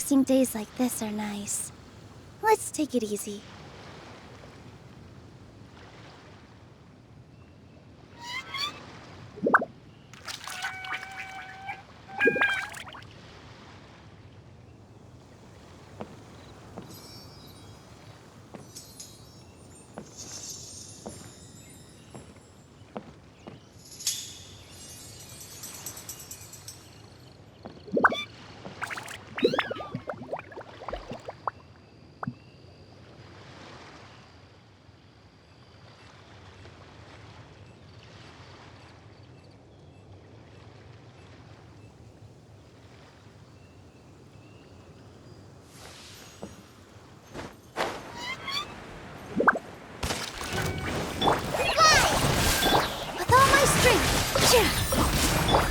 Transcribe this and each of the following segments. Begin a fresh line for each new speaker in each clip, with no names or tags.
Relaxing days like this are nice. Let's take it easy.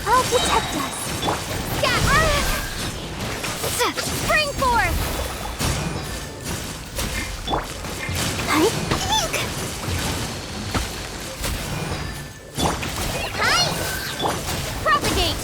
I'll protect us. Spring forth! Hi. Propagate!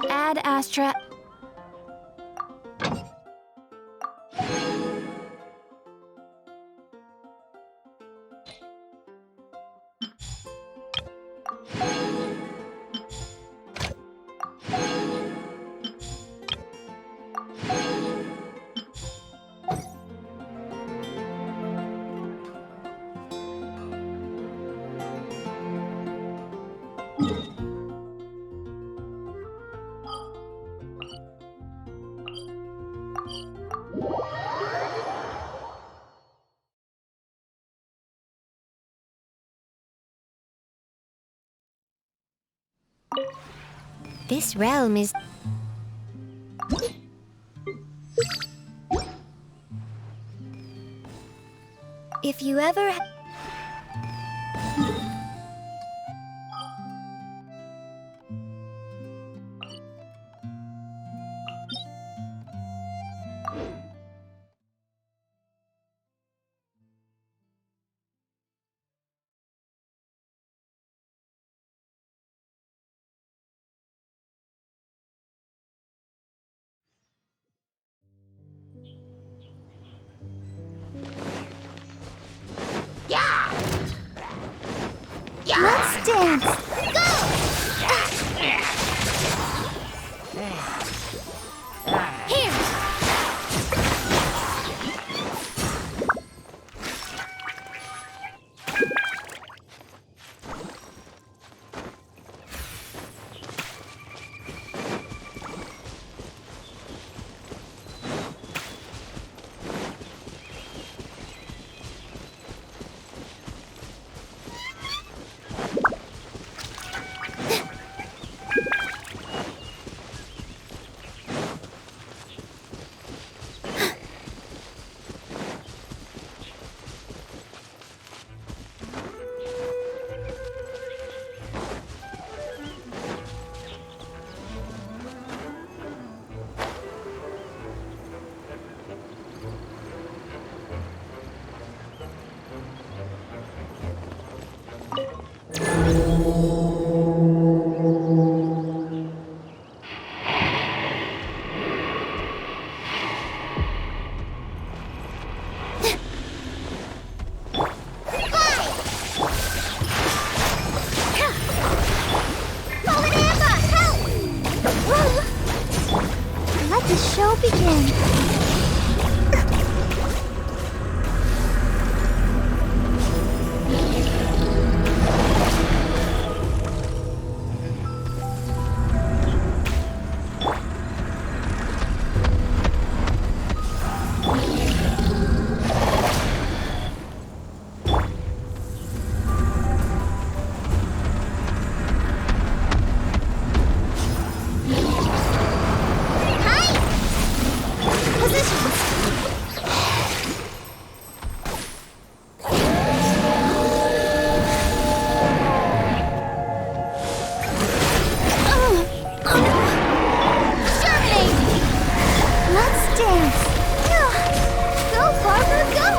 Ad Astra. This realm is... If you ever... Let's dance! Go! Here! Let's dance! Go, Barber, go!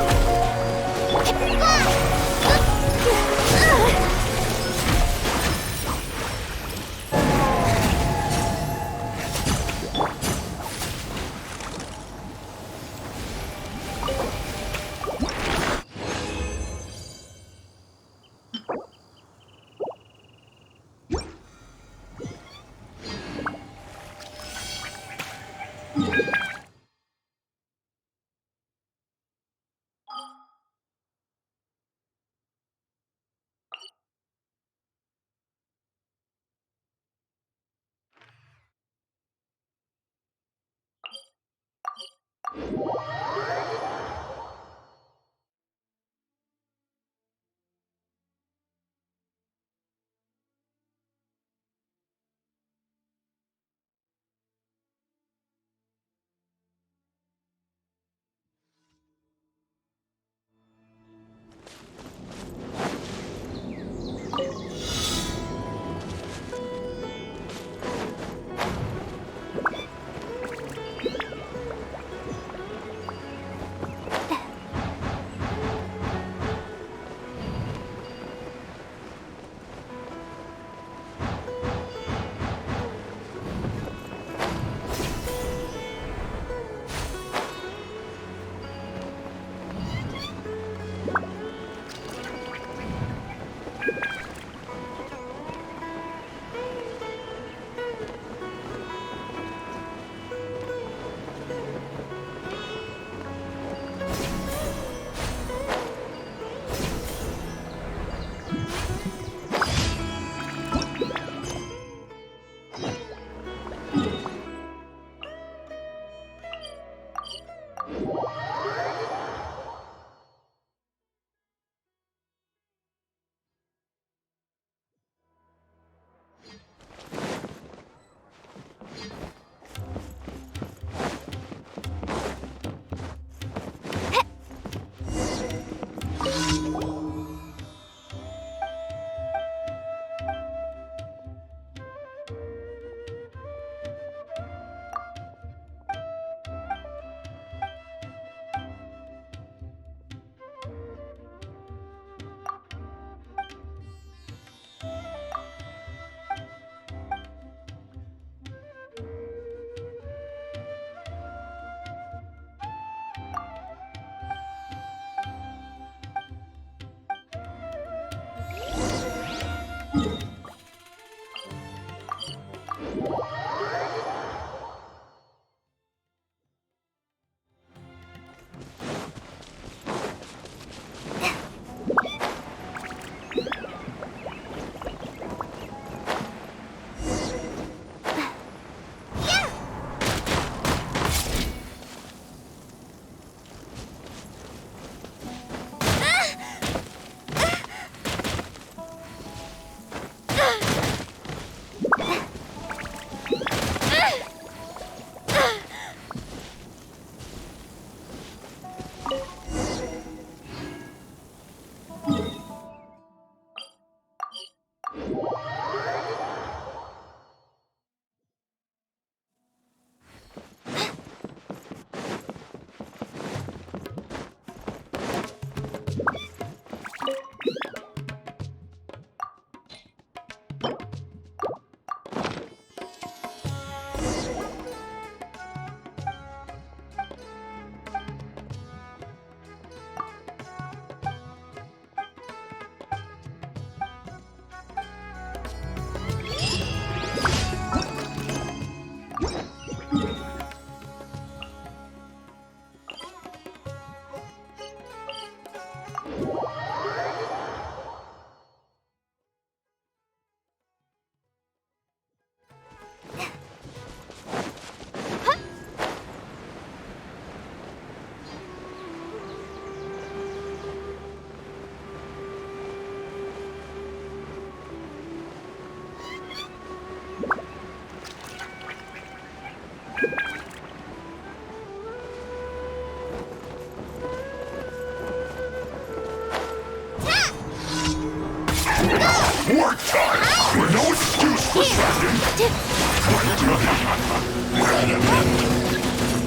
Work time! No excuse for slacking!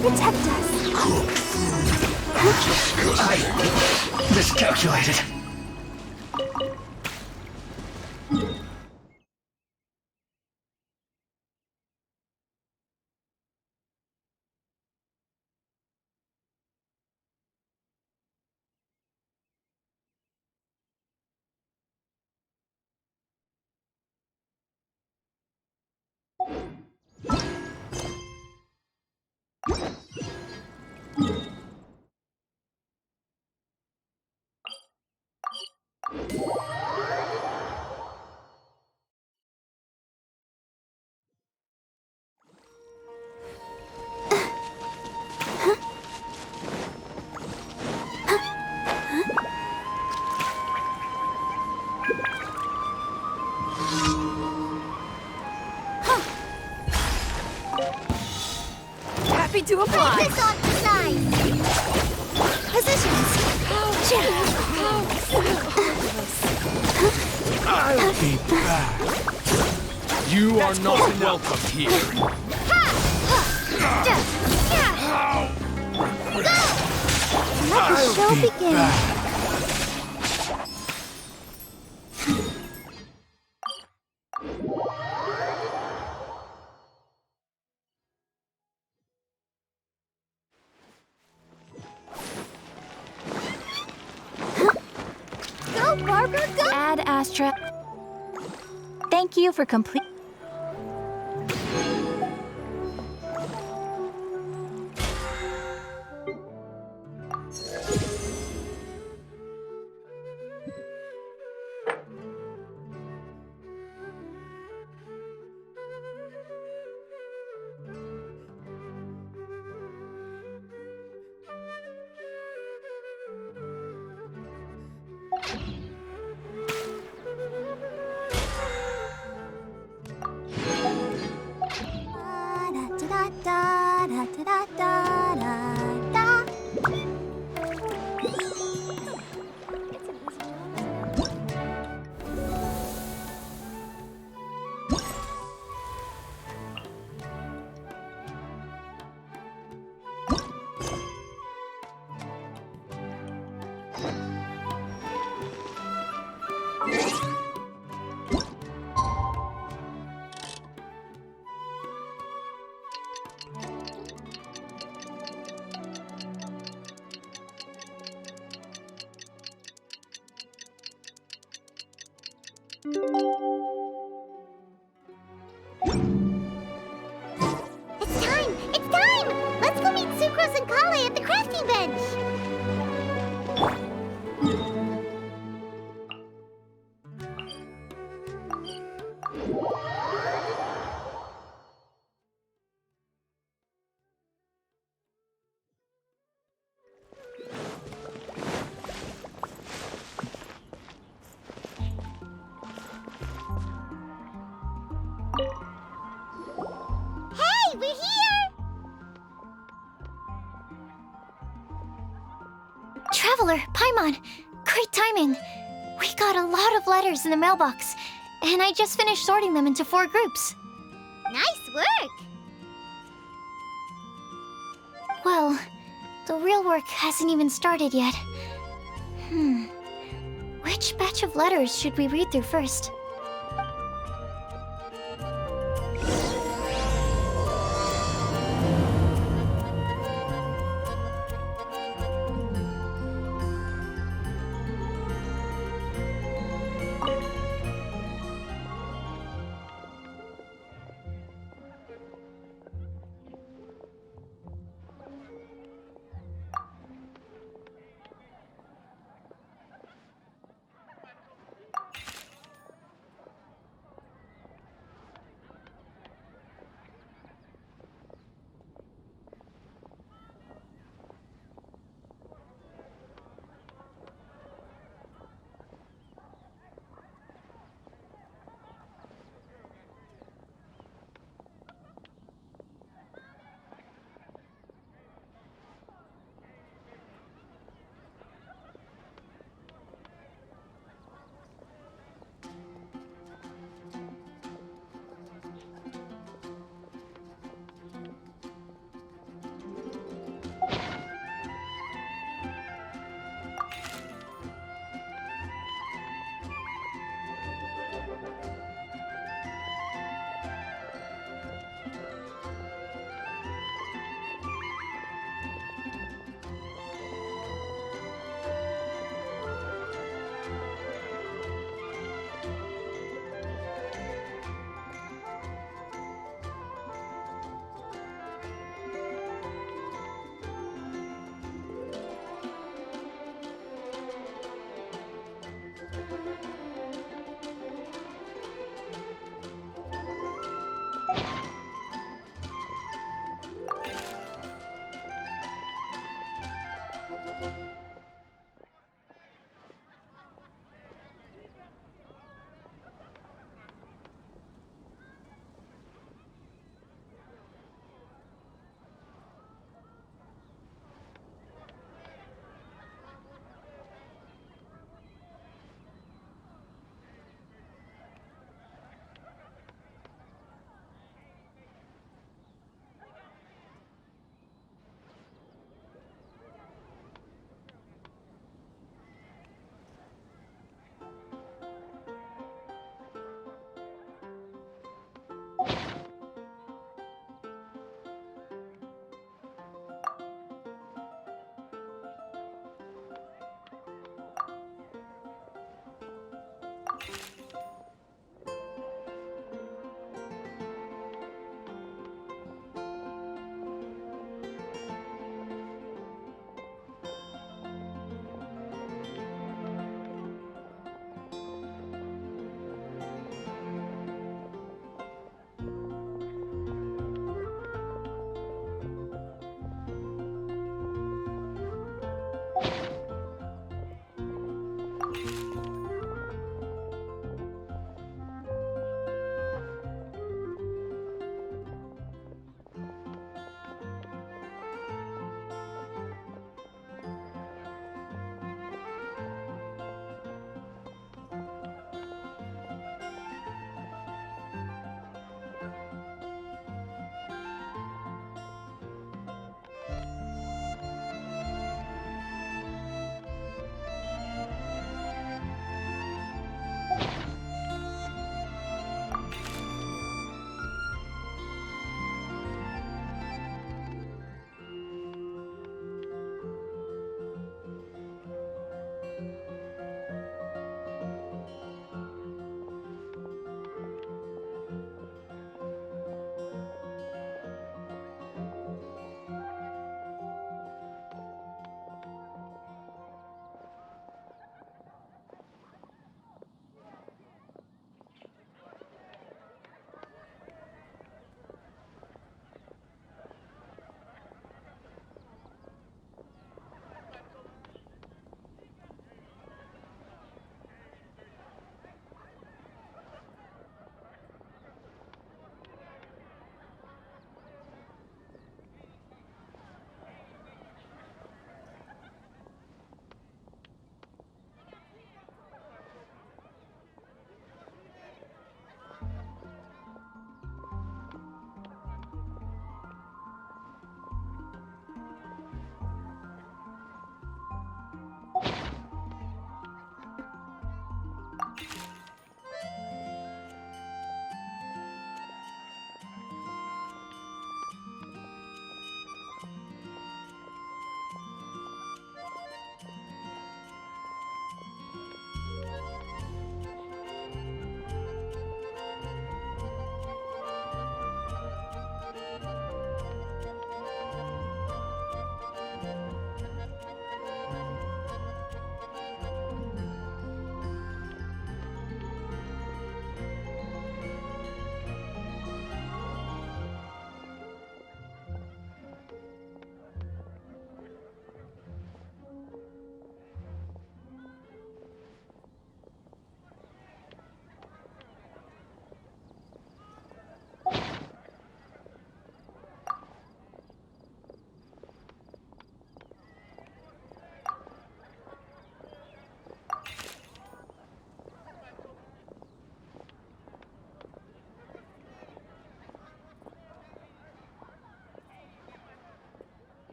Protect us.
Cooked food. Disgusting.
Miscalculated.
Happy to apply.
Focus on the side. Positions.
I'll be back. You are not welcome here.
Let the show
Be
begin.
back.
Go, Barbara, go!
Ad Astra. Thank you for complete.
Da-da-da-da-da-da-da-da. It's time! It's time! Let's go meet Sucrose and Kale at the crafting bench! Hey, we're here! Traveler, Paimon, great timing. We got a lot of letters in the mailbox, and I just finished sorting them into 4 groups. Nice work! Well, the real work hasn't even started yet. Which batch of letters should we read through first?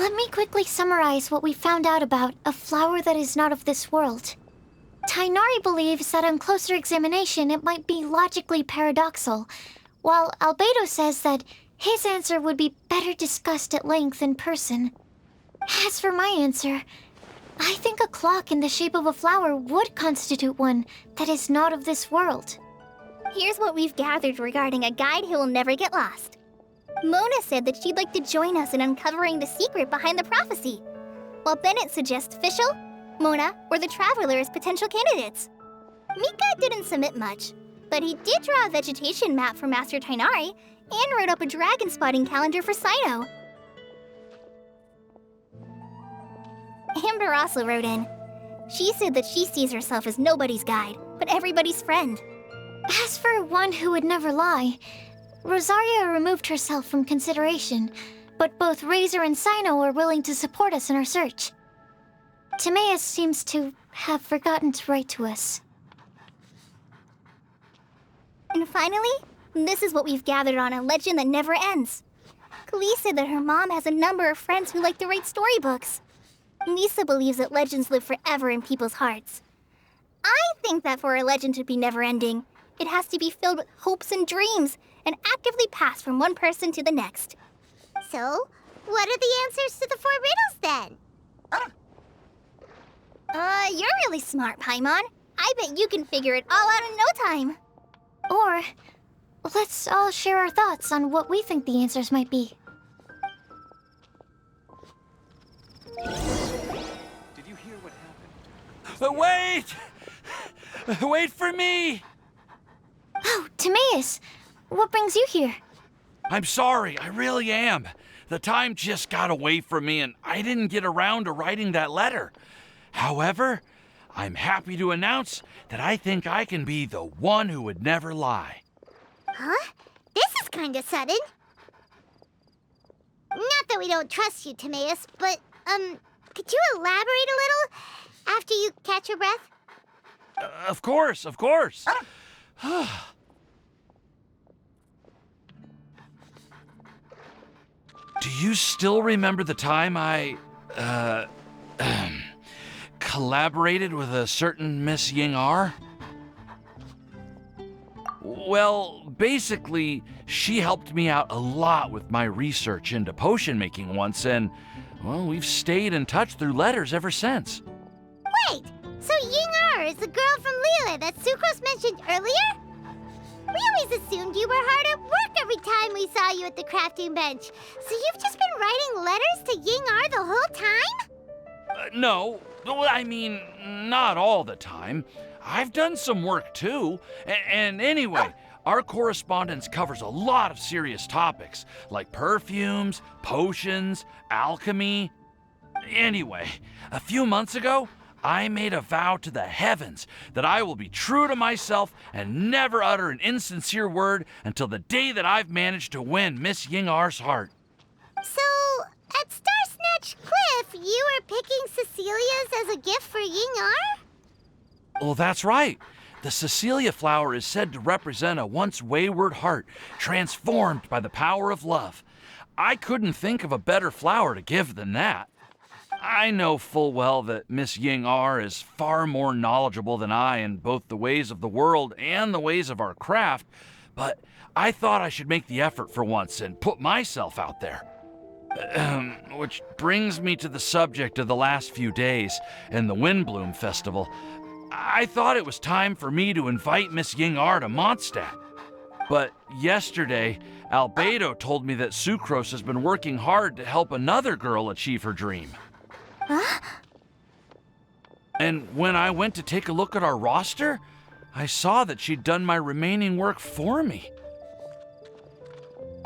let me quickly summarize what we found out about a flower that is not of this world. Tainari believes that on closer examination it might be logically paradoxal, while Albedo says that his answer would be better discussed at length in person. As for my answer, I think a clock in the shape of a flower would constitute one that is not of this world.
Here's what we've gathered regarding a guide who will never get lost. Mona said that she'd like to join us in uncovering the secret behind the prophecy, while Bennett suggests Fischl, Mona, or the Traveler as potential candidates. Mika didn't submit much, but he did draw a vegetation map for Master Tainari and wrote up a dragon spotting calendar for Sino. Amber also wrote in. She said that she sees herself as nobody's guide, but everybody's friend.
As for one who would never lie, Rosaria removed herself from consideration, but both Razor and Sino are willing to support us in our search. Timaeus seems to have forgotten to write to us.
And finally, this is what we've gathered on a legend that never ends. Klee said that her mom has a number of friends who like to write storybooks. Lisa believes that legends live forever in people's hearts. I think that for a legend to be never-ending, it has to be filled with hopes and dreams and actively passed from one person to the next.
So, what are the answers to the 4 riddles then?
You're really smart, Paimon. I bet you can figure it all out in no time.
Or, let's all share our thoughts on what we think the answers might be.
Did you hear what happened? Wait! Wait for me!
Oh, Timaeus! What brings you here?
I'm sorry, I really am. The time just got away from me and I didn't get around to writing that letter. However, I'm happy to announce that I think I can be the one who would never lie.
Huh? This is kinda sudden. Not that we don't trust you, Timaeus, but, could you elaborate a little after you catch your breath?
Of course, of course. Do you still remember the time I, collaborated with a certain Miss Ying-ar? Well, basically, she helped me out a lot with my research into potion making once, and, well, we've stayed in touch through letters ever since.
Wait, so Ying-ar is the girl from Liyue that Sucrose mentioned earlier? We always assumed you were hard at work every time we saw you at the crafting bench. So you've just been writing letters to Ying-ar the whole time?
No, I mean, not all the time. I've done some work too. And anyway, our correspondence covers a lot of serious topics, like perfumes, potions, alchemy. Anyway, a few months ago, I made a vow to the heavens that I will be true to myself and never utter an insincere word until the day that I've managed to win Miss Ying-ar's heart.
So, at Star Snatch Cliff, you were picking Cecilia's as a gift for Ying-ar?
Well, that's right. The Cecilia flower is said to represent a once wayward heart, transformed by the power of love. I couldn't think of a better flower to give than that. I know full well that Miss Ying-ar is far more knowledgeable than I in both the ways of the world and the ways of our craft, but I thought I should make the effort for once and put myself out there. Which brings me to the subject of the last few days and the Windbloom Festival. I thought it was time for me to invite Miss Ying-ar to Mondstadt. But yesterday, Albedo told me that Sucrose has been working hard to help another girl achieve her dream.
Huh?
And when I went to take a look at our roster, I saw that she'd done my remaining work for me.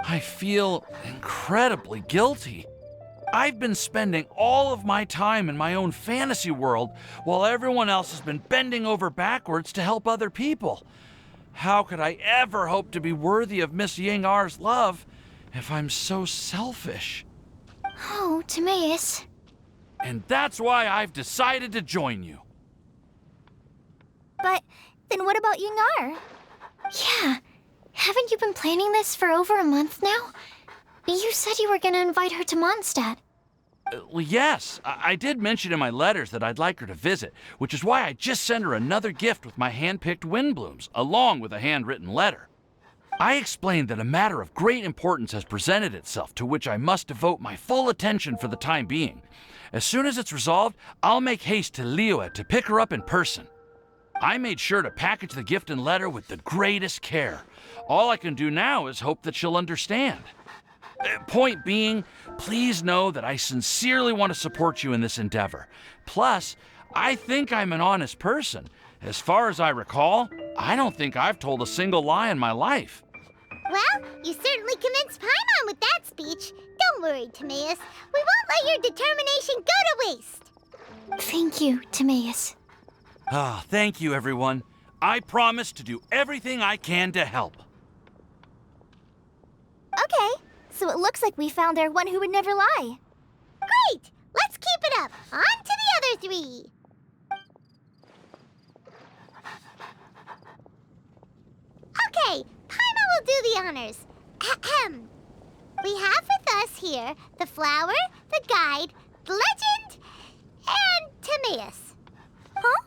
I feel incredibly guilty. I've been spending all of my time in my own fantasy world while everyone else has been bending over backwards to help other people. How could I ever hope to be worthy of Miss Ying-ar's love if I'm so selfish?
Oh, Timaeus.
And that's why I've decided to join you.
But then what about Ying-ar?
Yeah. Haven't you been planning this for over a month now? You said you were gonna invite her to Mondstadt.
Well, yes, I did mention in my letters that I'd like her to visit, which is why I just sent her another gift with my hand-picked wind blooms, along with a handwritten letter. I explained that a matter of great importance has presented itself to which I must devote my full attention for the time being. As soon as it's resolved, I'll make haste to Liyue to pick her up in person. I made sure to package the gift and letter with the greatest care. All I can do now is hope that she'll understand. Point being, please know that I sincerely want to support you in this endeavor. Plus, I think I'm an honest person. As far as I recall, I don't think I've told a single lie in my life.
Well, you certainly convinced Paimon with that speech. Don't worry, Timaeus. We won't let your determination go to waste.
Thank you, Timaeus.
Ah, thank you, everyone. I promise to do everything I can to help.
Okay, so it looks like we found our one who would never lie.
Great! Let's keep it up. On to the other three. Okay, Paimon will do the honors. Ahem. We have with us here the flower, the guide, the legend, and Timaeus.
Huh?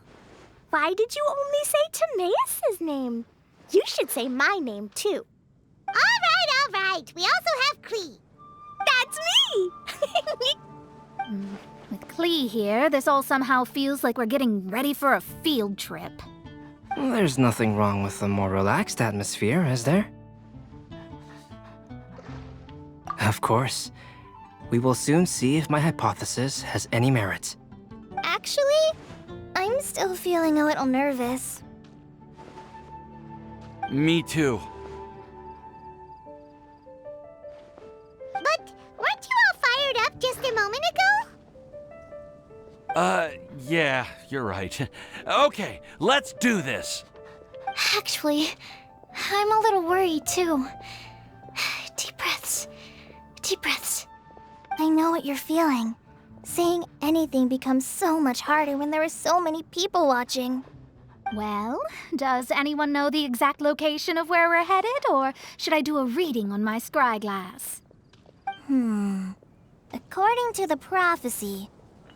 Why did you only say Timaeus' name? You should say my name, too.
All right. We also have Klee.
That's me!
With Klee here, this all somehow feels like we're getting ready for a field trip.
There's nothing wrong with a more relaxed atmosphere, is there? Of course. We will soon see if my hypothesis has any merit.
Actually, I'm still feeling a little nervous.
Me too.
But weren't you all fired up just a moment ago?
Yeah, you're right. Okay, let's do this.
Actually, I'm a little worried too. Deep breaths. Deep breaths.
I know what you're feeling. Saying anything becomes so much harder when there are so many people watching.
Well, does anyone know the exact location of where we're headed, or should I do a reading on my scry glass?
According to the prophecy,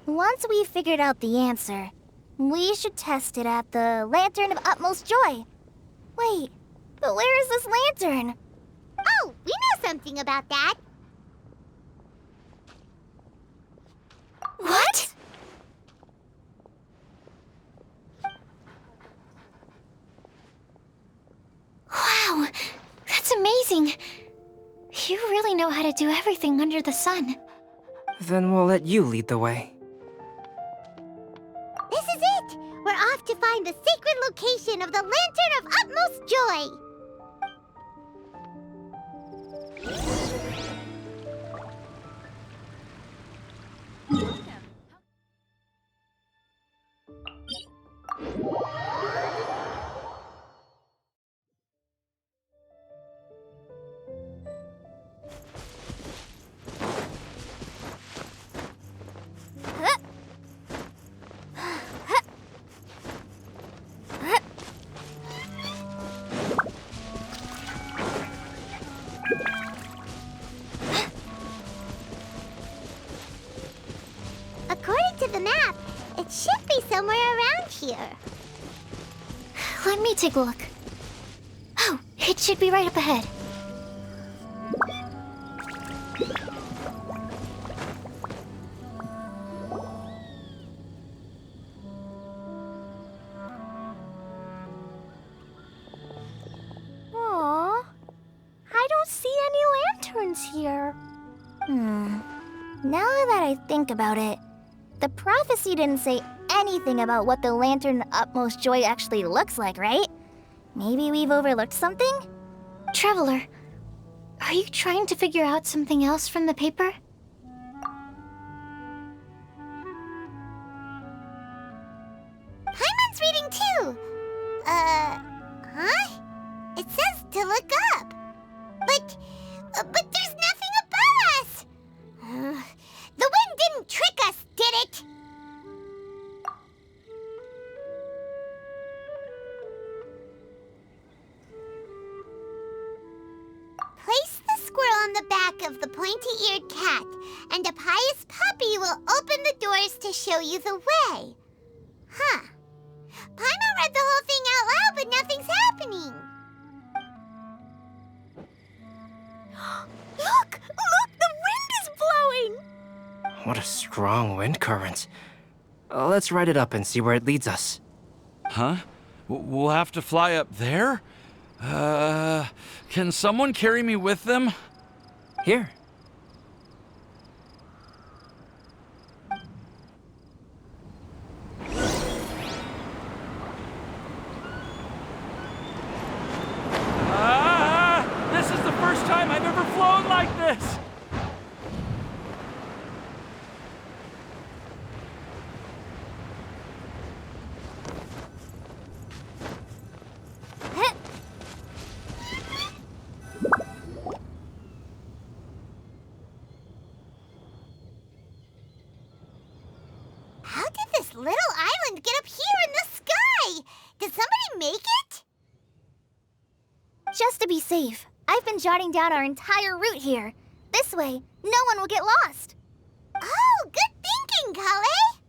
once we've figured out the answer, we should test it at the Lantern of Utmost Joy. Wait, but where is this lantern?
Oh, we know something about that.
What? Wow, that's amazing. You really know how to do everything under the sun.
Then we'll let you lead the way.
This is it! We're off to find the sacred location of the Lantern of Utmost Joy! According to the map, it should be somewhere around here.
Let me take a look. Oh, it should be right up ahead.
Aww, I don't see any lanterns here. Now that I think about it, the prophecy didn't say anything about what the Lantern of Utmost Joy actually looks like, right? Maybe we've overlooked something?
Traveler, are you trying to figure out something else from the paper?
Paimon's reading too. Huh? It says to look up. But there's nothing above us. The wind didn't trick us, did it? Place the squirrel on the back of the pointy-eared cat, and a pious puppy will open the doors to show you the way. Huh. Paimon read the whole thing out loud, but nothing's happening.
Look! Look! The wind is blowing!
What a strong wind current. Let's ride it up and see where it leads us.
Huh? We'll have to fly up there? Can someone carry me with them?
Here.
This is the first time I've ever flown like this!
How did this little island get up here in the sky? Did somebody make it?
Just to be safe, I've been jotting down our entire route here. This way, no one will get lost.
Oh, good thinking, Kale.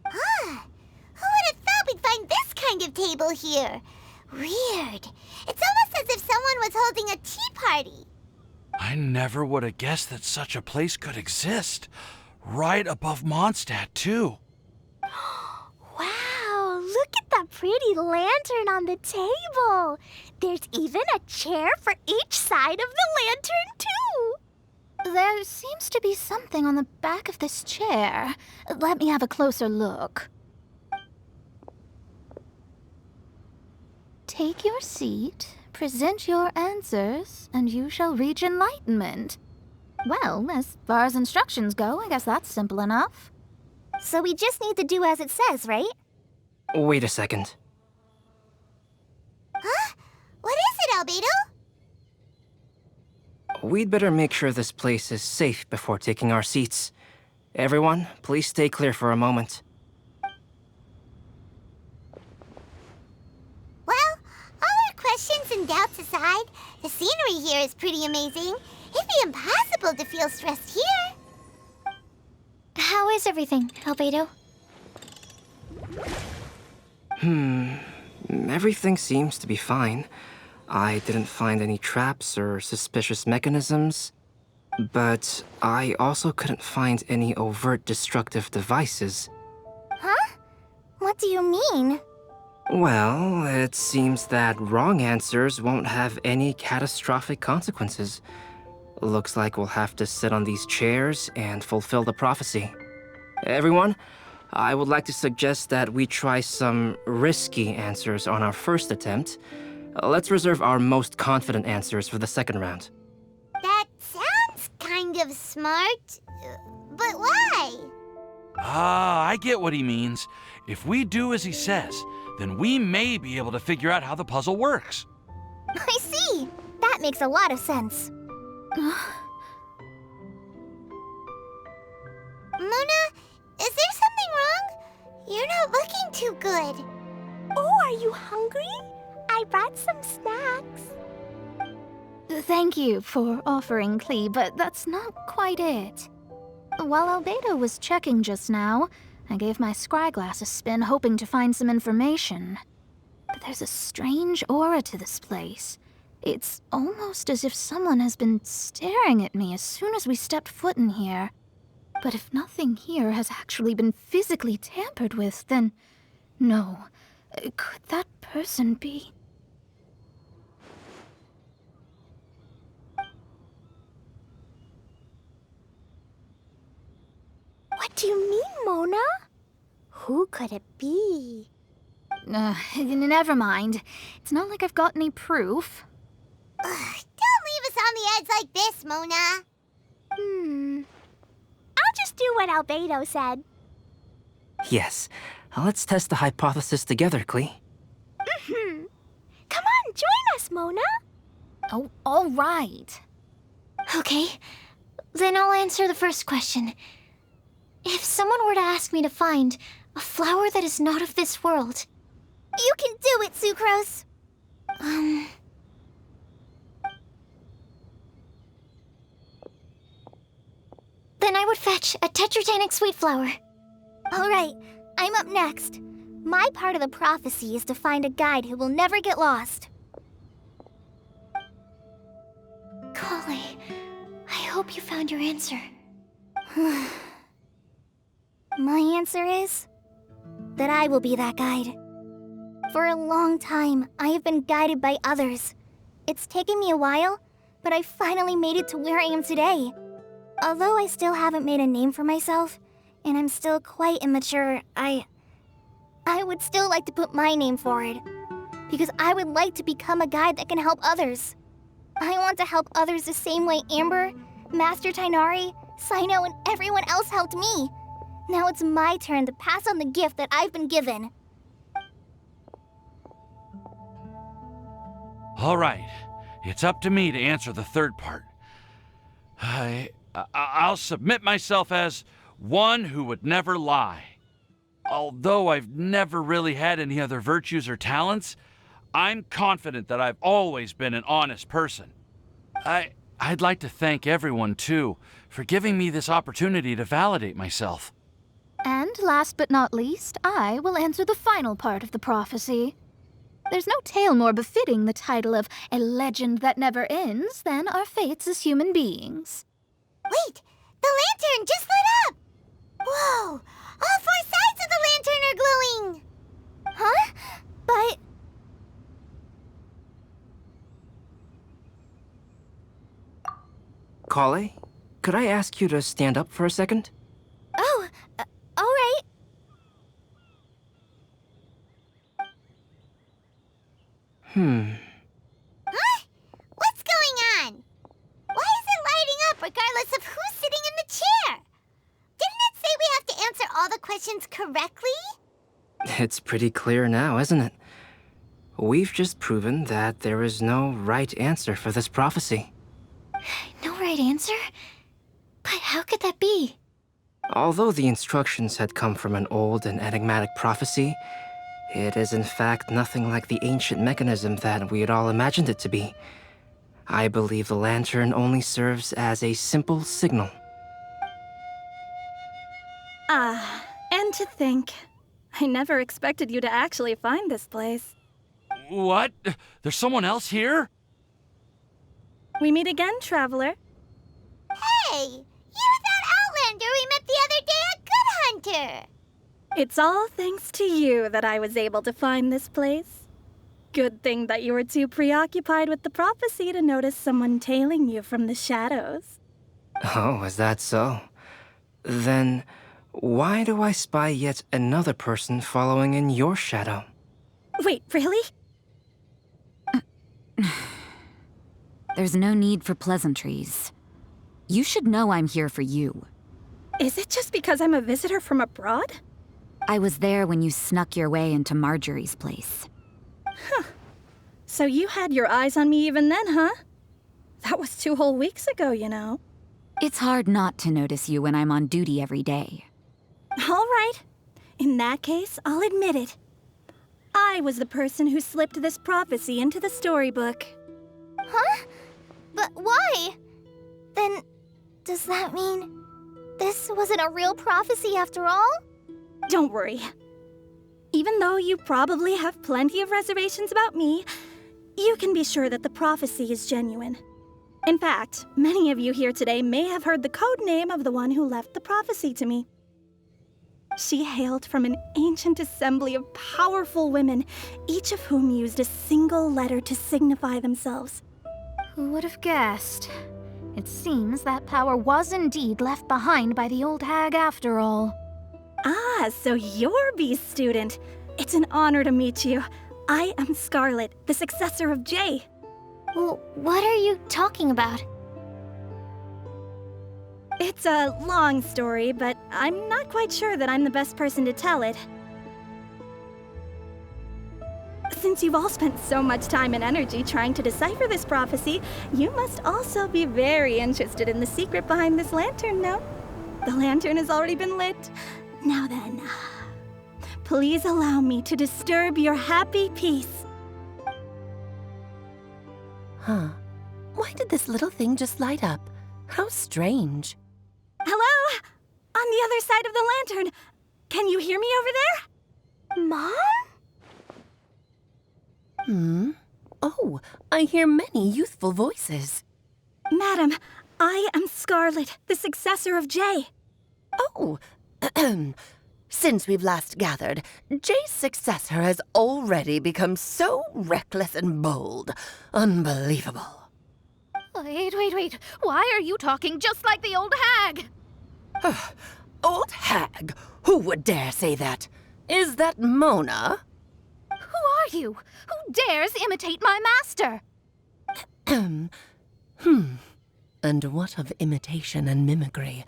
Huh. Who would have thought we'd find this kind of table here? Weird. It's almost as if someone was holding a tea party.
I never would have guessed that such a place could exist. Right above Mondstadt, too.
Wow, look at that pretty lantern on the table. There's even a chair for each side of the lantern, too.
There seems to be something on the back of this chair. Let me have a closer look. Take your seat, present your answers, and you shall reach enlightenment. Well, as far as instructions go, I guess that's simple enough.
So we just need to do as it says, right?
Wait a second.
Huh? What is it, Albedo?
We'd better make sure this place is safe before taking our seats. Everyone, please stay clear for a moment.
Well, all our questions and doubts aside, the scenery here is pretty amazing. It'd be impossible to feel stressed here.
How is everything, Albedo?
Everything seems to be fine. I didn't find any traps or suspicious mechanisms, but I also couldn't find any overt destructive devices.
Huh? What do you mean?
Well, it seems that wrong answers won't have any catastrophic consequences. Looks like we'll have to sit on these chairs and fulfill the prophecy. Everyone, I would like to suggest that we try some risky answers on our first attempt. Let's reserve our most confident answers for the second round.
That sounds kind of smart, but why?
I get what he means. If we do as he says, then we may be able to figure out how the puzzle works.
I see. That makes a lot of sense.
Mona, is there something wrong? You're not looking too good. Oh, are you hungry? I brought some snacks.
Thank you for offering, Klee, but that's not quite it. While Albedo was checking just now, I gave my scryglass a spin hoping to find some information. But there's a strange aura to this place. It's almost as if someone has been staring at me as soon as we stepped foot in here. But if nothing here has actually been physically tampered with, then no. Could that person be?
What do you mean, Mona? Who could it be?
Never mind. It's not like I've got any proof.
Don't leave us on the edge like this, Mona. I'll just do what Albedo said.
Yes, let's test the hypothesis together, Klee.
Come on, join us, Mona.
Oh, all right.
Okay, then I'll answer the first question. If someone were to ask me to find a flower that is not of this world,
You can do it, Sucrose.
Then I would fetch a tetragenic sweet flower.
All right, I'm up next. My part of the prophecy is to find a guide who will never get lost.
Kali, I hope you found your answer.
My answer is that I will be that guide. For a long time, I have been guided by others. It's taken me a while, but I finally made it to where I am today. Although I still haven't made a name for myself, and I'm still quite immature, I would still like to put my name forward. Because I would like to become a guide that can help others. I want to help others the same way Amber, Master Tainari, Sino, and everyone else helped me. Now it's my turn to pass on the gift that I've been given.
All right, it's up to me to answer the third part. I'll submit myself as one who would never lie. Although I've never really had any other virtues or talents, I'm confident that I've always been an honest person. I'd like to thank everyone, too, for giving me this opportunity to validate myself.
And last but not least, I will answer the final part of the prophecy. There's no tale more befitting the title of a legend that never ends than our fates as human beings.
Wait! The lantern just lit up! Whoa! All four sides of the lantern are glowing!
Huh? But...
Kale, could I ask you to stand up for a second?
Oh, all right.
Huh? What's going on? Why is it lighting up regardless of who's sitting in the chair? Didn't it say we have to answer all the questions correctly?
It's pretty clear now, isn't it? We've just proven that there is no right answer for this prophecy.
No right answer? But how could that be?
Although the instructions had come from an old and enigmatic prophecy, it is in fact nothing like the ancient mechanism that we had all imagined it to be. I believe the lantern only serves as a simple signal.
And to think, I never expected you to actually find this place.
What? There's someone else here?
We meet again, traveler.
Hey! You're that Outlander we met the other day at Good Hunter!
It's all thanks to you that I was able to find this place. Good thing that you were too preoccupied with the prophecy to notice someone tailing you from the shadows.
Oh, is that so? Then, why do I spy yet another person following in your shadow?
Wait, really?
There's no need for pleasantries. You should know I'm here for you.
Is it just because I'm a visitor from abroad?
I was there when you snuck your way into Marjorie's place.
So you had your eyes on me even then, huh? That was 2 whole weeks ago, you know.
It's hard not to notice you when I'm on duty every day.
All right. In that case, I'll admit it. I was the person who slipped this prophecy into the storybook.
Huh? But why? Then, does that mean this wasn't a real prophecy after all?
Don't worry. Even though you probably have plenty of reservations about me, you can be sure that the prophecy is genuine. In fact, many of you here today may have heard the code name of the one who left the prophecy to me. She hailed from an ancient assembly of powerful women, each of whom used a single letter to signify themselves.
Who would have guessed? It seems that power was indeed left behind by the old hag after all.
Ah, so you're B's student. It's an honor to meet you. I am Scarlet, the successor of Jay.
Well, what are you talking about?
It's a long story, but I'm not quite sure that I'm the best person to tell it. Since you've all spent so much time and energy trying to decipher this prophecy, you must also be very interested in the secret behind this lantern, no? The lantern has already been lit. Now then, please allow me to disturb your happy peace.
Huh. Why did this little thing just light up? How strange.
Hello, the other side of the lantern. Can you hear me over there?
Mom? Oh, I hear many youthful voices.
Madam, I am Scarlet, the successor of Jay.
Oh, since we've last gathered, Jay's successor has already become so reckless and bold. Unbelievable.
Wait. Why are you talking just like the old hag?
Old hag? Who would dare say that? Is that Mona?
Who are you? Who dares imitate my master?
And what of imitation and mimicry?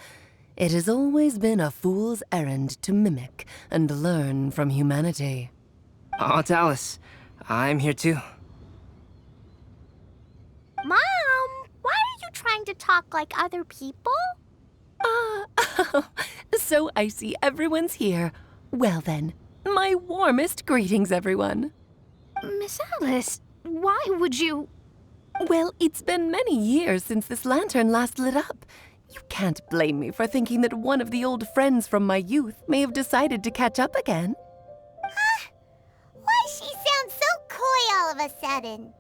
It has always been a fool's errand to mimic and learn from humanity.
Aunt Alice, I'm here too.
Mom, why are you trying to talk like other people?
So I see everyone's here. Well then, my warmest greetings, everyone.
Miss Alice, why would you...
Well, it's been many years since this lantern last lit up. You can't blame me for thinking that one of the old friends from my youth may have decided to catch up again.
Why she sounds so coy all of a sudden?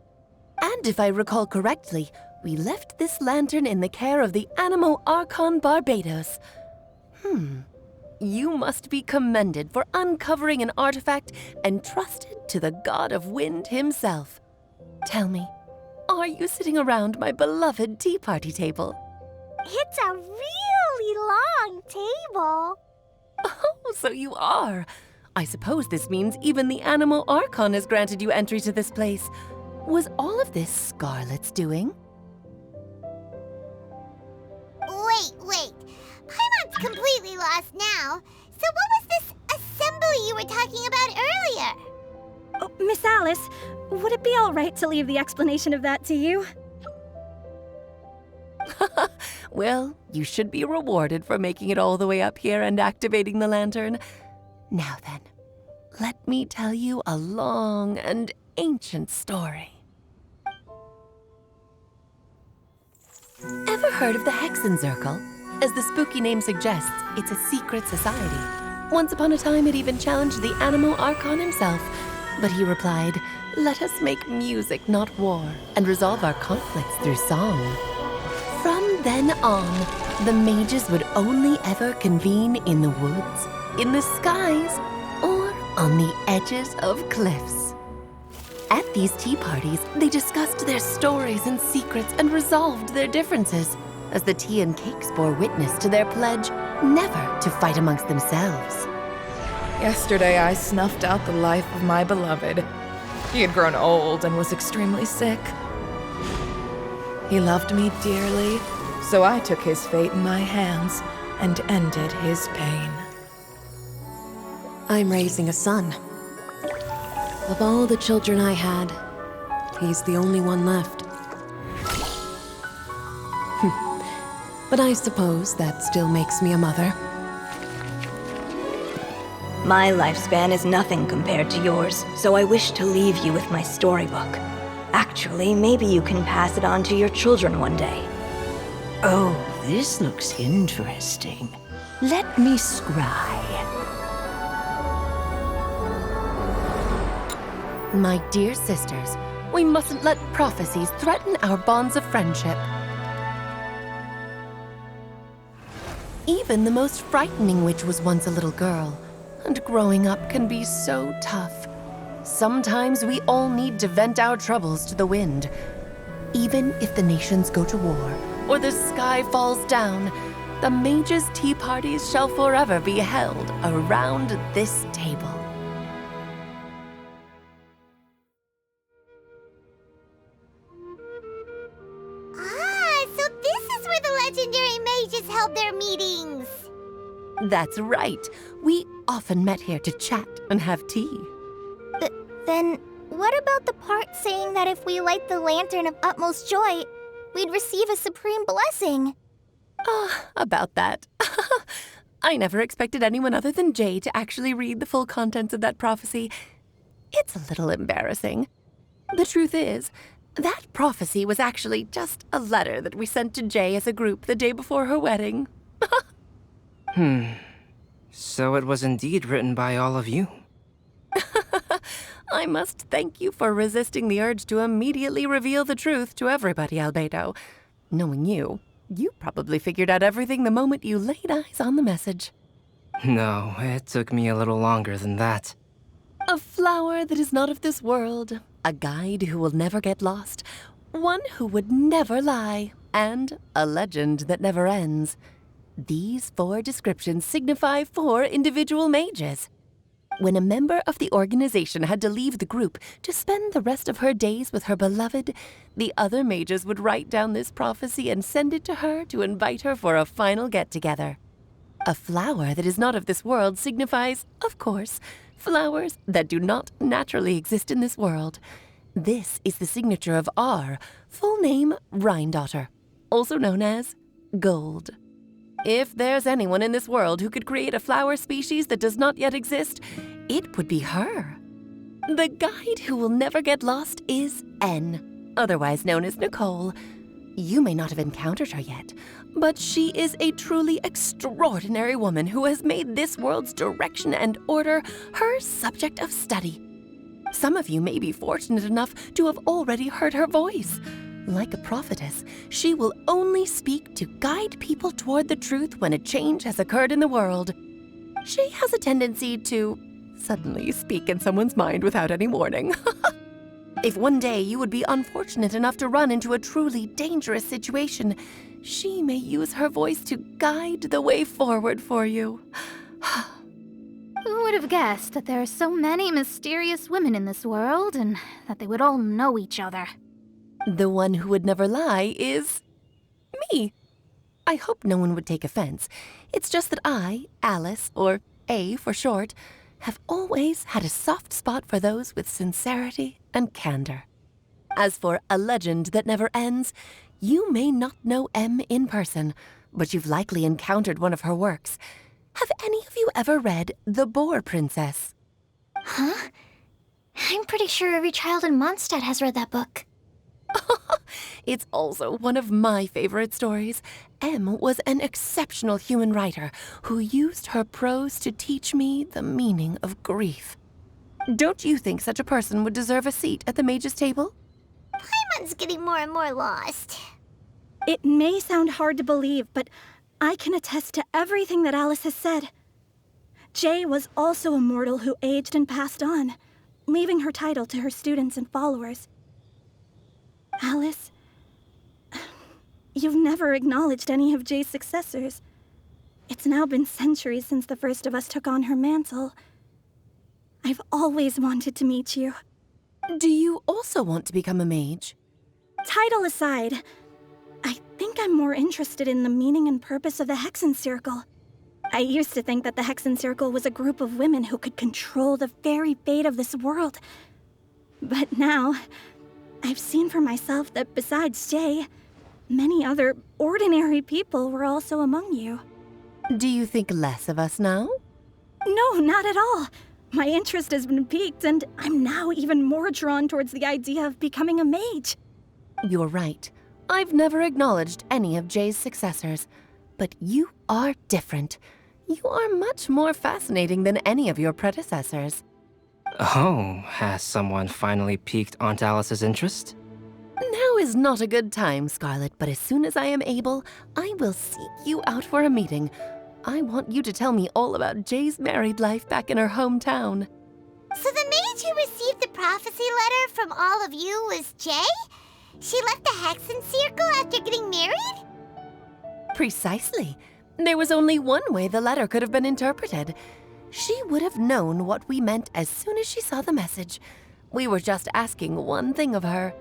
And if I recall correctly, we left this lantern in the care of the Animo Archon Barbados. You must be commended for uncovering an artifact entrusted to the god of wind himself. Tell me, are you sitting around my beloved tea party table?
It's a really long table.
Oh, so you are. I suppose this means even the Animo Archon has granted you entry to this place. Was all of this Scarlet's doing?
Wait. Paimon's completely lost now. So what was this assembly you were talking about earlier?
Oh, Miss Alice, would it be all right to leave the explanation of that to you?
Well, you should be rewarded for making it all the way up here and activating the lantern. Now then, let me tell you a long and ancient story. Ever heard of the Hexenzirkel? As the spooky name suggests, it's a secret society. Once upon a time, it even challenged the Animo Archon himself. But he replied, "Let us make music, not war, and resolve our conflicts through song." From then on, the mages would only ever convene in the woods, in the skies, or on the edges of cliffs. At these tea parties, they discussed their stories and secrets and resolved their differences, as the tea and cakes bore witness to their pledge never to fight amongst themselves.
Yesterday, I snuffed out the life of my beloved. He had grown old and was extremely sick. He loved me dearly, so I took his fate in my hands and ended his pain.
I'm raising a son. Of all the children I had, he's the only one left. But I suppose that still makes me a mother.
My lifespan is nothing compared to yours, so I wish to leave you with my storybook. Actually, maybe you can pass it on to your children one day.
Oh, this looks interesting. Let me scry.
My dear sisters, we mustn't let prophecies threaten our bonds of friendship. Even the most frightening witch was once a little girl, and growing up can be so tough. Sometimes we all need to vent our troubles to the wind. Even if the nations go to war, or the sky falls down, the mages' tea parties shall forever be held around this table.
So this is where the legendary mages held their meetings.
That's right. We often met here to chat and have tea.
Then what about the part saying that if we light the lantern of utmost joy, we'd receive a supreme blessing?
About that. I never expected anyone other than Jay to actually read the full contents of that prophecy. It's a little embarrassing. The truth is, that prophecy was actually just a letter that we sent to Jay as a group the day before her wedding.
So it was indeed written by all of you.
I must thank you for resisting the urge to immediately reveal the truth to everybody, Albedo. Knowing you, you probably figured out everything the moment you laid eyes on the message.
No, it took me a little longer than that.
A flower that is not of this world, a guide who will never get lost, one who would never lie, and a legend that never ends. These 4 descriptions signify 4 individual mages. When a member of the organization had to leave the group to spend the rest of her days with her beloved, the other mages would write down this prophecy and send it to her to invite her for a final get-together. A flower that is not of this world signifies, of course, flowers that do not naturally exist in this world. This is the signature of our full name, Rhine-daughter, also known as Gold. If there's anyone in this world who could create a flower species that does not yet exist, it would be her. The guide who will never get lost is N, otherwise known as Nicole. You may not have encountered her yet, but she is a truly extraordinary woman who has made this world's direction and order her subject of study. Some of you may be fortunate enough to have already heard her voice. Like a prophetess, she will only speak to guide people toward the truth when a change has occurred in the world. She has a tendency to suddenly speak in someone's mind without any warning. If one day you would be unfortunate enough to run into a truly dangerous situation, she may use her voice to guide the way forward for you.
Who would have guessed that there are so many mysterious women in this world and that they would all know each other?
The one who would never lie is me. I hope no one would take offense. It's just that I, Alice, or A for short, have always had a soft spot for those with sincerity and candor. As for a legend that never ends, you may not know M in person, but you've likely encountered one of her works. Have any of you ever read The Boar Princess?
Huh? I'm pretty sure every child in Mondstadt has read that book.
It's also one of my favorite stories. M was an exceptional human writer who used her prose to teach me the meaning of grief. Don't you think such a person would deserve a seat at the mage's table?
Paimon's getting more and more lost.
It may sound hard to believe, but I can attest to everything that Alice has said. Jay was also a mortal who aged and passed on, leaving her title to her students and followers. Alice, you've never acknowledged any of Jay's successors. It's now been centuries since the first of us took on her mantle. I've always wanted to meet you.
Do you also want to become a mage?
Title aside, I think I'm more interested in the meaning and purpose of the Hexen Circle. I used to think that the Hexen Circle was a group of women who could control the very fate of this world. But now, I've seen for myself that besides Jay, many other ordinary people were also among you.
Do you think less of us now?
No, not at all. My interest has been piqued, and I'm now even more drawn towards the idea of becoming a mage.
You're right. I've never acknowledged any of Jay's successors, but you are different. You are much more fascinating than any of your predecessors.
Oh, has someone finally piqued Aunt Alice's interest?
Now is not a good time, Scarlet, but as soon as I am able, I will seek you out for a meeting. I want you to tell me all about Jay's married life back in her hometown.
So the mage who received the prophecy letter from all of you was Jay? She left the Hexen Circle after getting married?
Precisely. There was only one way the letter could have been interpreted. She would have known what we meant as soon as she saw the message. We were just asking one thing of her.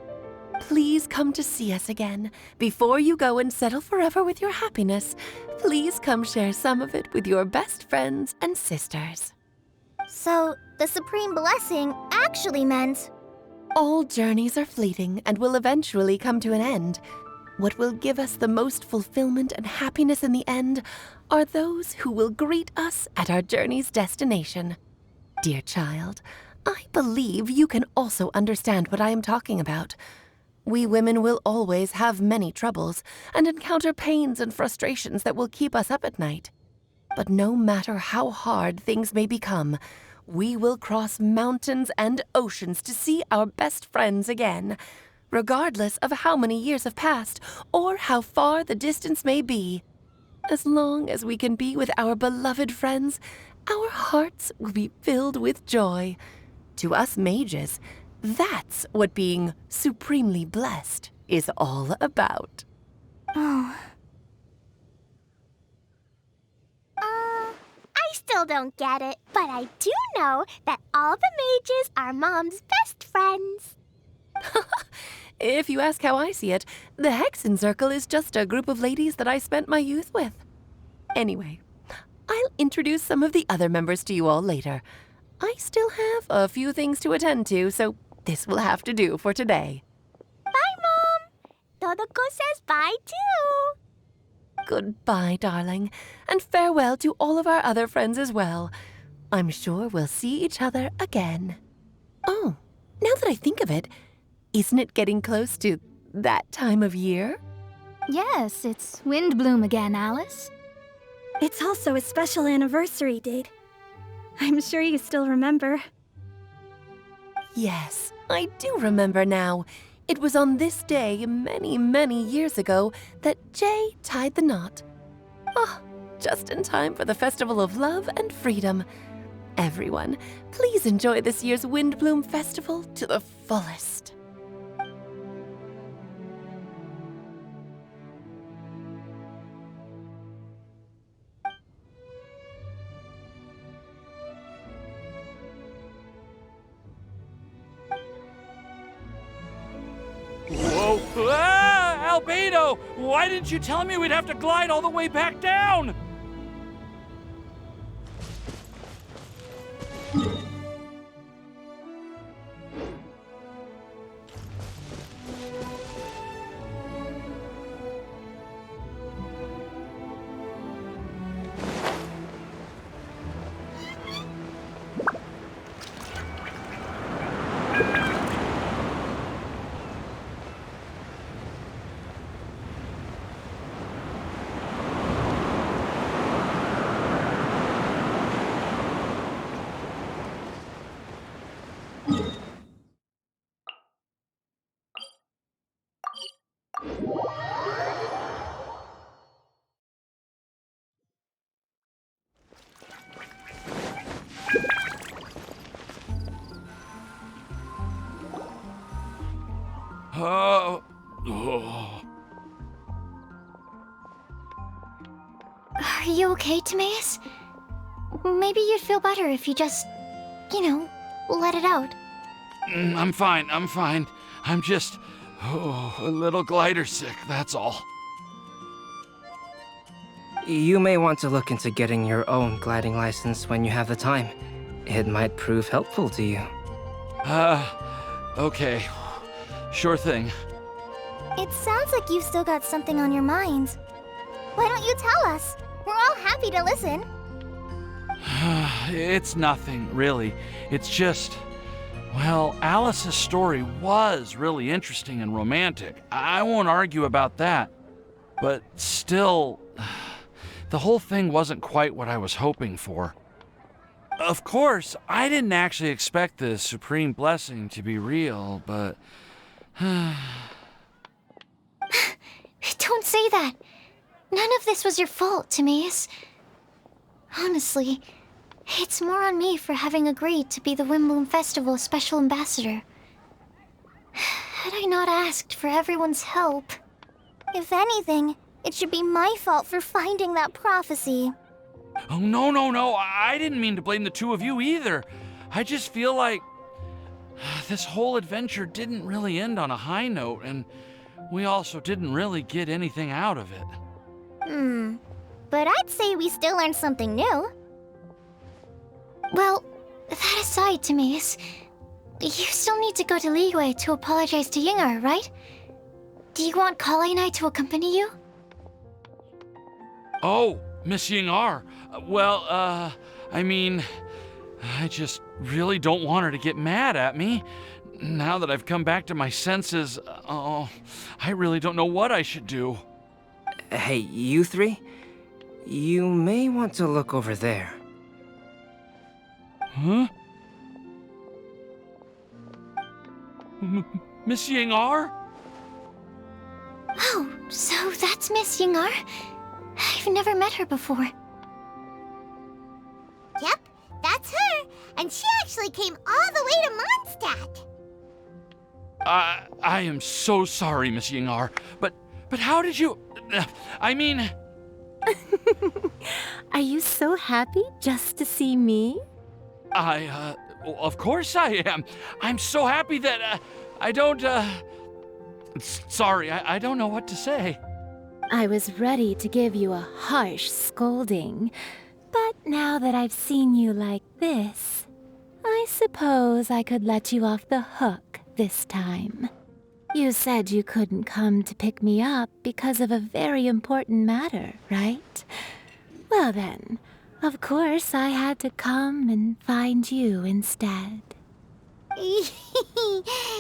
Please come to see us again. Before you go and settle forever with your happiness, please come share some of it with your best friends and sisters.
So, the Supreme Blessing actually meant...
All journeys are fleeting and will eventually come to an end. What will give us the most fulfillment and happiness in the end are those who will greet us at our journey's destination. Dear child, I believe you can also understand what I am talking about. We women will always have many troubles and encounter pains and frustrations that will keep us up at night. But no matter how hard things may become, we will cross mountains and oceans to see our best friends again, regardless of how many years have passed or how far the distance may be. As long as we can be with our beloved friends, our hearts will be filled with joy. To us mages, that's what being supremely blessed is all about.
Oh.
I still don't get it, but I do know that all the mages are Mom's best friends.
If you ask how I see it, the Hexen Circle is just a group of ladies that I spent my youth with. Anyway, I'll introduce some of the other members to you all later. I still have a few things to attend to, so this will have to do for today.
Bye, Mom. Todoko says bye, too.
Goodbye, darling, and farewell to all of our other friends as well. I'm sure we'll see each other again. Oh, now that I think of it, isn't it getting close to that time of year?
Yes, it's Windbloom again, Alice.
It's also a special anniversary date. I'm sure you still remember.
Yes, I do remember now. It was on this day many, many years ago that Jay tied the knot. Ah, just in time for the Festival of Love and Freedom. Everyone, please enjoy this year's Windbloom Festival to the fullest.
Whoa! Ah! Albedo! Why didn't you tell me we'd have to glide all the way back down? Oh.
Are you okay, Timaeus? Maybe you'd feel better if you just, let it out.
I'm fine, I'm fine. I'm just, a little glider sick, that's all.
You may want to look into getting your own gliding license when you have the time. It might prove helpful to you.
Okay. Sure thing.
It sounds like you've still got something on your mind. Why don't you tell us? We're all happy to listen.
It's nothing, really. It's just, well, Alice's story was really interesting and romantic. I won't argue about that. But still, the whole thing wasn't quite what I was hoping for. Of course, I didn't actually expect the supreme blessing to be real, but...
Don't say that. None of this was your fault, Timaeus. Honestly, it's more on me for having agreed to be the Windbloom Festival special ambassador. Had I not asked for everyone's help...
If anything, it should be my fault for finding that prophecy.
Oh, no. I didn't mean to blame the two of you either. I just feel like this whole adventure didn't really end on a high note, and we also didn't really get anything out of it.
But I'd say we still learned something new.
Well, that aside, Timaeus, you still need to go to Liyue to apologize to Yingar, right? Do you want Kale and I to accompany you?
Oh, Miss Yingar. Well, I mean, I just really don't want her to get mad at me. Now that I've come back to my senses, I really don't know what I should do.
Hey, you three? You may want to look over there.
Huh? Miss Ying-ar?
Oh, so that's Miss Ying-ar? I've never met her before.
Yep, that's her. And she actually came all the way to Mondstadt.
I am so sorry, Miss Ying-ar, but how did you... I mean...
Are you so happy just to see me?
Well, of course I am. I'm so happy that, I don't, Sorry, I don't know what to say.
I was ready to give you a harsh scolding, but now that I've seen you like this, I suppose I could let you off the hook this time. You said you couldn't come to pick me up because of a very important matter, right? Well then, of course I had to come and find you instead.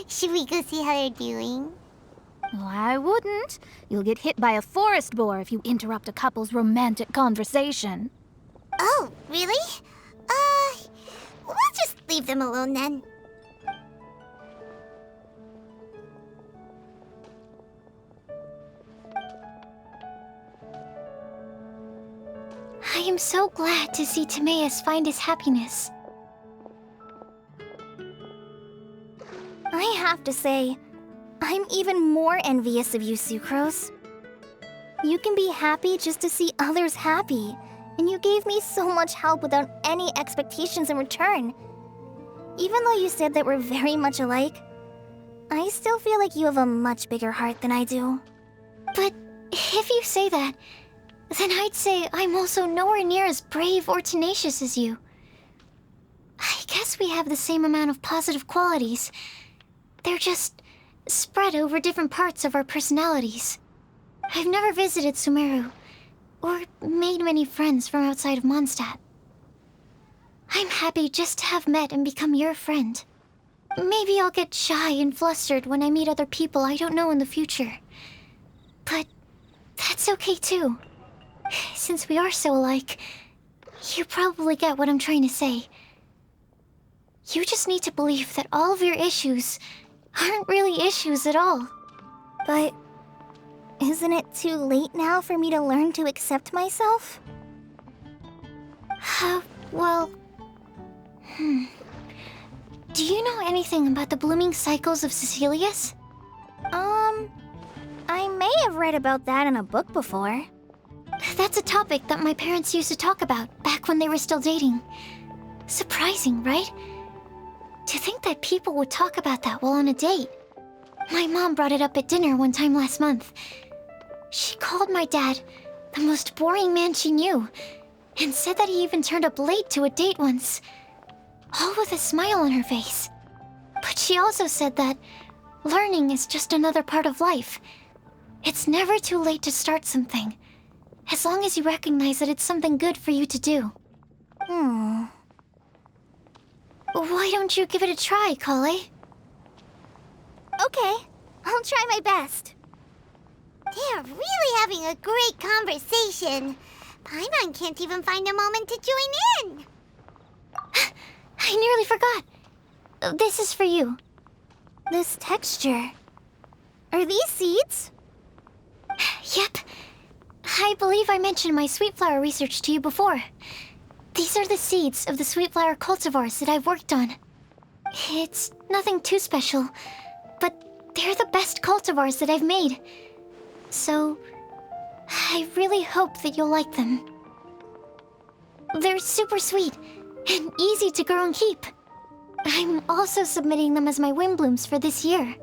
Should we go see how they're doing?
Well, I wouldn't. You'll get hit by a forest boar if you interrupt a couple's romantic conversation.
Oh, really? We'll just leave them alone then.
I am so glad to see Timaeus find his happiness.
I have to say, I'm even more envious of you, Sucrose. You can be happy just to see others happy, and you gave me so much help without any expectations in return. Even though you said that we're very much alike, I still feel like you have a much bigger heart than I do.
But if you say that, then I'd say I'm also nowhere near as brave or tenacious as you. I guess we have the same amount of positive qualities. They're just spread over different parts of our personalities. I've never visited Sumeru, or made many friends from outside of Mondstadt. I'm happy just to have met and become your friend. Maybe I'll get shy and flustered when I meet other people I don't know in the future. But that's okay too. Since we are so alike, you probably get what I'm trying to say. You just need to believe that all of your issues aren't really issues at all.
But isn't it too late now for me to learn to accept myself?
Well... Do you know anything about the blooming cycles of Cecilius?
I may have read about that in a book before.
That's a topic that my parents used to talk about back when they were still dating. Surprising, right? To think that people would talk about that while on a date. My mom brought it up at dinner one time last month. She called my dad the most boring man she knew, and said that he even turned up late to a date once, all with a smile on her face. But she also said that learning is just another part of life. It's never too late to start something, as long as you recognize that it's something good for you to do. Why don't you give it a try, Kale?
Okay, I'll try my best.
They're really having a great conversation. Paimon can't even find a moment to join in.
I nearly forgot. This is for you.
This texture. Are these seeds?
Yep. I believe I mentioned my sweet flower research to you before. These are the seeds of the sweet flower cultivars that I've worked on. It's nothing too special, but they're the best cultivars that I've made. So, I really hope that you'll like them. They're super sweet and easy to grow and keep. I'm also submitting them as my wind blooms for this year.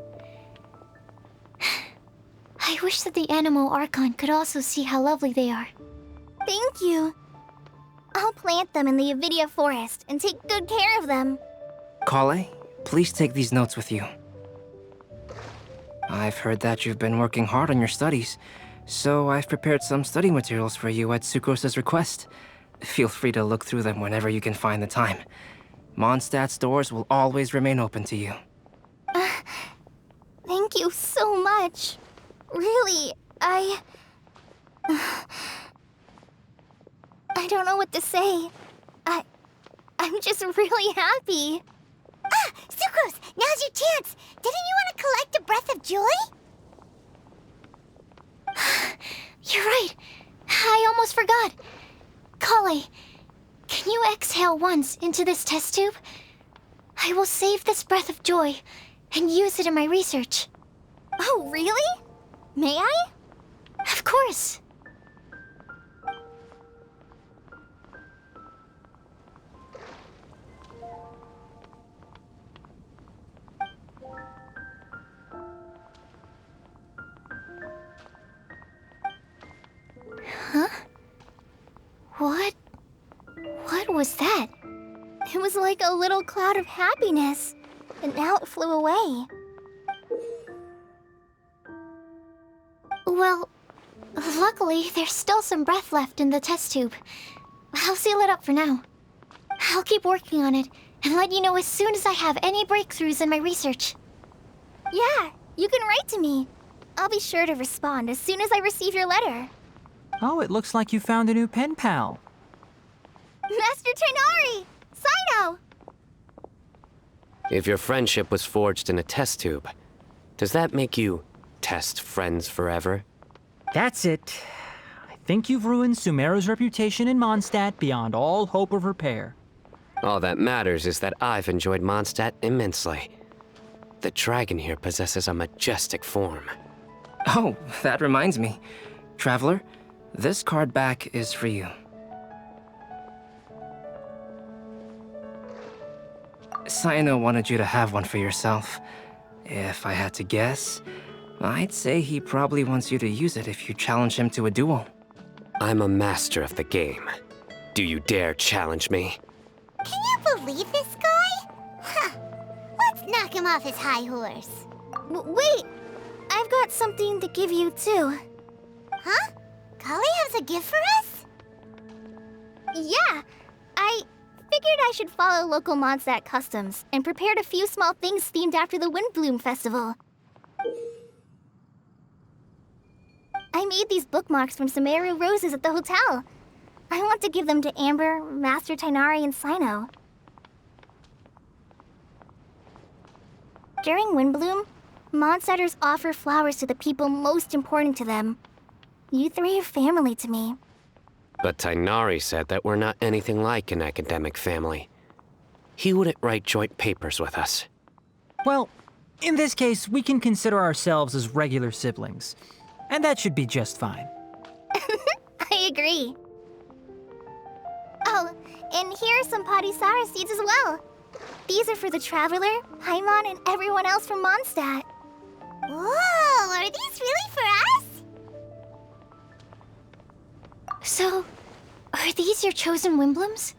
I wish that the Animo Archon could also see how lovely they are.
Thank you. I'll plant them in the Avidia forest and take good care of them.
Kale, please take these notes with you. I've heard that you've been working hard on your studies, so I've prepared some study materials for you at Sucrose's request. Feel free to look through them whenever you can find the time. Mondstadt's doors will always remain open to you.
Thank you so much. Really, I don't know what to say. I'm just really happy.
Ah! Sucrose! Now's your chance! Didn't you want to collect a breath of joy?
You're right. I almost forgot. Kale, can you exhale once into this test tube? I will save this breath of joy and use it in my research.
Oh, really? May I?
Of course. Huh? What was that?
It was like a little cloud of happiness, and now it flew away.
Well, luckily, there's still some breath left in the test tube. I'll seal it up for now. I'll keep working on it and let you know as soon as I have any breakthroughs in my research.
Yeah, you can write to me. I'll be sure to respond as soon as I receive your letter.
Oh, it looks like you found a new pen pal.
Master Tighnari! Cyno!
If your friendship was forged in a test tube, does that make you test friends forever?
That's it. I think you've ruined Sumeru's reputation in Mondstadt beyond all hope of repair.
All that matters is that I've enjoyed Mondstadt immensely. The dragon here possesses a majestic form.
Oh, that reminds me. Traveler, this card back is for you. Cyno wanted you to have one for yourself. If I had to guess, I'd say he probably wants you to use it if you challenge him to a duel.
I'm a master of the game. Do you dare challenge me?
Can you believe this guy? Huh. Let's knock him off his high horse.
Wait! I've got something to give you, too.
Huh? Kale has a gift for us?
Yeah! I figured I should follow local Mondstadt customs and prepared a few small things themed after the Windbloom Festival. I made these bookmarks from Sumeru roses at the hotel. I want to give them to Amber, Master Tighnari, and Cyno. During Windbloom, Mondstadters offer flowers to the people most important to them. You three are family to me.
But Tighnari said that we're not anything like an academic family. He wouldn't write joint papers with us.
Well, in this case, we can consider ourselves as regular siblings. And that should be just fine.
I agree. Oh, and here are some Padisara seeds as well. These are for the Traveler, Paimon, and everyone else from Mondstadt.
Whoa, are these really for us?
So, are these your chosen Windblooms?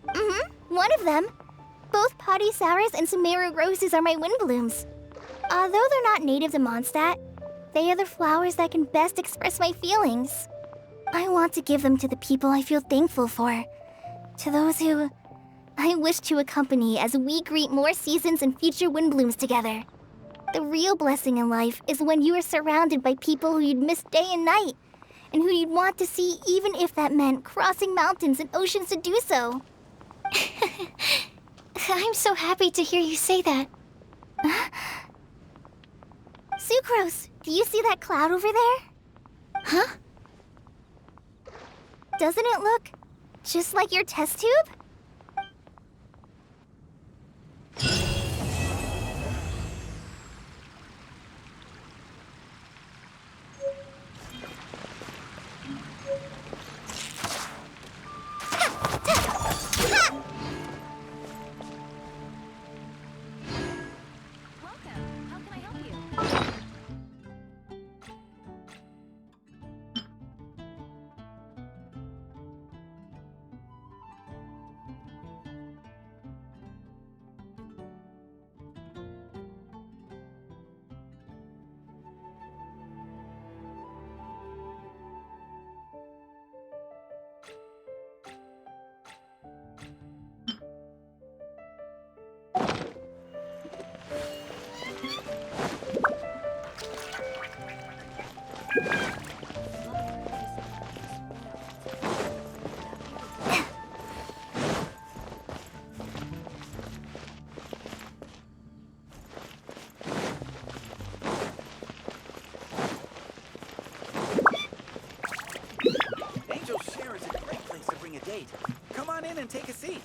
Mm-hmm, one of them. Both Padisauras and Sumeru roses are my Windblooms. Although they're not native to Mondstadt, they are the flowers that can best express my feelings. I want to give them to the people I feel thankful for. To those who I wish to accompany as we greet more seasons and future Windblooms together. The real blessing in life is when you are surrounded by people who you'd miss day and night, and who you'd want to see even if that meant crossing mountains and oceans to do so.
I'm so happy to hear you say that.
Sucrose, do you see that cloud over there?
Huh?
Doesn't it look just like your test tube?
take a seat.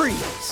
Freeze!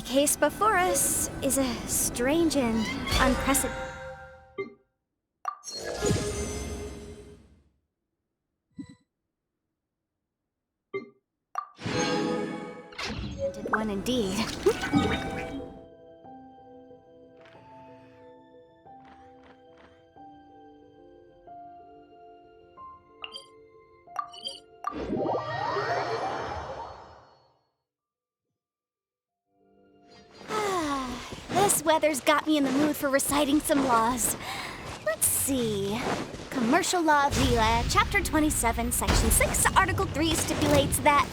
case before us is a strange and unprecedented. One indeed. This weather's got me in the mood for reciting some laws. Let's see. Commercial Law of Lila, Chapter 27, Section 6, Article 3 stipulates that...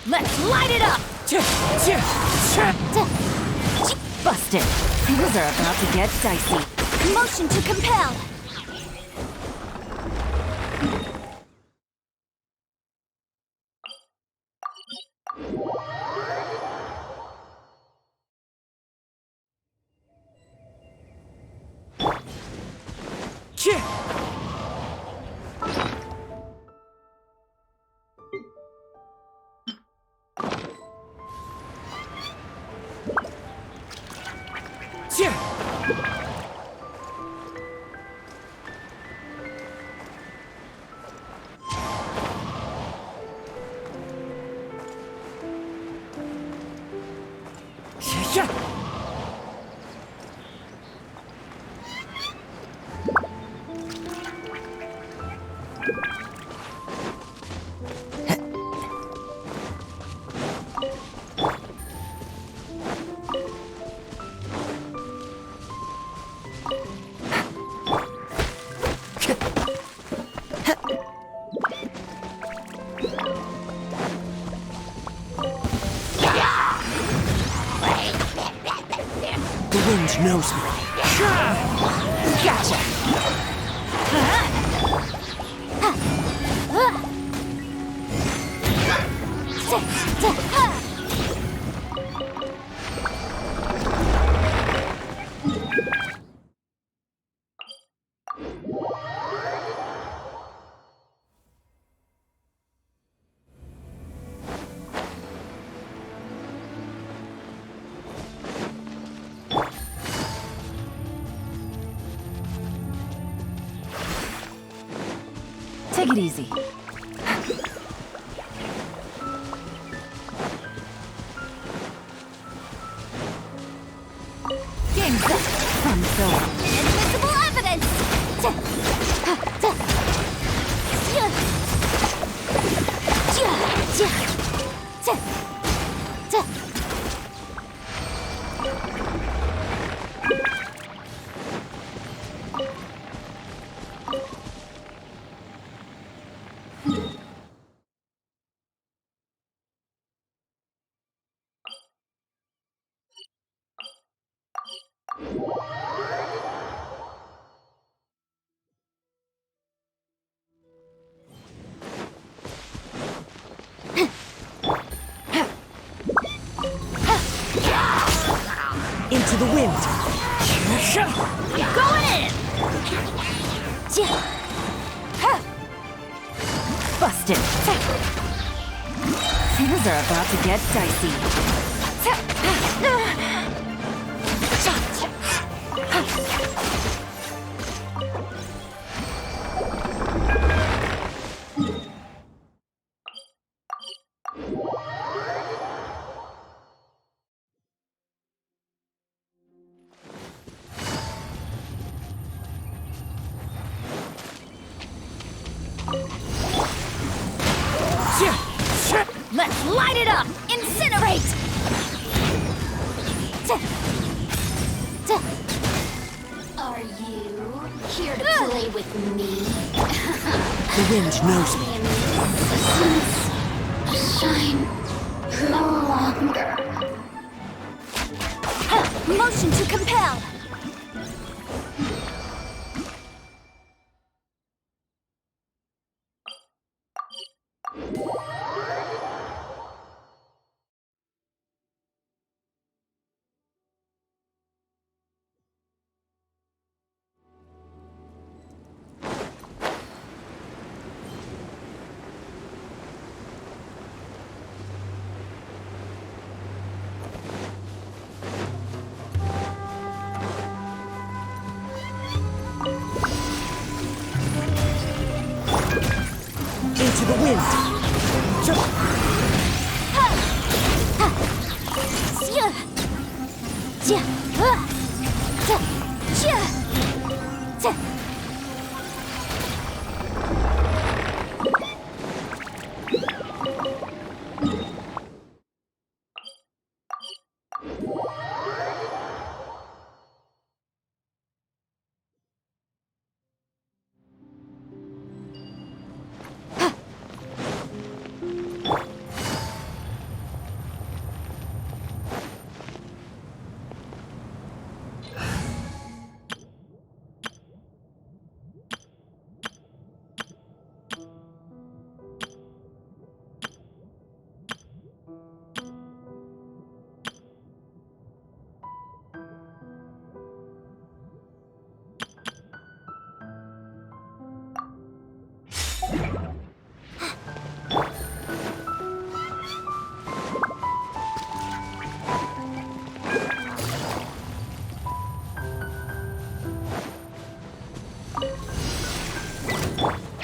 Let's light it up!
Busted. Things are about to get dicey.
Motion to compel!
Wind knows me.
Gotcha! Take it easy. Game's up. Fun film.
Invisible evidence!
Into the wind.
Going in!
Busted. Things are about to get dicey.
Let's light it up! Incinerate!
Are you here to play with me?
The wind knows me.
Shine no longer.
Motion to compel!
the wind.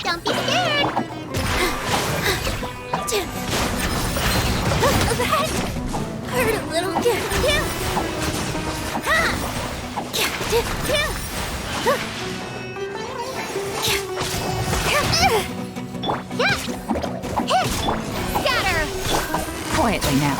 Don't be scared! That hurt a little. Scatter!
Quietly now.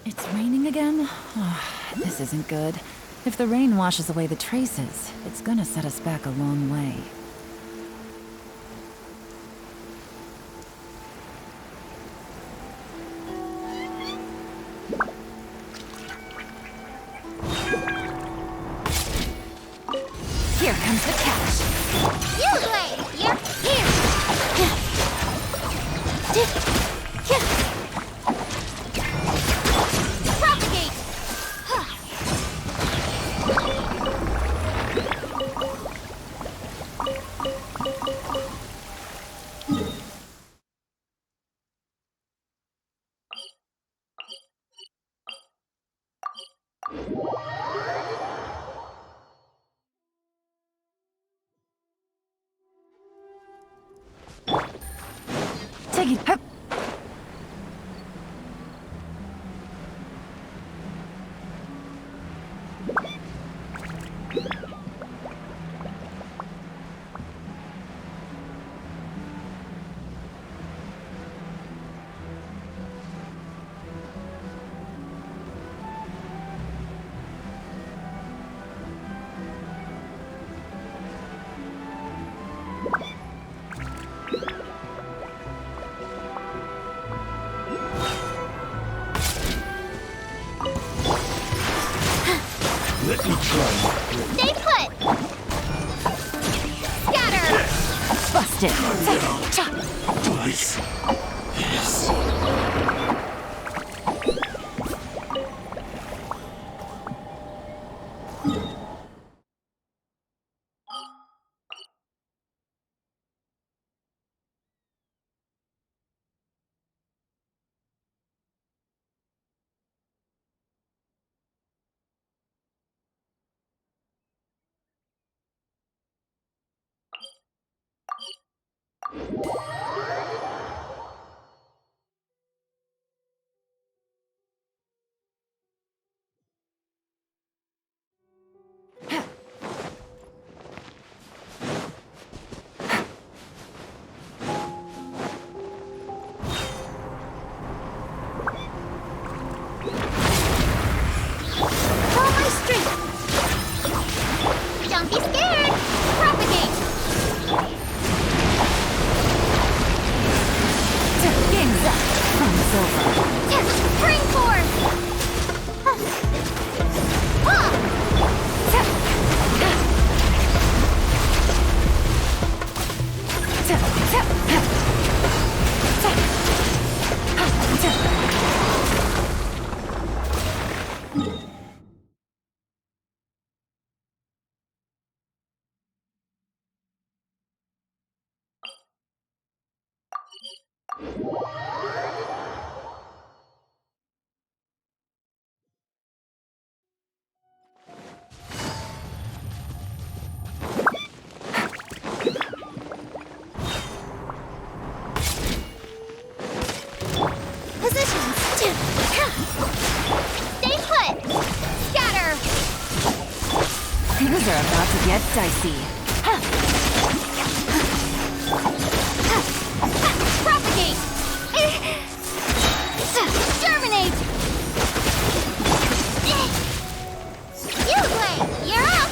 It's raining again? Oh, this isn't good. If the rain washes away the traces, it's gonna set us back a long way. Here comes the catch.
You wait! You're here! Propagate!
Take it. Hup.
Let me try.
Stay put! Scatter!
Busted.
Twice. Yes.
All my strength! Don't be scared! Propagate!
Positions! Stay put! Scatter!
Things are about to get dicey.
Propagate! Germinate! You play! You're up!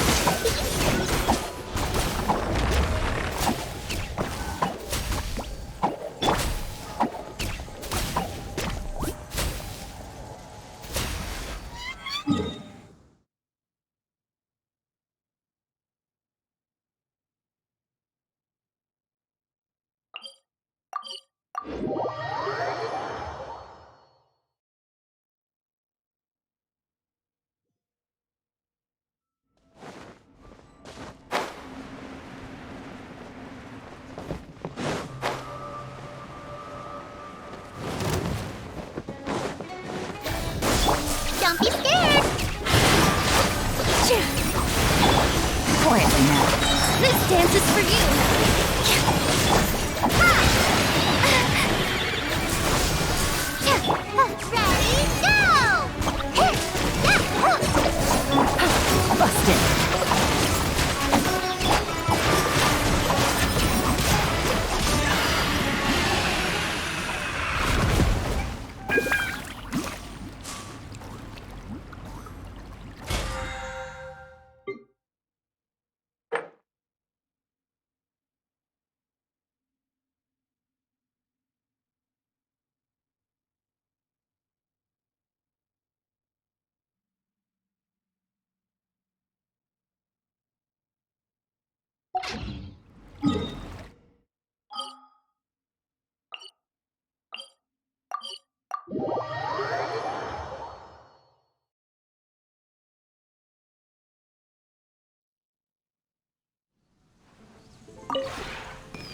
Don't be scared!
Quietly now.
This dance is for you! Ready, go!
Busted.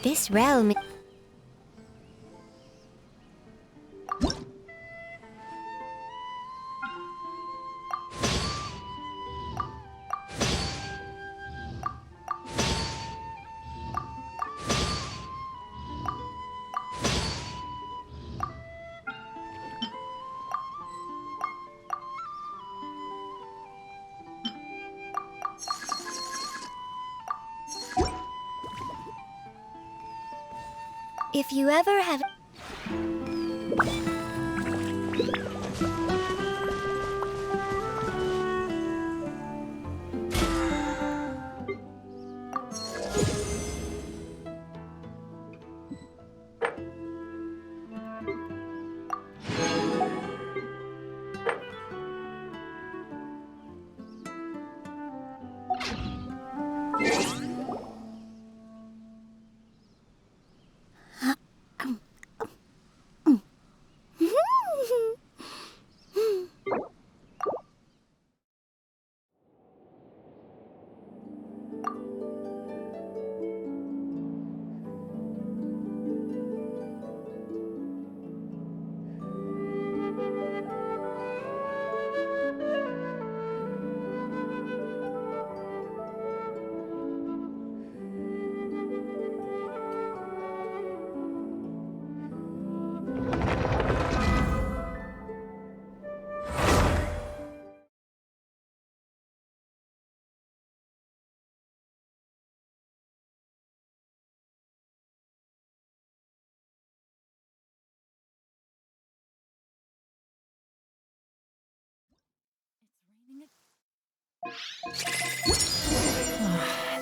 This realm... If you ever have...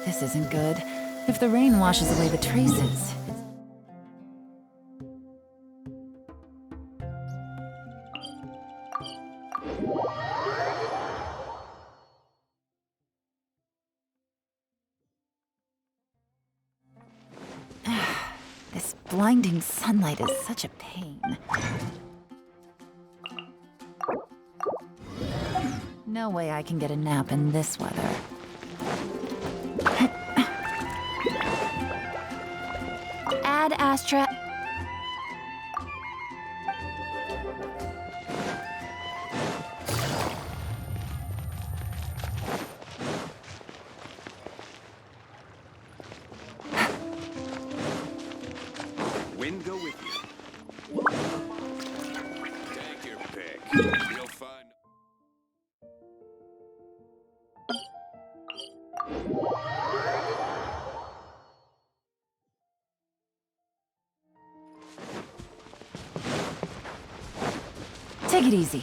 This isn't good. If the rain washes away the traces, this blinding sunlight is such a pain. No way I can get a nap in this weather.
Ad Astra.
Take it easy.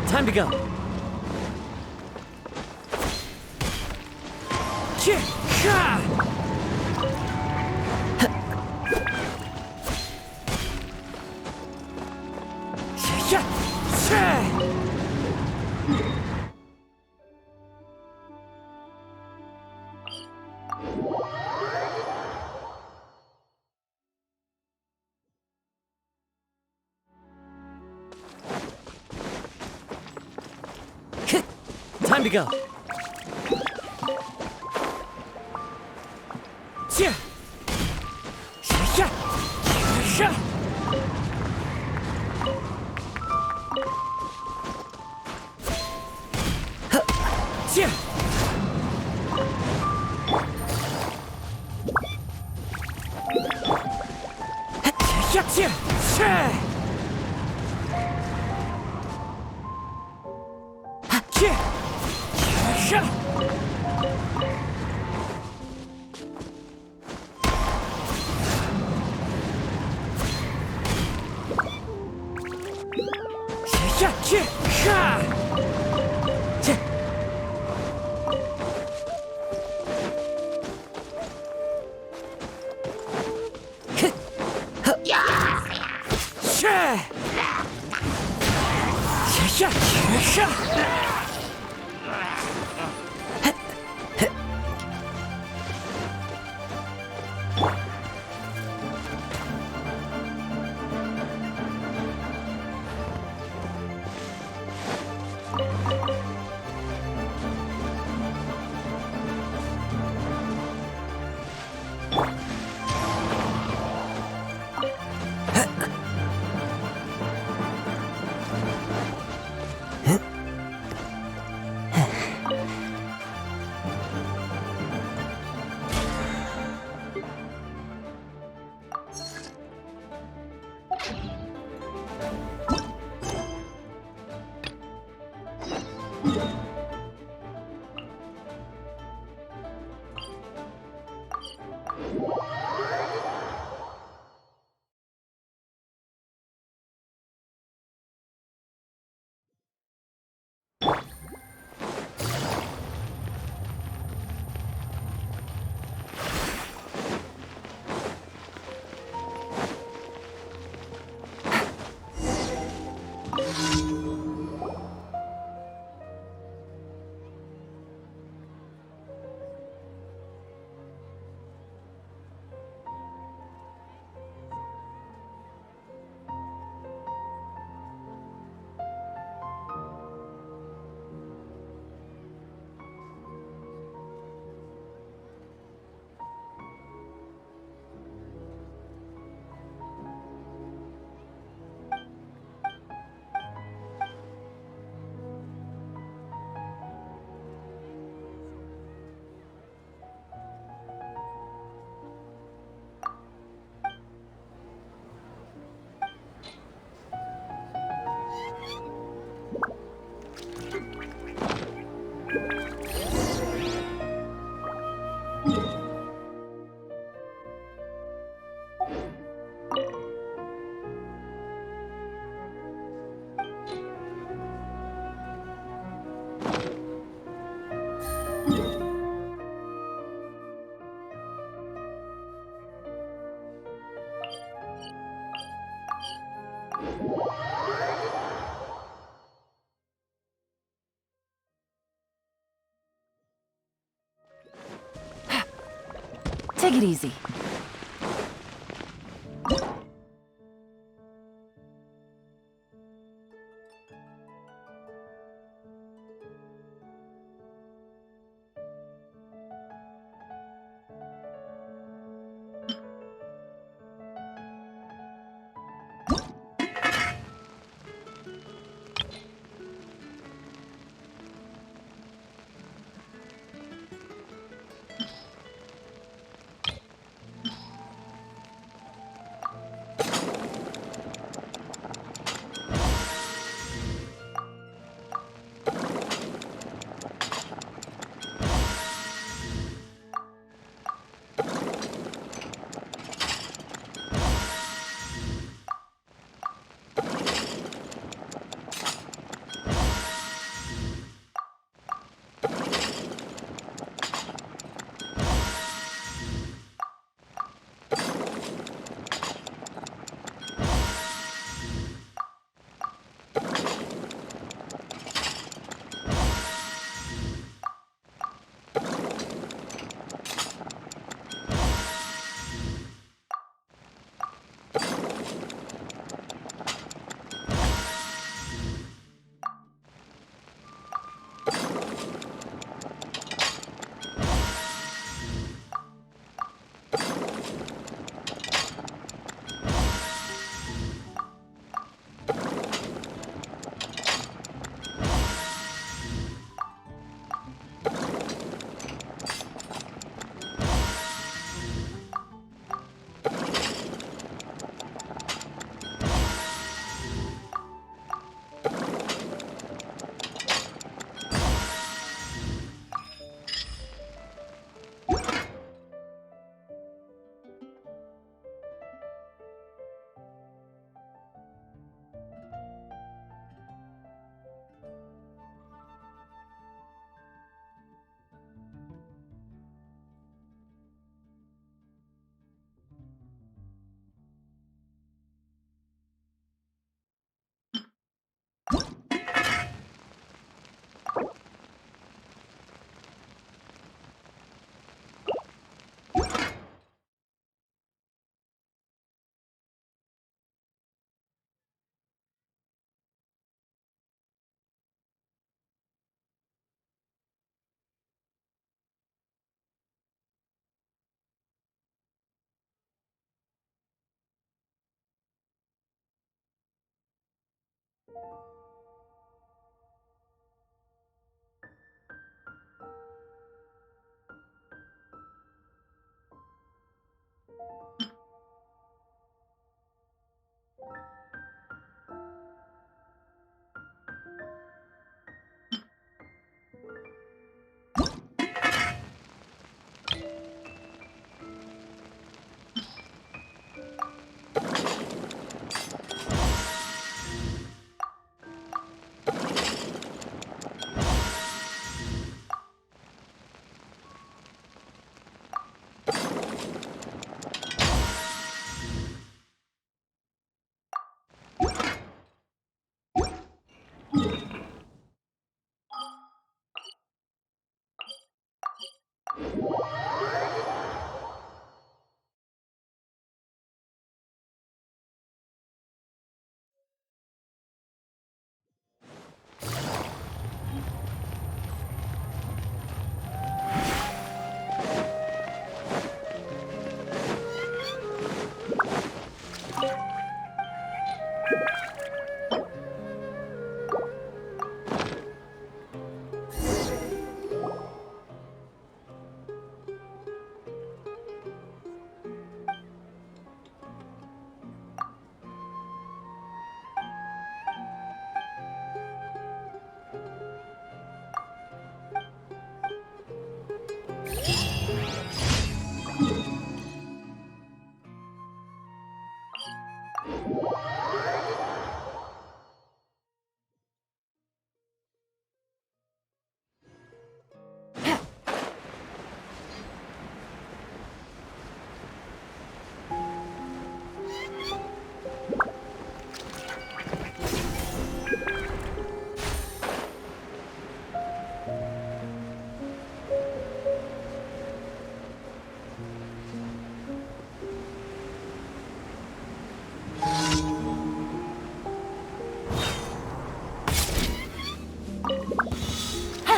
Time to go. Time to go.
Take it easy.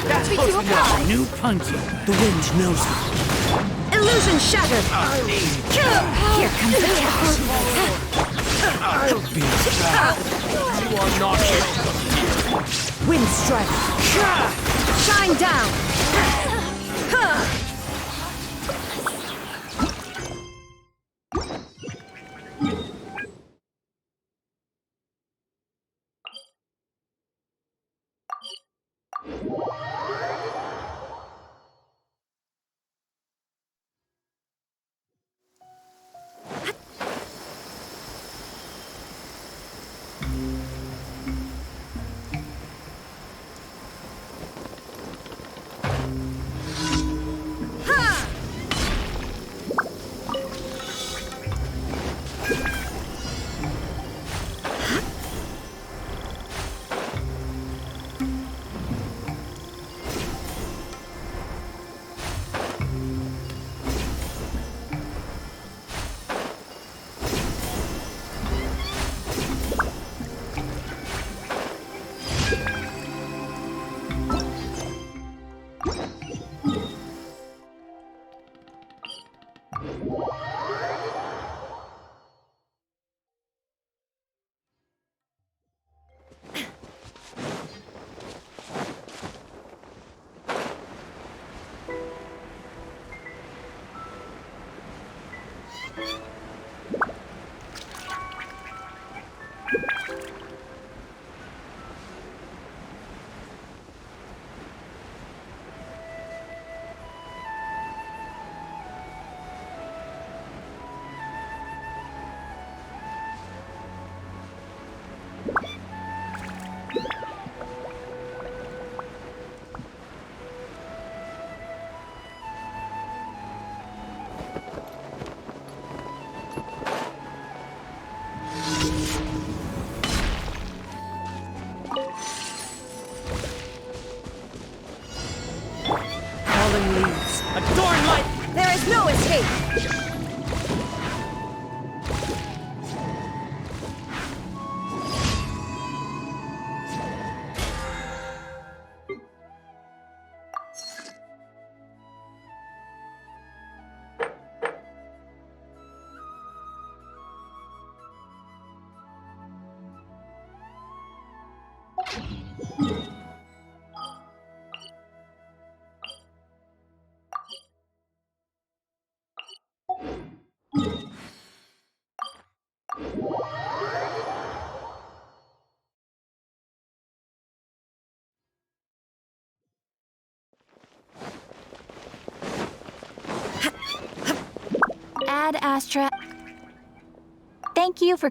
That's supposed to be new punty. The wind knows me.
Illusion shattered!
Here comes the test. I'll be back. You are not here.
Wind strike! Shine down!
Falling leaves. Adorn my...
There is no escape!
bad, Astra. Thank you for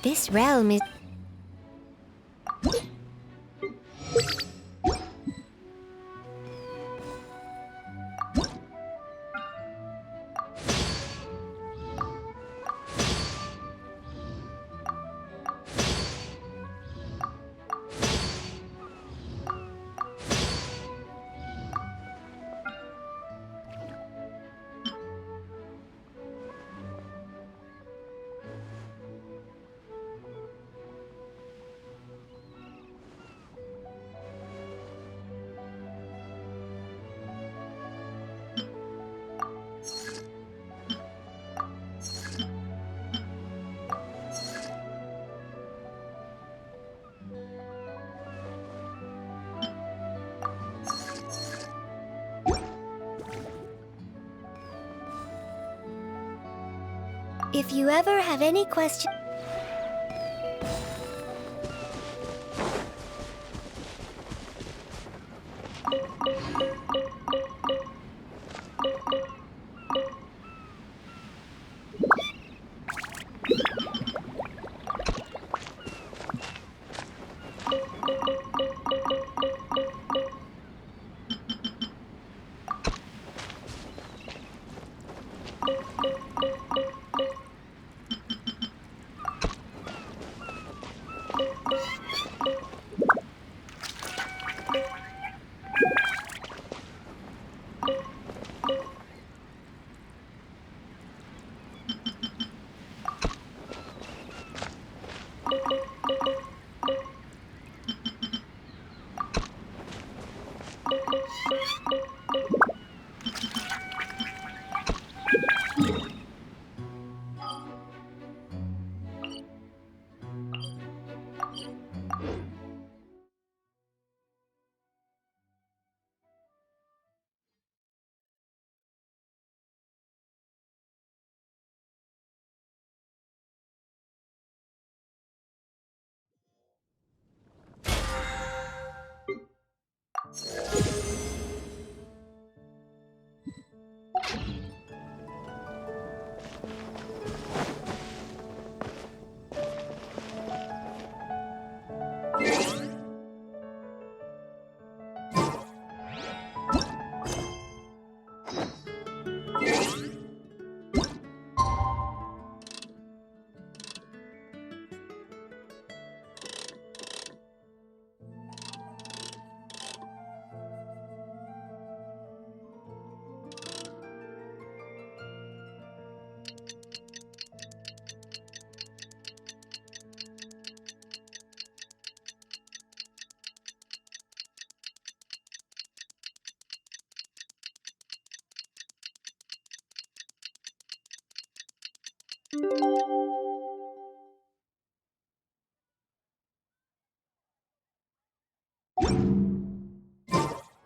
This realm is... If you ever have any questions...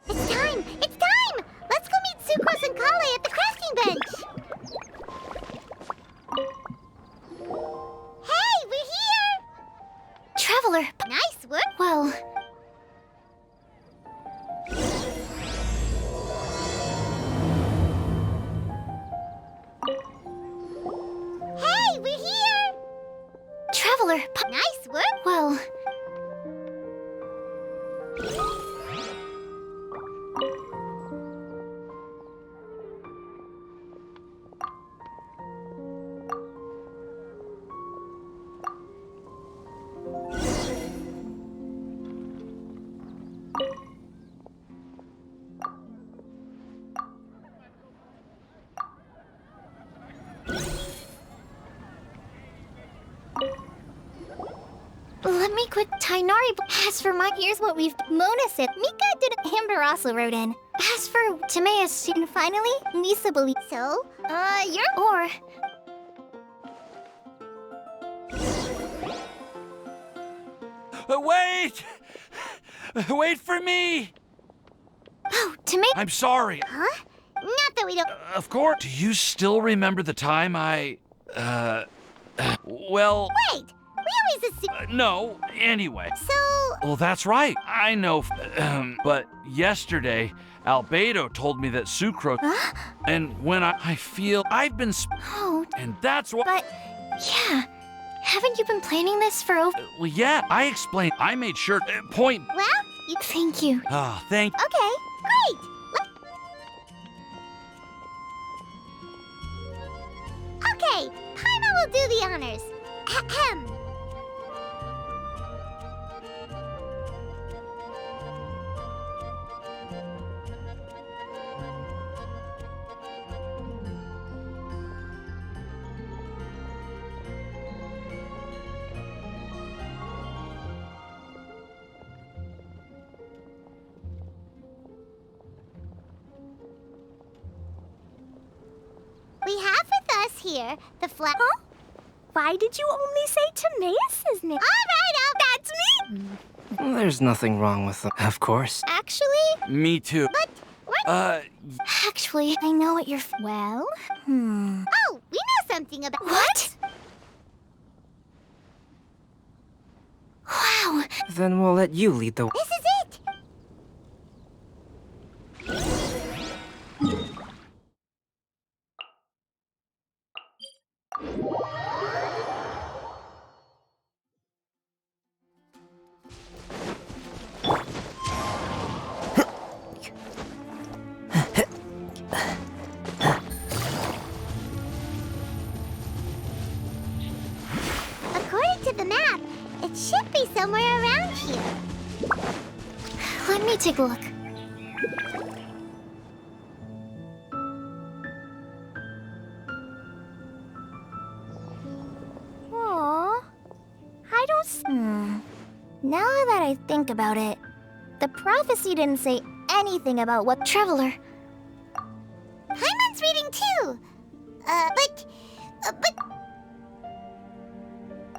It's time! It's time! Let's go meet Sucrose and Kale at the crafting bench! Hey, we're here!
Traveler!
Nice work!
Well...
Hey, we're here!
Traveler!
Nice work!
Well... could Tainari. As for my.
Here's what we've. Mona said. Mika did. Amber also wrote in.
As for Timaeus.
And finally, Lisa believes. So, you're.
Or.
Wait! Wait for me!
Oh, Timaeus.
I'm sorry.
Huh? Not that we don't.
Of course. Do you still remember the time well.
Wait! We always assume.
No, anyway.
So.
Well, that's right. I know. But yesterday, Albedo told me that Sucrose.
Huh?
And when I feel I've been.
Oh.
And that's what.
But. Yeah. Haven't you been planning this for over.
Well, yeah, I explained. I made sure. Point.
Well, you.
Thank you.
Ah, thank.
Okay, great! Okay, Paimon will do the honors. Ahem. We have with us here the flag.
Huh? Why did you only say Timaeus' name?
All right, that's me.
There's nothing wrong with them, of course.
Actually,
Me too.
but what?
Actually, I know what you're. Well.
Oh, we know something about.
What? Wow.
Then we'll let you lead the.
This is it. According to the map, it should be somewhere around here.
Let me take a look.
Aww. I don't. Now that I think about it, the prophecy didn't say anything about what.
Traveler.
Paimon's reading too. But.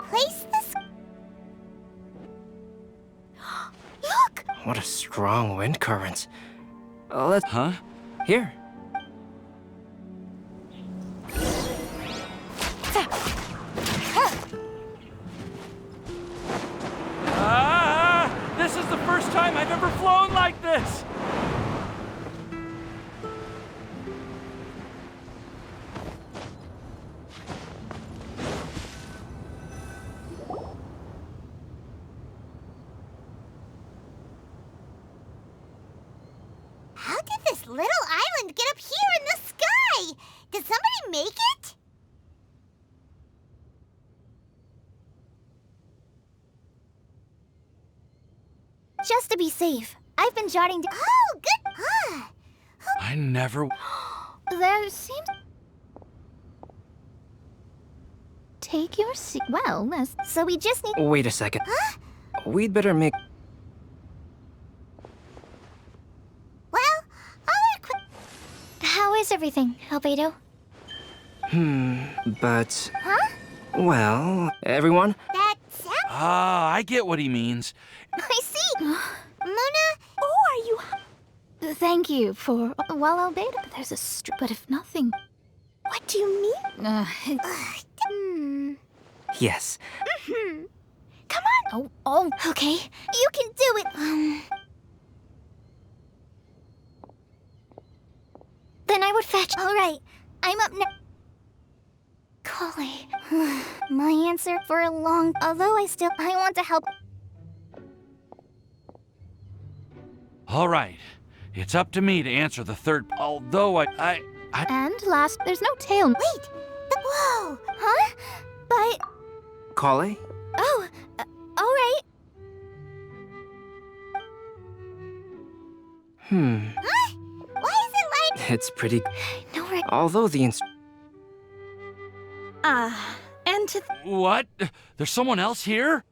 Place this.
Look!
What a strong wind current. Let's.
Huh?
Here.
This is the first time I've ever flown like this.
How did this little island get up here in the sky? Did somebody make it?
Just to be safe, I've been jotting down.
Oh, good.
I never.
There seems. Take your seat. Well, that's.
So we just need.
Wait a second. We'd better make.
Well, I'll equip.
How is everything, Albedo?
But.
Huh?
Well, everyone?
That sounds.
Ah, I get what he means.
I see!
Mona,
Oh, are you.
Thank you for. Well, Albedo, there's a. But if nothing.
What do you mean?
Yes.
Come on!
Oh, okay.
You can do it!
Then I would fetch.
Alright, I'm up now.
Golly.
My answer for a long. Although I want to help.
All right. It's up to me to answer the third. Although I.
And last, there's no tail.
wait. Whoa.
Huh? But.
Kale?
Oh, alright.
Huh? Why is it like.
It's pretty.
No, right.
Although the
And to.
What? There's someone else here?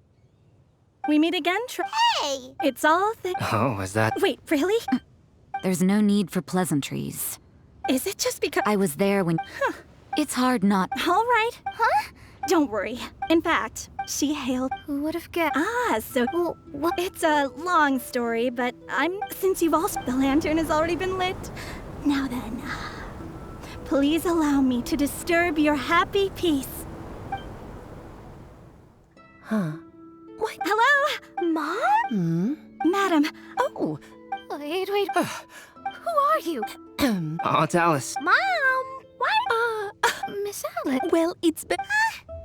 We meet again,
Hey!
It's all
Oh, is that...
Wait, really?
There's no need for pleasantries.
Is it just because
I was there when... It's hard not...
All right. Huh? Don't worry. In fact, she hailed...
Who would have guessed?
So... Well, it's a long story, but since you've also... The lantern has already been lit. Now then, please allow me to disturb your happy peace.
Huh. What?
Hello? Mom? Madam.
Oh.
Wait. Who are you?
Aunt Alice.
Mom! What?
Miss Alice.
Well, it's been...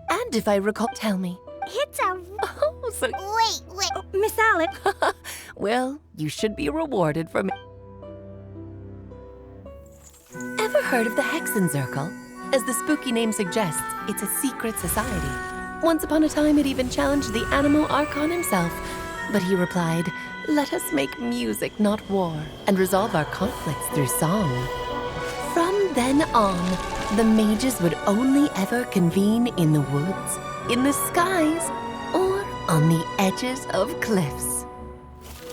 And if I recall... Tell me.
It's a...
Oh, so...
Wait.
Oh, Miss Alice.
Well, you should be rewarded for me. Ever heard of the Hexenzirkel? As the spooky name suggests, it's a secret society. Once upon a time, it even challenged the Animal Archon himself. But he replied, "Let us make music, not war, and resolve our conflicts through song." From then on, the mages would only ever convene in the woods, in the skies, or on the edges of cliffs.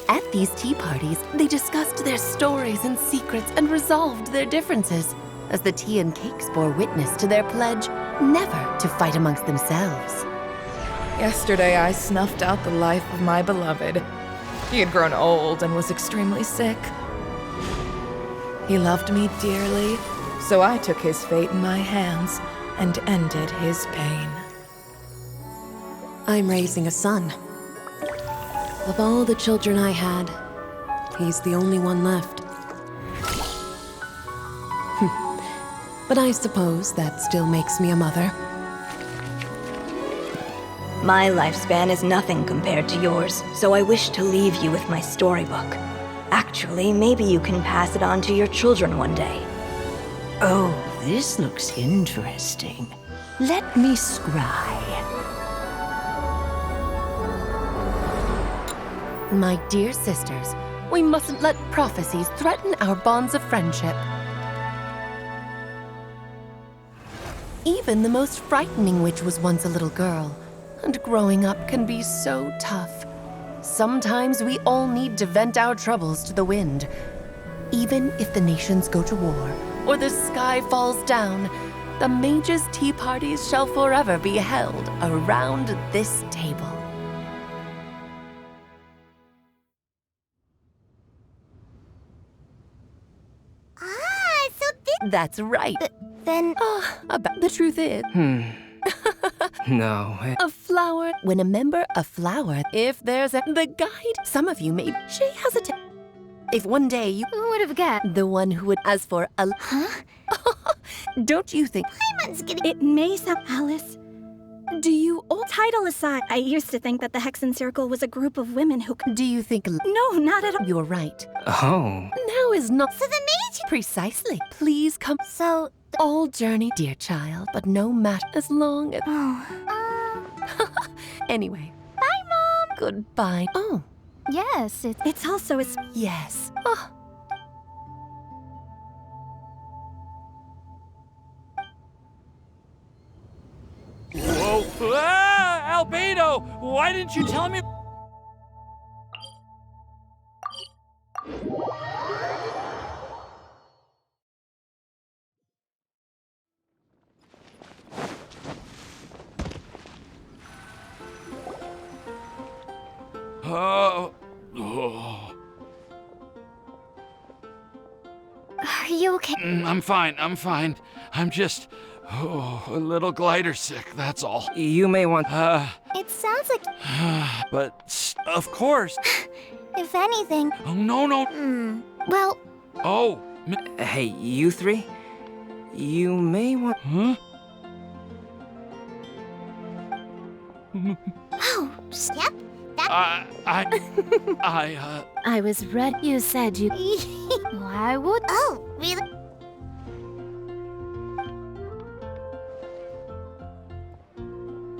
At these tea parties, they discussed their stories and secrets and resolved their differences, as the tea and cakes bore witness to their pledge never to fight amongst themselves.
Yesterday, I snuffed out the life of my beloved. He had grown old and was extremely sick. He loved me dearly, so I took his fate in my hands and ended his pain.
I'm raising a son. Of all the children I had, he's the only one left. But I suppose that still makes me a mother.
My lifespan is nothing compared to yours, so I wish to leave you with my storybook. Actually, maybe you can pass it on to your children one day.
Oh, this looks interesting. Let me scry.
My dear sisters, we mustn't let prophecies threaten our bonds of friendship. Even the most frightening witch was once a little girl, and growing up can be so tough. Sometimes we all need to vent our troubles to the wind. Even if the nations go to war, or the sky falls down, the mages' tea parties shall forever be held around this table. That's right.
Then...
About the truth is...
No.
A flower. When a member a flower, if there's the guide, some of you may... She has a... If one day you...
Who would have guessed?
The one who would... As for a...
Huh?
Don't you think...
Paimon's getting...
It may sound... Alice,
do you...
all title aside, I used to think that the Hexenzirkel was a group of women who...
Do you think...
No, not at all.
You're right.
Oh.
Now is not...
So the mage...
Precisely. Please come...
So...
All journey, dear child, but no matter as long as... Anyway.
Bye, Mom!
Goodbye. Oh.
Yes,
it's also a...
Yes.
Whoa! Ah, Albedo! Why didn't you tell me?
Are you okay?
I'm fine. I'm just a little glider sick, that's all.
You may want...
It sounds like...
But, of course.
If anything...
Oh, no.
Well...
Oh.
Hey, you three? You may want...
Huh?
Oh,
Yep.
I was ready. You said you... Why would...
Oh, really?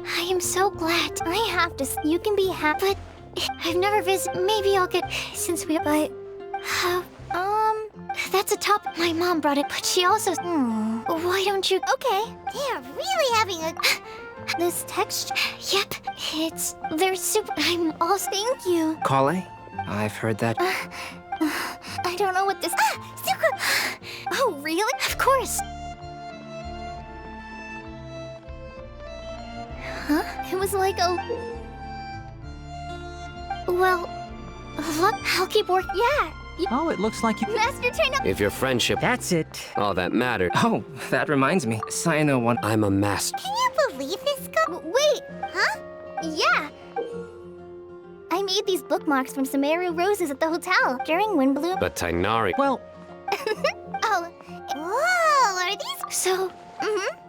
I am so glad.
I have to... You can be happy...
But I've never visited. Maybe I'll get... Since we... But... How... That's a top... My mom brought it, but she also... Why don't you...
Okay.
They are really having a...
This texture.
Yep, they're super. I'm all.
Thank you.
Kale? I've heard that.
I don't know what this. Sucrose! Oh, really?
Of course.
Huh? It was like a.
Well, look, I'll keep working.
Yeah.
Oh, it looks like you.
Master trainer.
If your friendship,
That's it.
all that mattered,
Oh, that reminds me. Sayano one.
I'm a master.
Can you believe this guy?
Wait, huh? Yeah. I made these bookmarks from Sumeru roses at the hotel during Windbloom.
But Tainari.
Well,
Oh,
Whoa, are these?
so.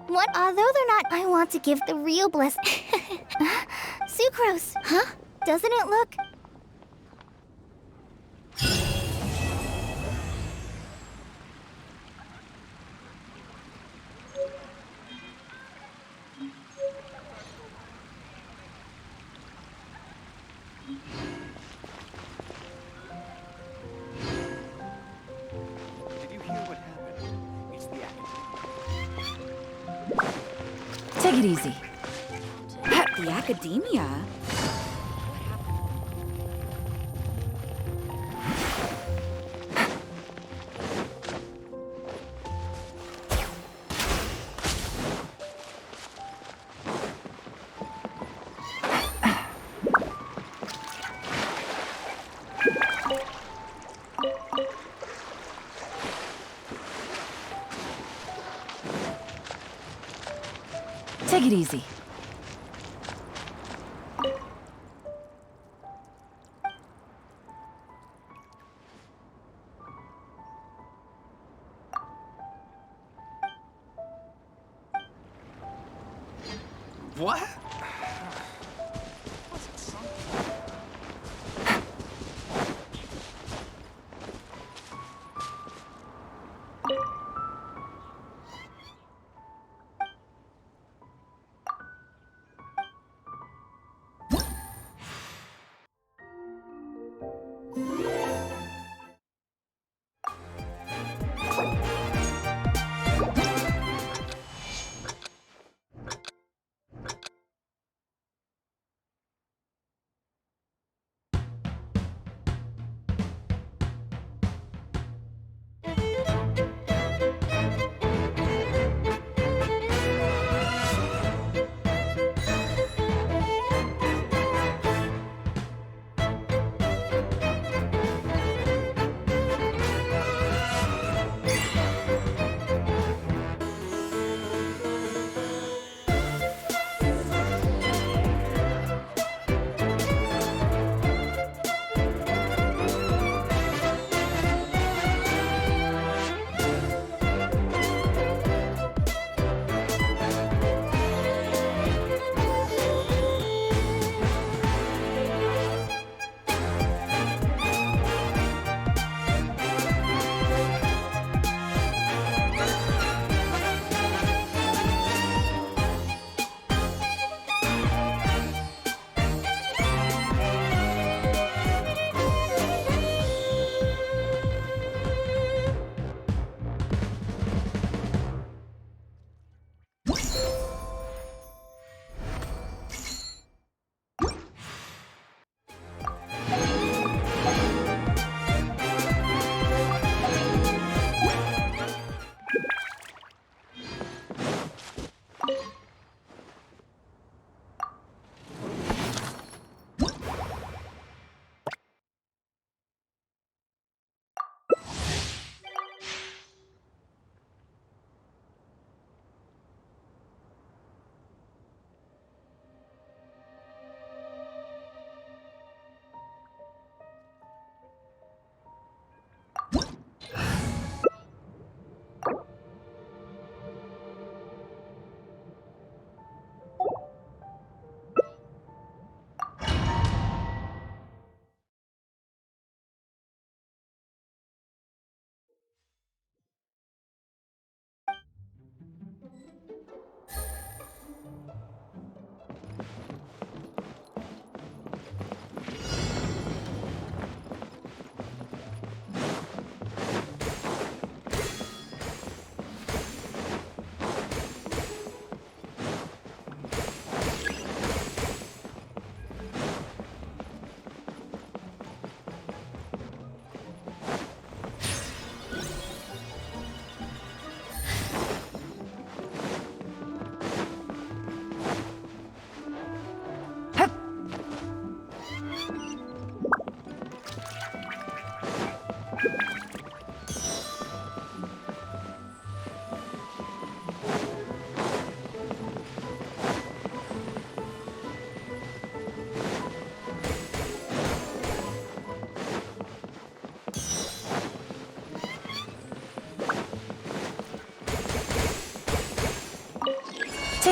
What? Although they're not, I want to give the real bless. Sucrose.
Huh?
Doesn't it look?
Take it easy.
At the academia?
Take it easy.
What?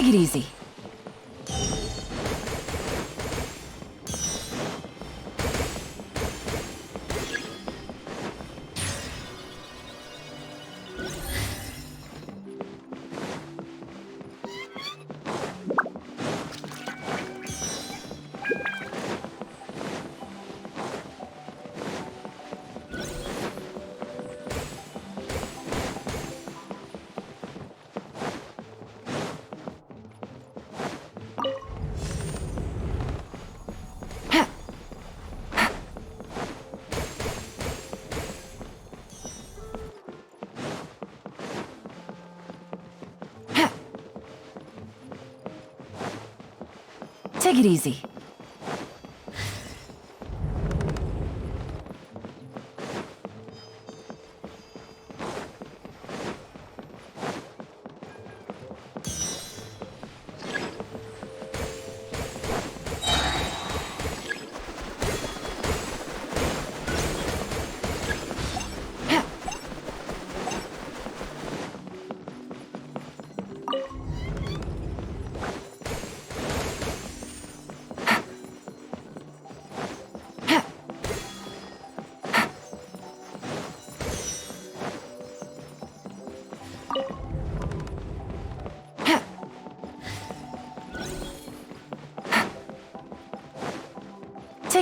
Take it easy. Take it easy.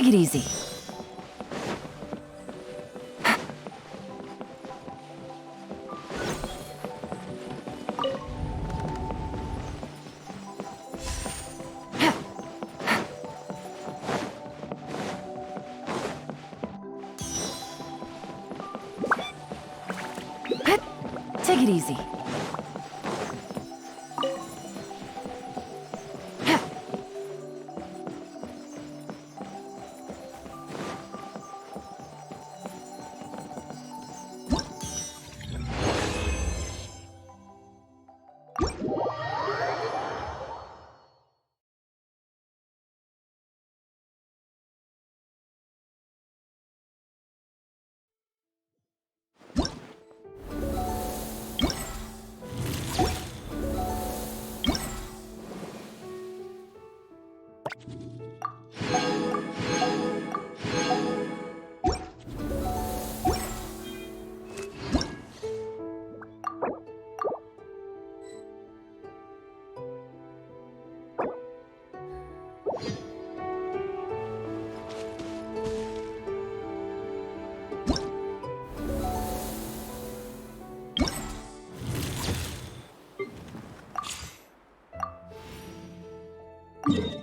Take it easy. Take it easy.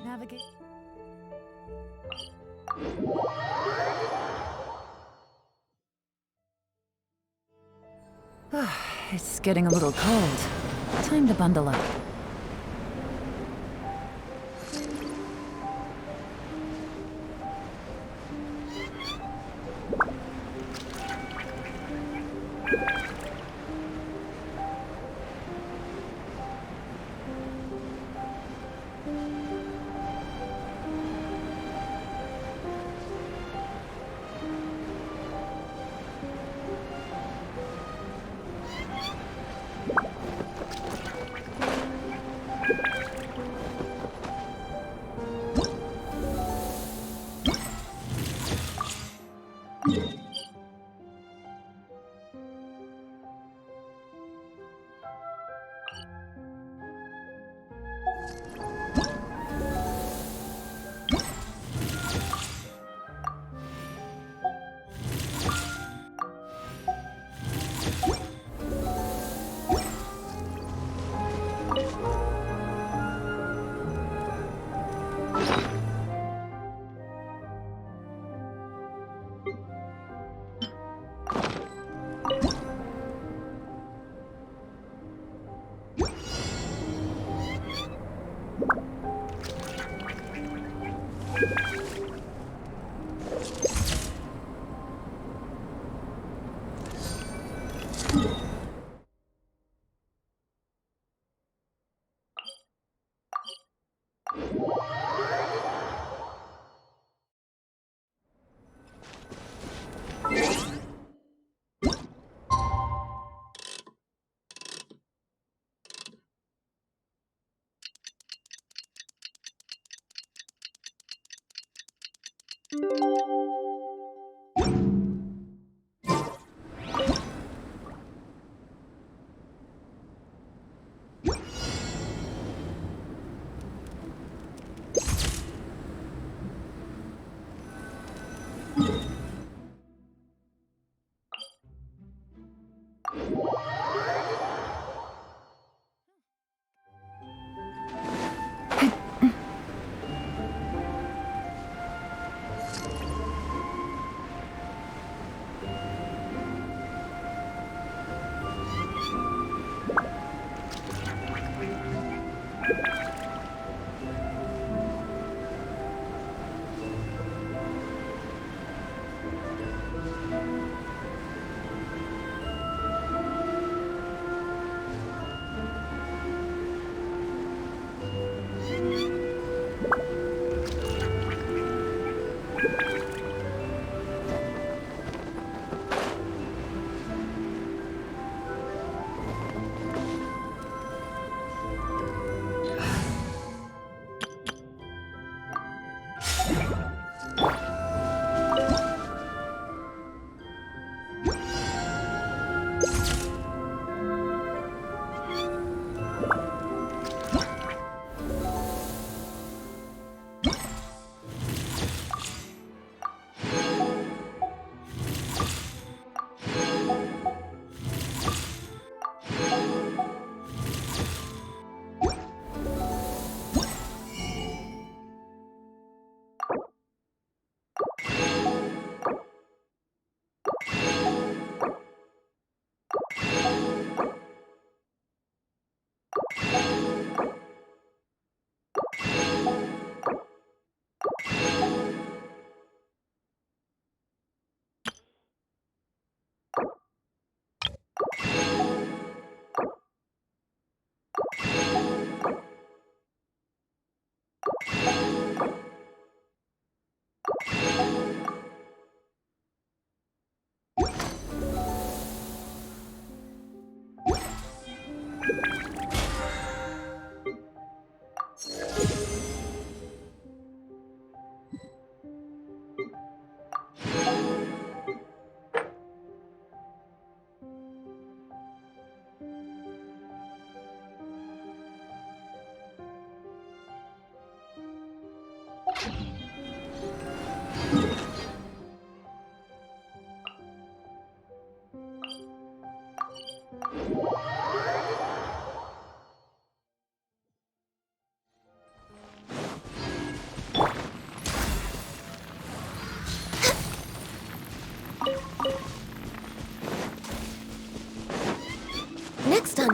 Navigate. It's getting a little cold. Time to bundle up.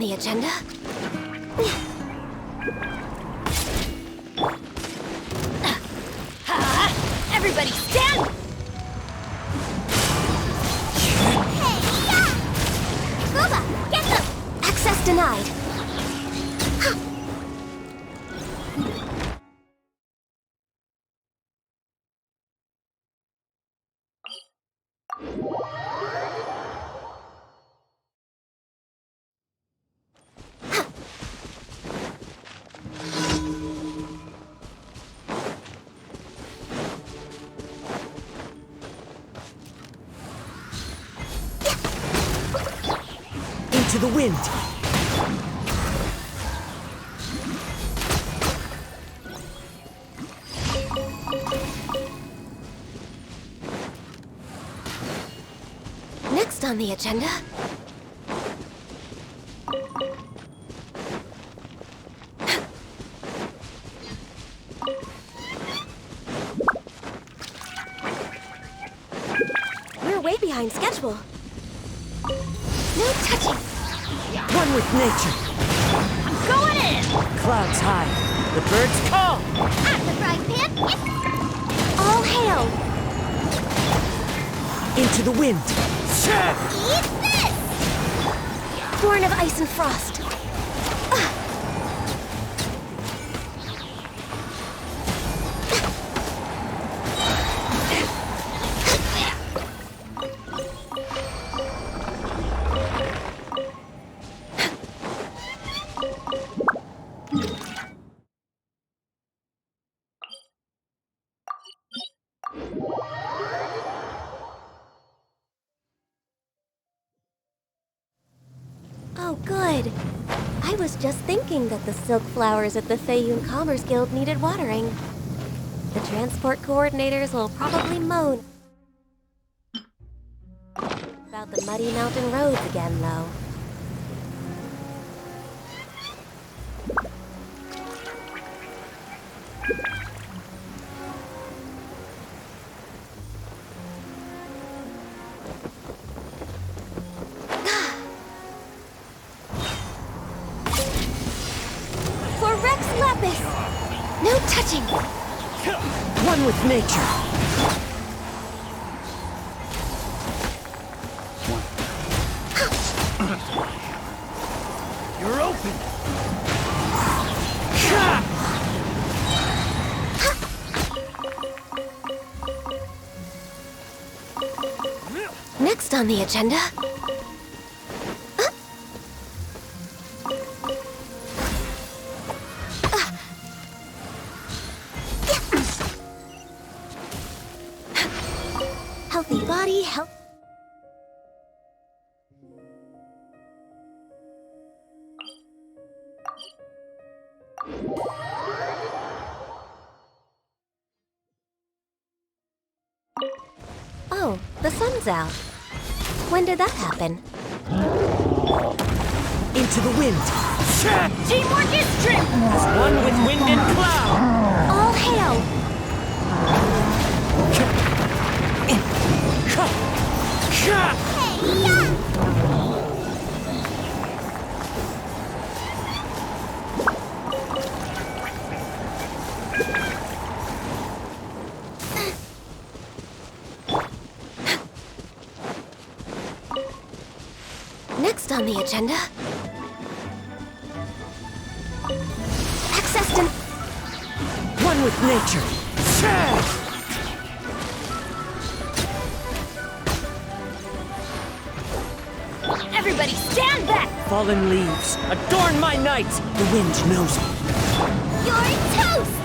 the agenda?
Everybody stand!
Booba, get them!
Access denied.
Into the wind!
Next on the agenda. We're way behind schedule. No touching.
One with nature!
I'm going in!
Clouds high. The birds call!
At the frying pan!
All hail!
Into the wind!
Eat this!
Born of ice and frost. Oh, good. I was just thinking that the silk flowers at the Feiyun Commerce Guild needed watering. The transport coordinators will probably moan about the muddy mountain roads again, though. For Rex Lapis! No touching!
One with nature! You're open!
Next on the agenda. Healthy body, health. Oh, the sun's out. When did that happen?
Into the wind!
Teamwork is strength!
As one with wind and cloud!
All hail! Next on the agenda. Access to...
One with nature!
Everybody stand back!
Fallen leaves, adorn my night! The wind knows me.
You're toast!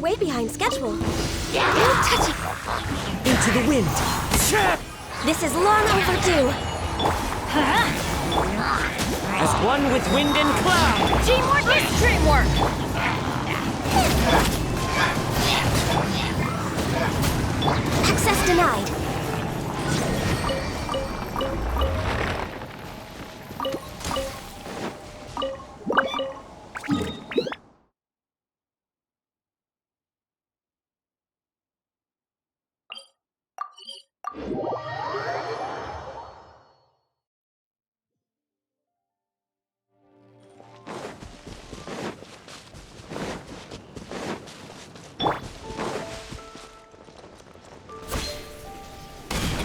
way behind schedule.
No touching!
Into the wind.
This is long overdue.
As one with wind and cloud.
Teamwork is dreamwork! Access denied.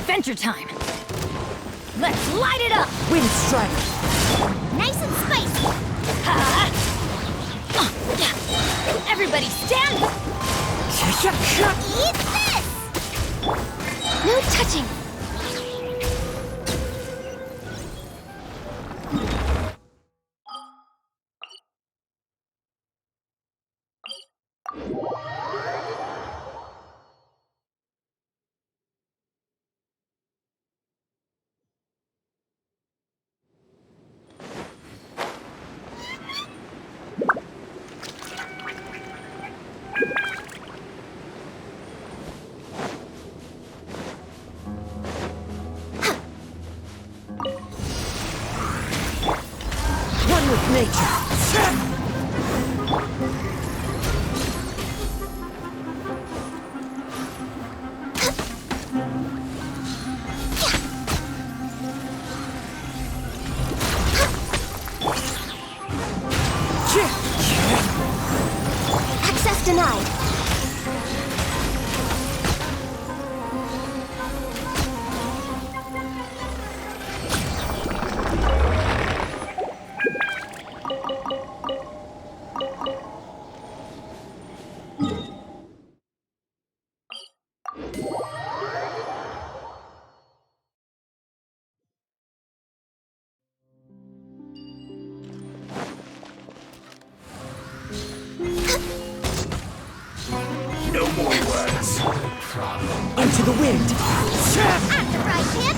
Adventure time! Let's light it up!
Wind strike.
Nice and spicy!
Everybody stand!
Eat this! No touching!
One with nature.
Access denied.
No more words.
Into the wind.
After fry pan!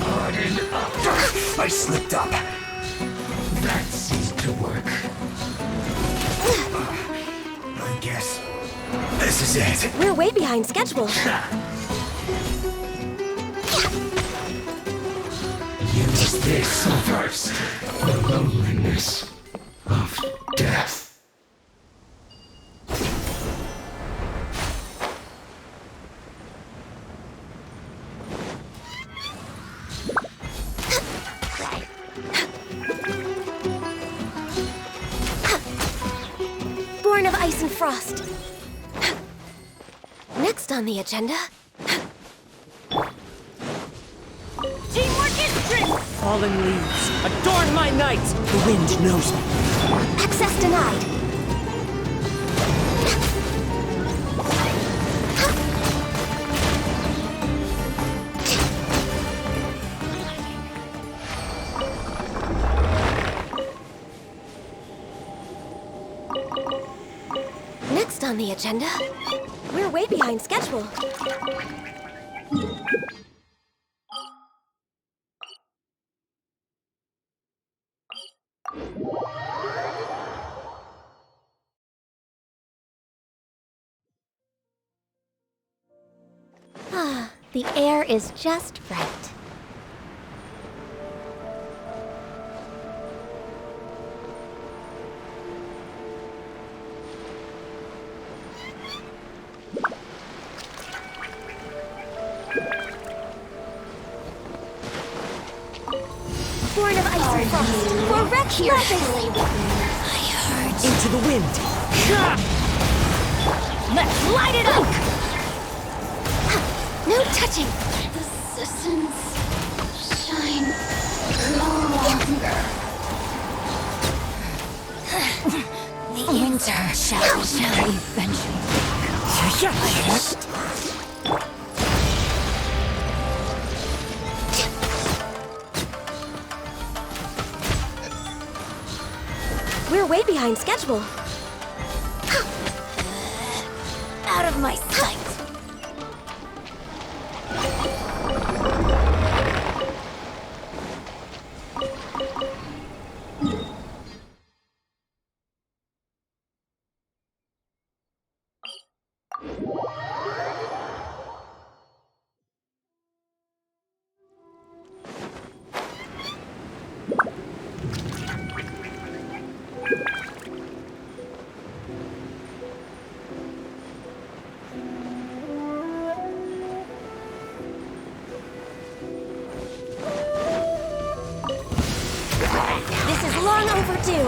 Harden up. I slipped up. That seemed to work. I guess this is it.
We're way behind schedule.
Use this first. The loneliness of death.
Born of ice and frost. Next on the agenda.
Teamwork is dream!
Fallen leaves. Adorn my night. The wind knows me.
Access denied. Next on the agenda, we're way behind schedule.
Ah, the air is just right.
Born of ice and frost. We're wrecked here.
Into the wind.
Let's light it up!
No touching.
The citizens shine no longer. The answer shall eventually
We're way behind schedule. Out of my sight. This is long overdue.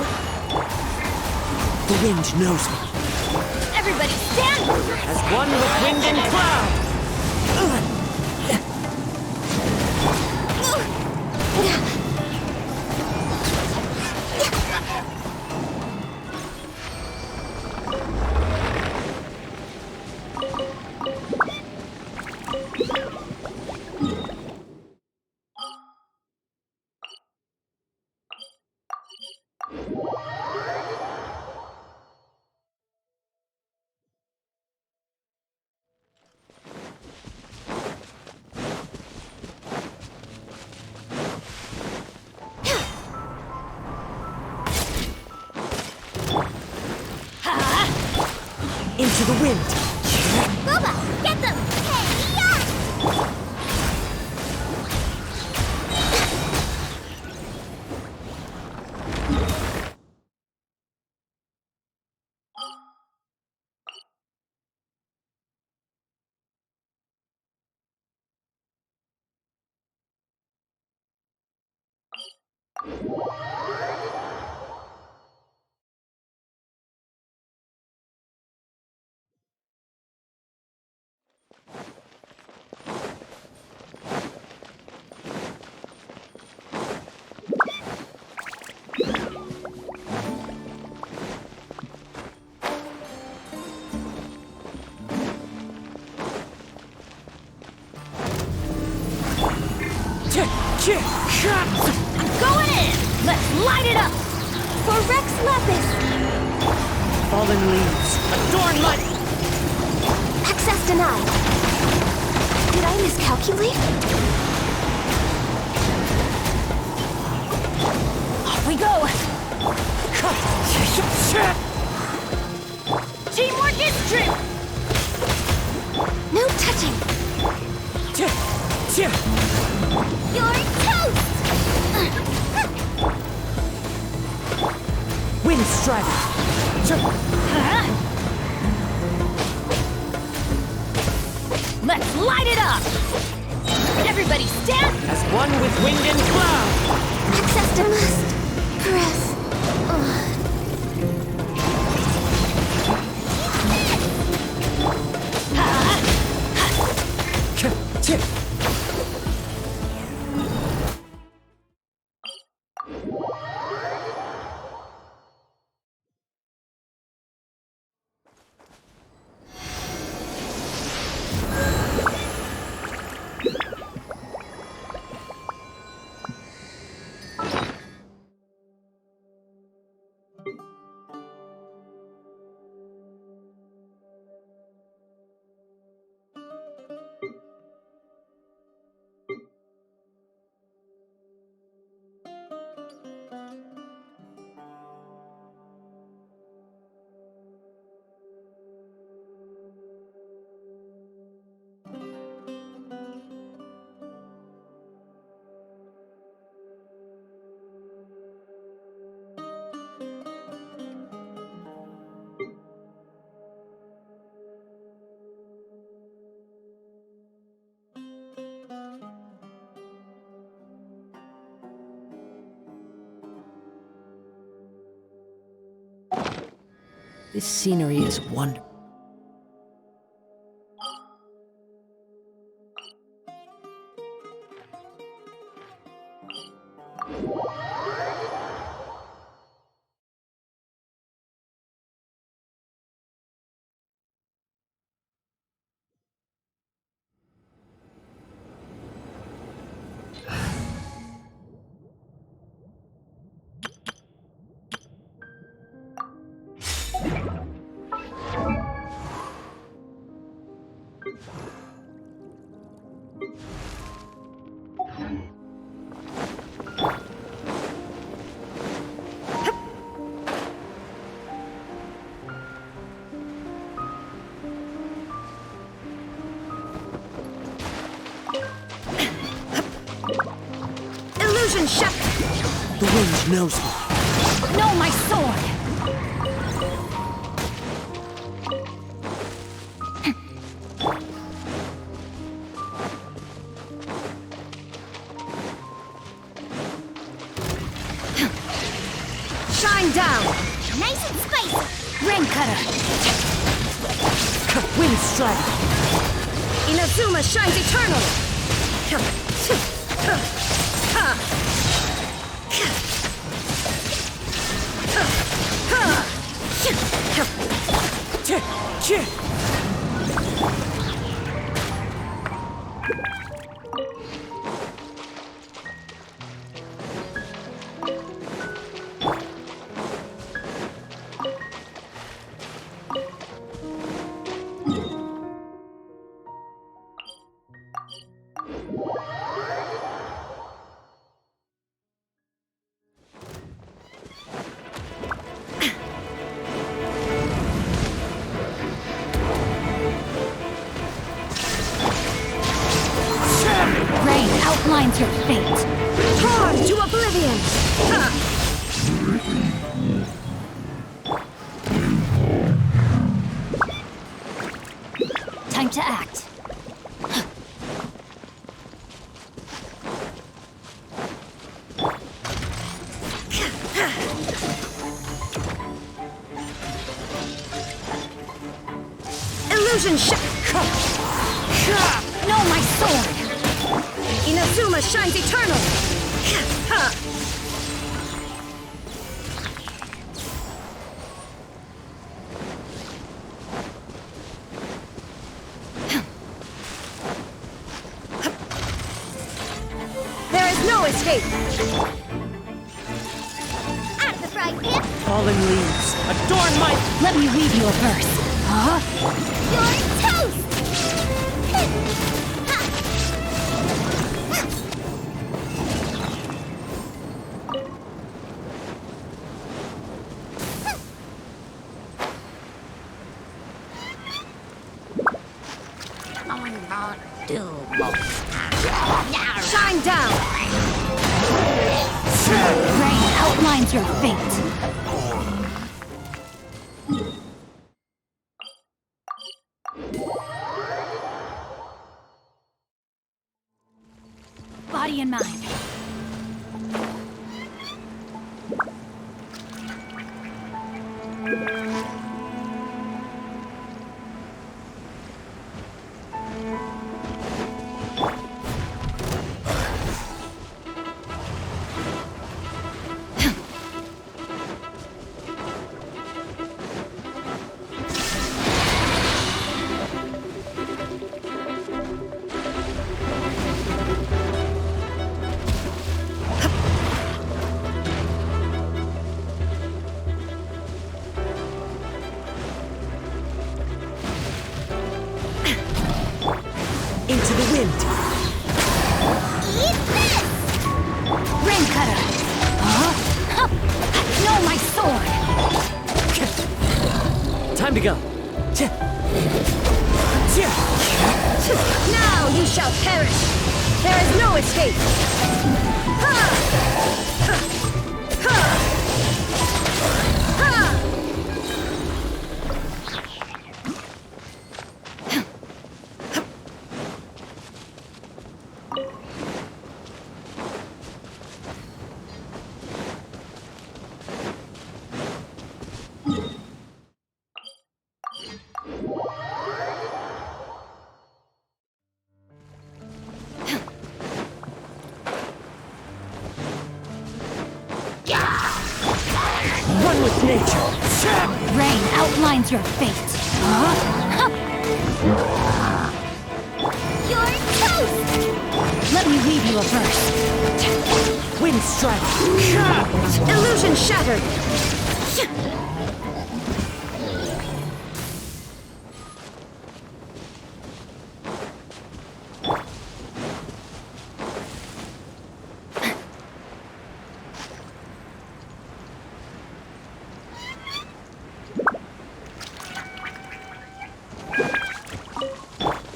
The wind knows me.
Everybody stand!
As one with wind and cloud! Into the wind!
Boba, get them! Hey,
I'm going in! Let's light it up! For Rex Lepis!
Fallen leaves, adorn my...
Access denied. Did I miscalculate? Off we go! Teamwork is true! No touching! You're toast!
Wind strider!
Let's light it up! Everybody stand!
As one with wind and cloud!
Access to must press.
This scenery is wonderful. The wind knows me.
No, my sword! Shine down!
Nice and spicy!
Rain cutter!
Wind strike.
Inazuma shines eternally! Rain outlines your fate. Torn to oblivion! Time to act. Illusion No, my sword! Inazuma shines eternal! There is no escape!
Out of the frying pan!
Falling leaves. Adorn my...
Let me weave you a verse. Huh?
You're toast!
Shine down! Rain outlines your fate. Body and mind.
Into the wind.
Eat this!
Rain cutter! Huh? No, my sword!
Time to go.
Now you shall perish! There is no escape!
One with nature.
Rain outlines your fate.
You're toast!
Let me weave you a verse.
Wind strike.
Illusion shattered!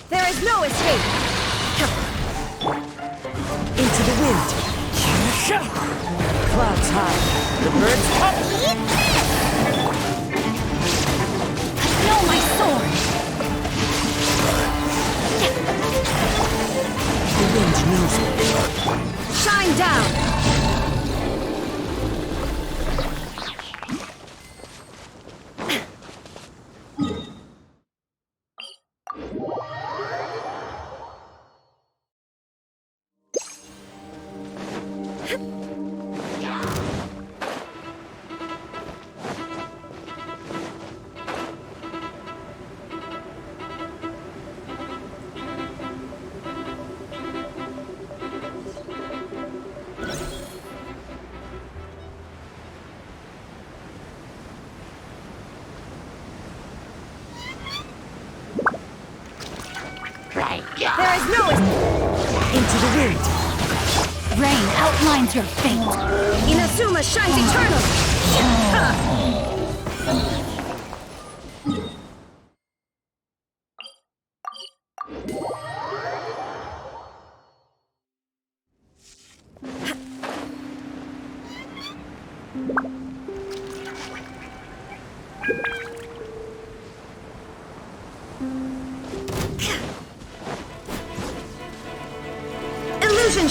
There is no escape!
Into the wind. Clouds high, the birds come.
No, my sword!
The wind knows me.
Shine down!
There is no into the wind.
Rain outlines your fate. Inazuma shines eternal!
Illusion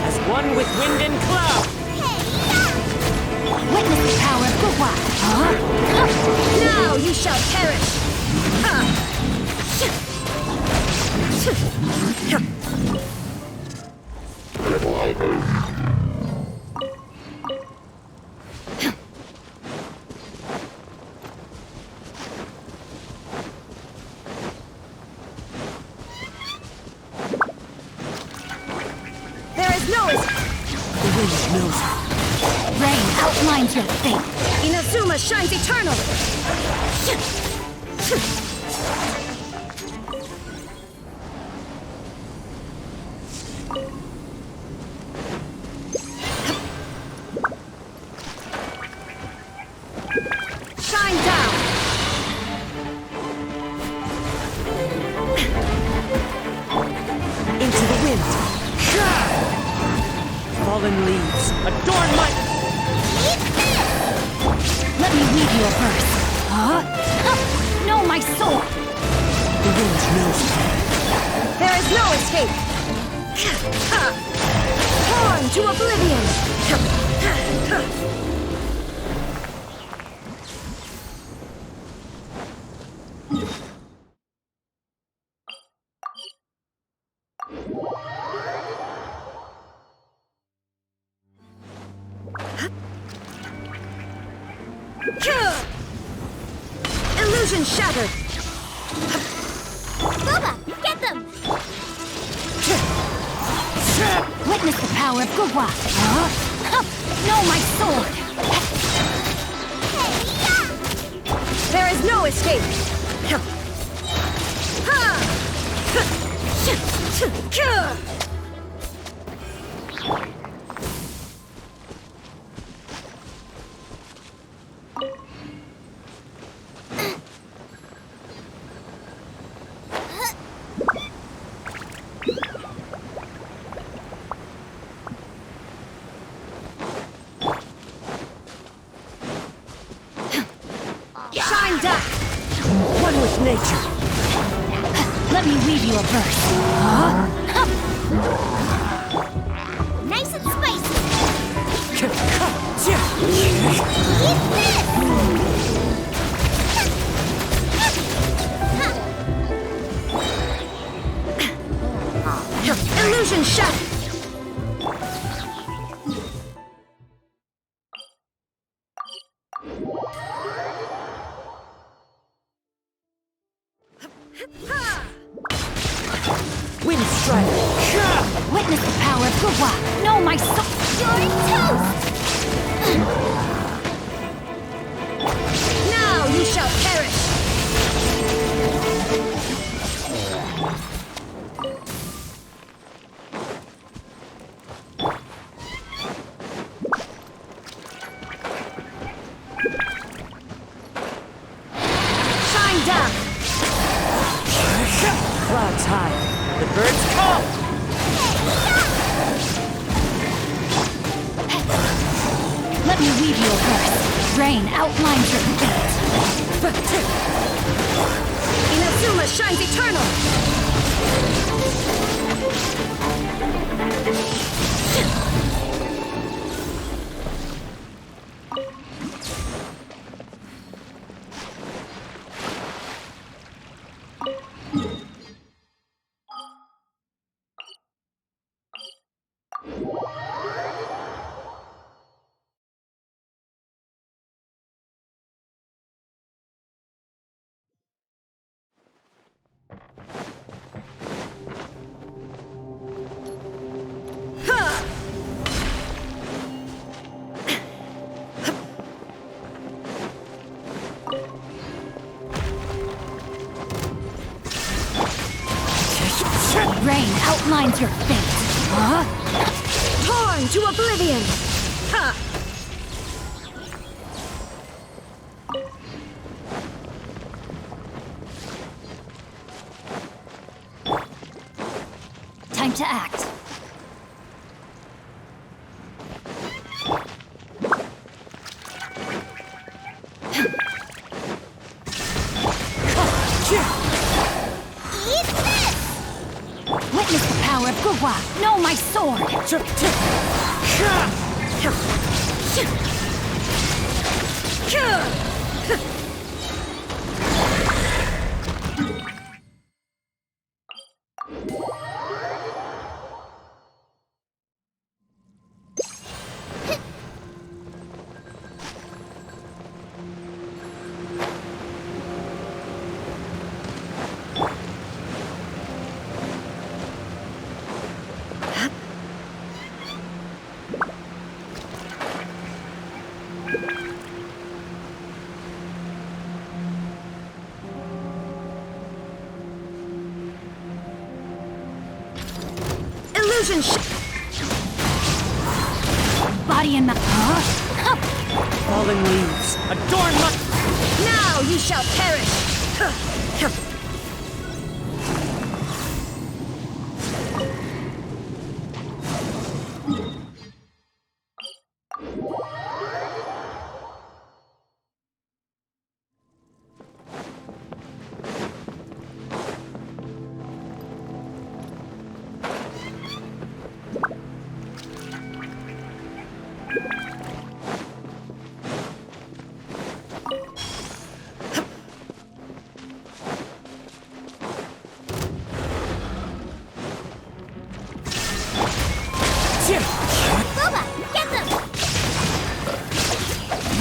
as one with wind and cloud.
Witness the power of Gugwa! Now you shall perish!
There is no the wind knows me.
Rain outlines your fate. Inazuma shines eternal! Shine down!
Into the wind. Fallen leaves, adorn my...
Let me weave you a verse. No, my sword!
The wind knows me.
There is no escape! Torn to oblivion! Illusion shattered!
Boba, get them!
Witness the power of Gugwa! No, my sword! There is no escape! Shine down!
One with nature.
Let me weave you a verse.
Nice and spicy!
Illusion shattered!
Wind strike.
Witness the power of Gugwa! No, my sword!
You're toast!
Now you shall perish! Shine down!
Clouds high, the birds call.
weave you a verse. Rain outlines your fate.
Inazuma shines eternal!
Rain outlines your fate. Huh?
Torn to oblivion! Ha!
Time to act. Witness the power of Gugwa. Know my sword.
Illusion
Body and mind.
Falling leaves, adorn my...
Now you shall perish!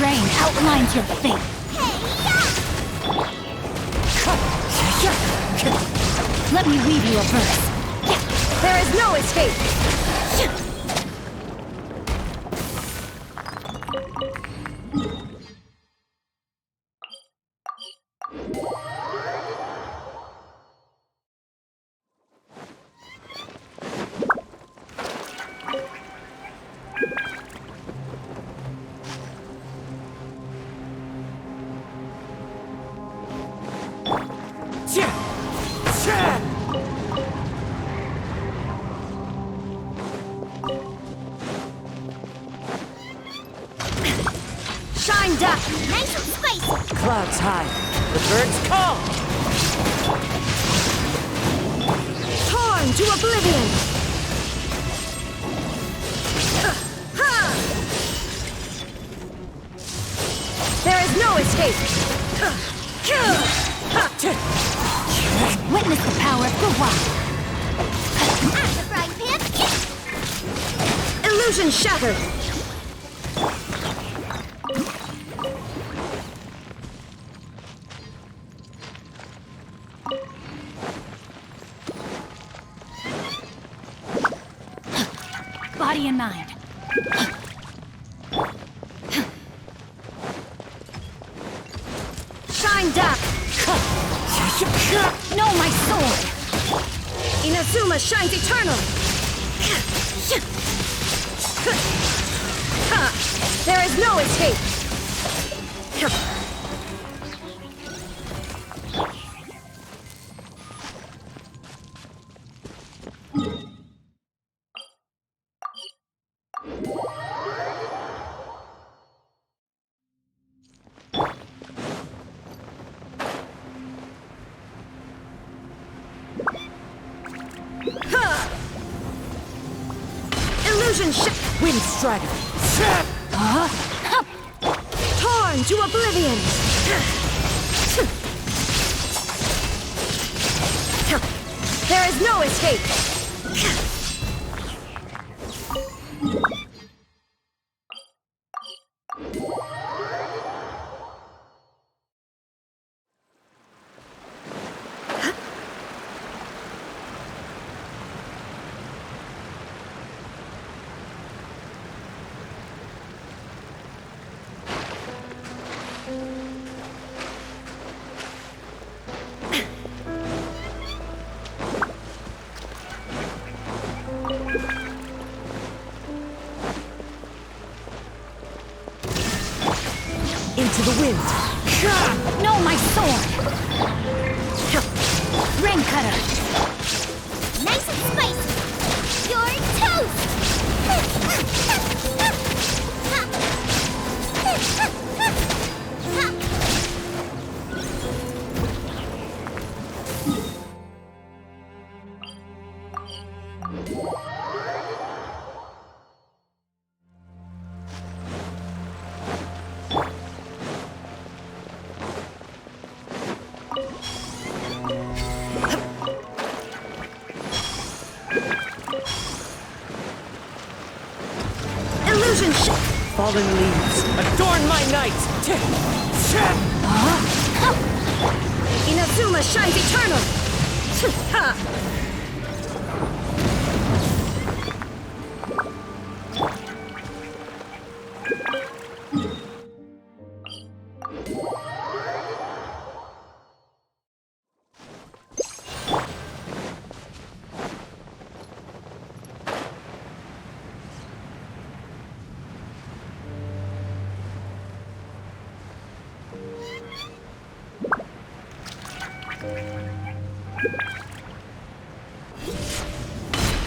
Rain outlines your fate. Let me weave you a verse.
There is no escape! Shined up!
Nice and spicy!
Clouds high, the birds call!
Torn to oblivion! There is no escape!
Witness the power of Gugwa.
At the frying pan!
Illusion shattered!
Body and mind.
Shined up!
Know my sword.
Inazuma shines eternal! There is no escape! Illusion shift! Wind Strider! Torn to oblivion! There is no escape! Into the wind!
No, my sword! Rain cutter!
Nice and spicy! You're toast!
Illusion shift! Fallen leaves, adorn my night! Inazuma shines eternal!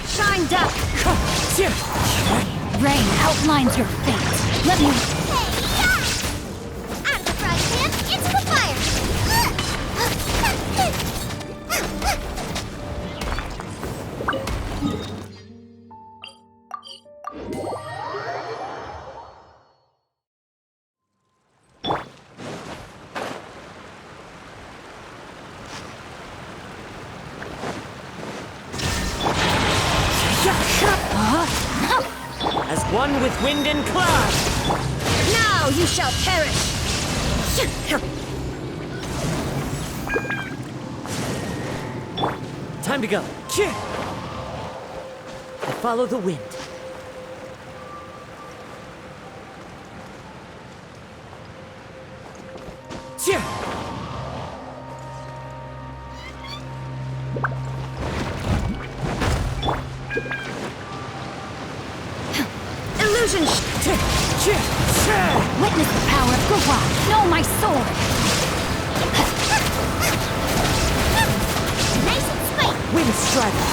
Shine down!
Rain outlines your fate. Let me...
Out of the frying pan, into the fire!
As one with wind and cloud! Now you shall perish! Time to go. I follow the wind. Illusion
Witness the power of Gugwa! Know my sword!
Nice and spicy!
Wind Strider!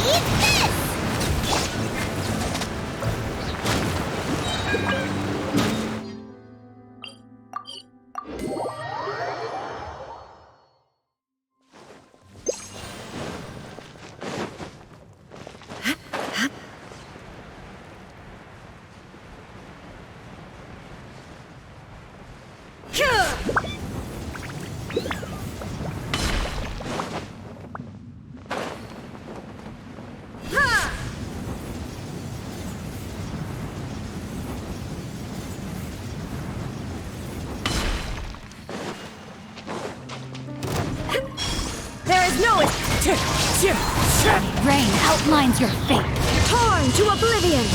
Eat this!
There is no
Rain outlines your fate.
Torn to oblivion!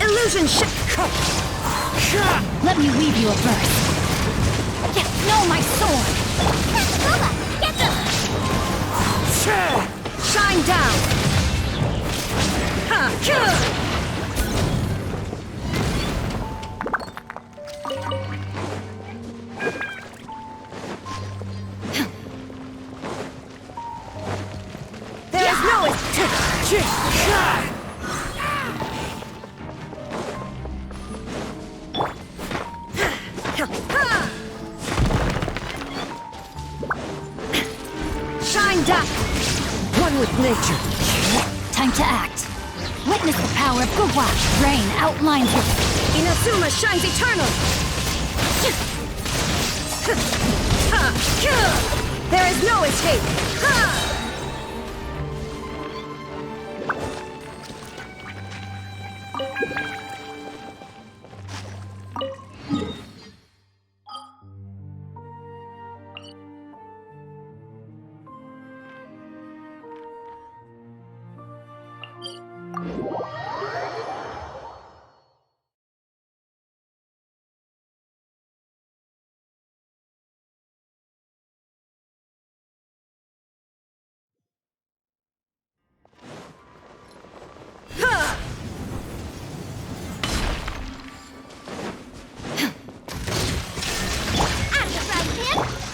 Illusion shift!
Let me weave you a verse. Know my sword!
Get them!
Shine down!
Shine down! One with nature. Time to act. Witness the power of Gugwa. Rain outlines your... Inazuma shines eternal! There is no escape!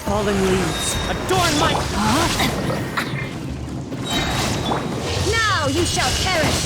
Falling leaves, adorn my...
Now you shall perish!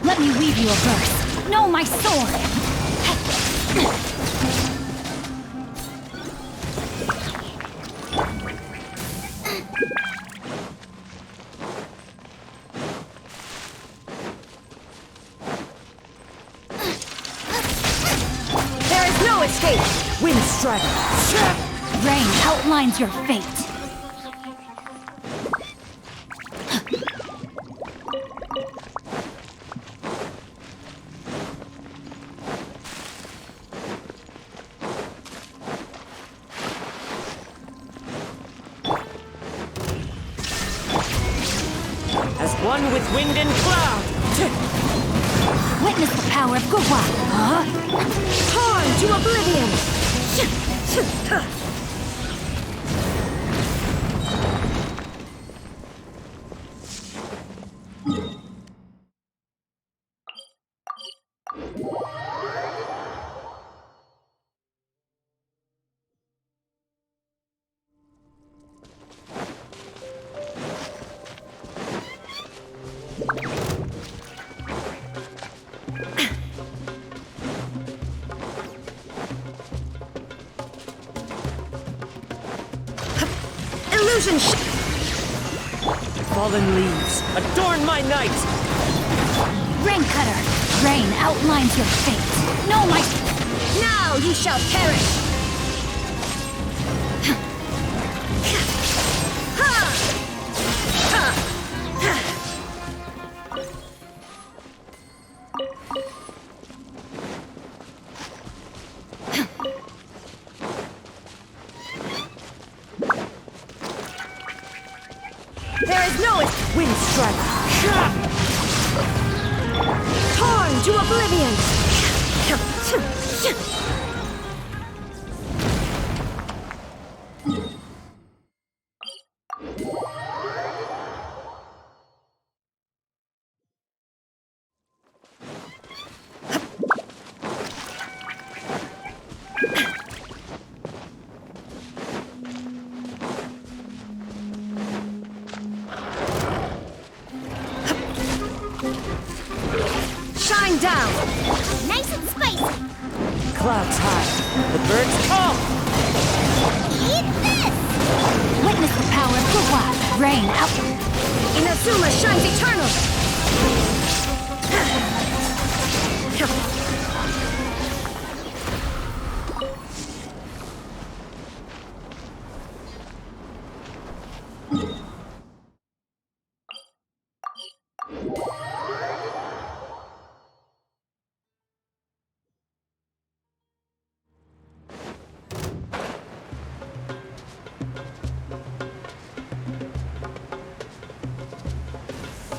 Let me weave you a verse. Know my sword! There is no escape!
Wind strider!
Rain outlines your fate.
As one with wind and cloud!
Witness the power of Gugwa! Torn to oblivion! Illusion
Fallen leaves, adorn my night!
Rain cutter! Rain outlines your fate! No, my... Now you shall perish! There is no wind strike. Torn to oblivion. Shine down!
Nice and spicy!
Clouds high, the birds call!
Eat this!
Witness the power of Gugwa! Rain out! Inazuma shines eternal!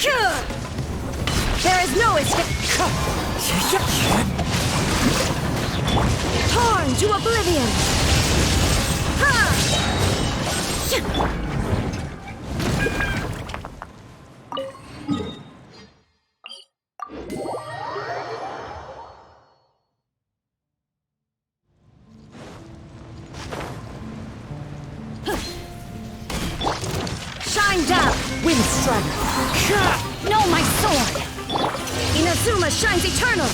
There is no escape. Torn to oblivion. Shine down, Wind Strider. No, my sword. Inazuma shines eternal.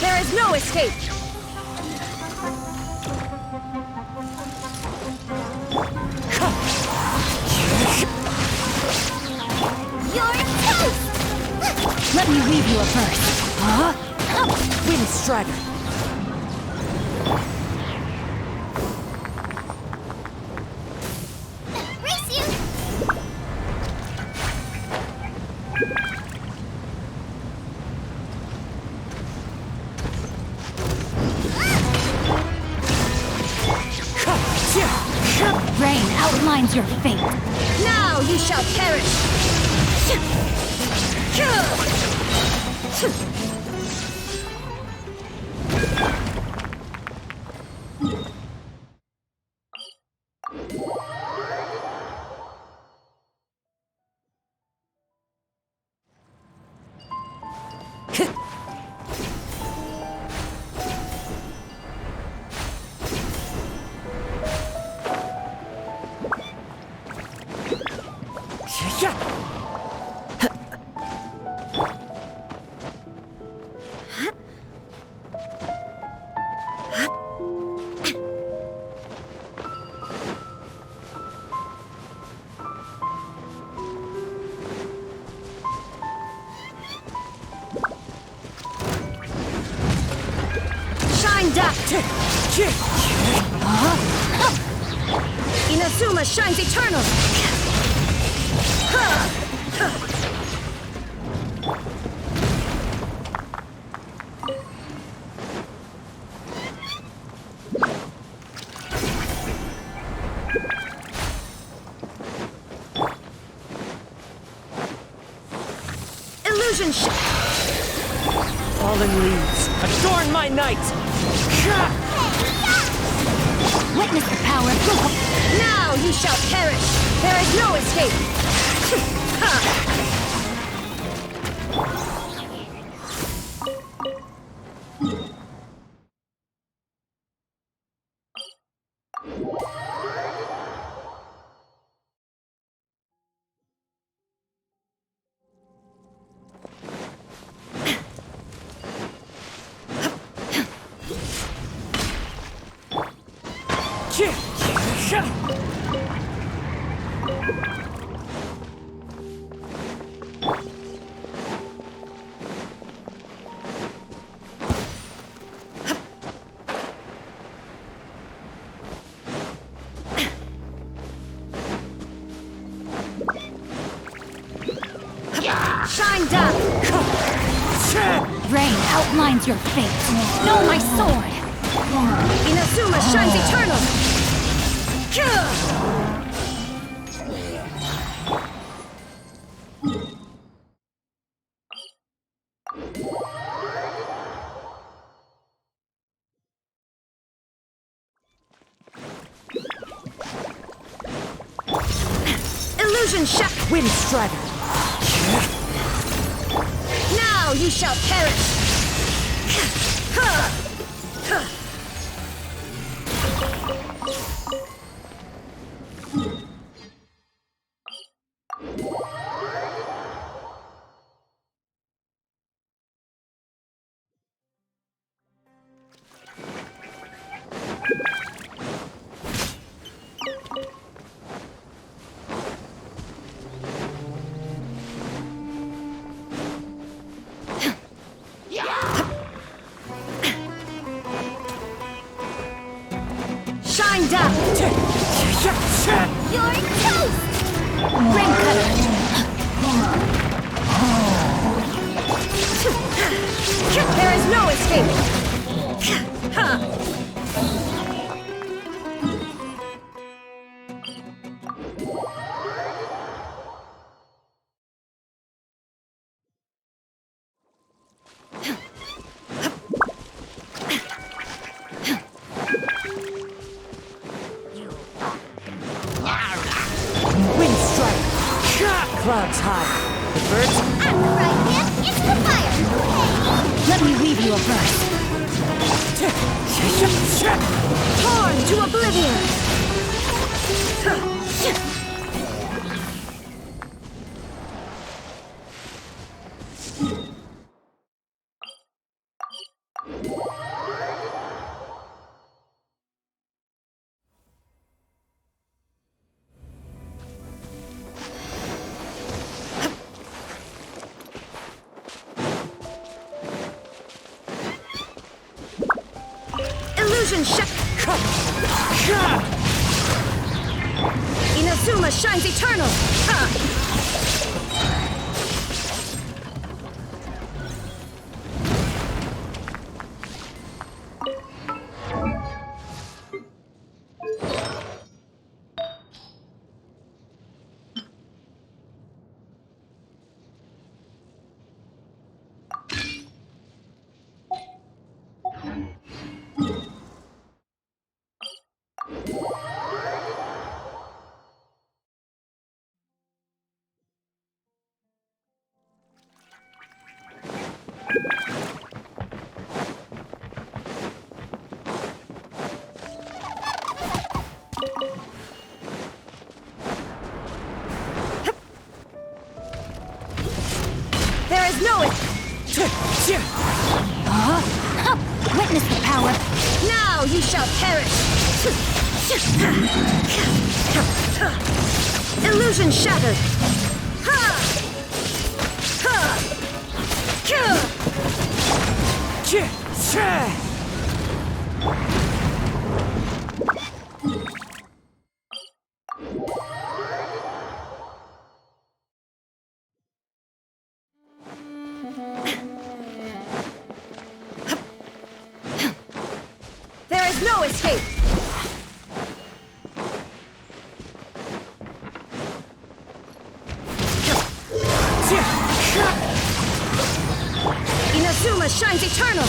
There is no escape.
You're toast!
Let me leave you a verse. Wind Strider.
Race you!
Rain outlines your fate. Now you shall perish. Inazuma shines eternal. Illusion
Fallen leaves, adorn my night!
Witness the power of Google. Now you shall perish. There is no escape. Shine down! Rain outlines your fate. Know my sword! Inazuma shines eternal! Illusion Shock! Wind Strider! Now you shall perish! Shine down! You're toast! Rain cutter! There is no escape!
Wind strike! Clouds high. The birds.
At the right hand, it's the fire!
Let me weave you a prize. Torn to oblivion! Illusion shut. Inazuma shines eternal. There is no it. Witness the power. Now you shall perish. Illusion shattered. There is no escape! Inazuma shines eternal!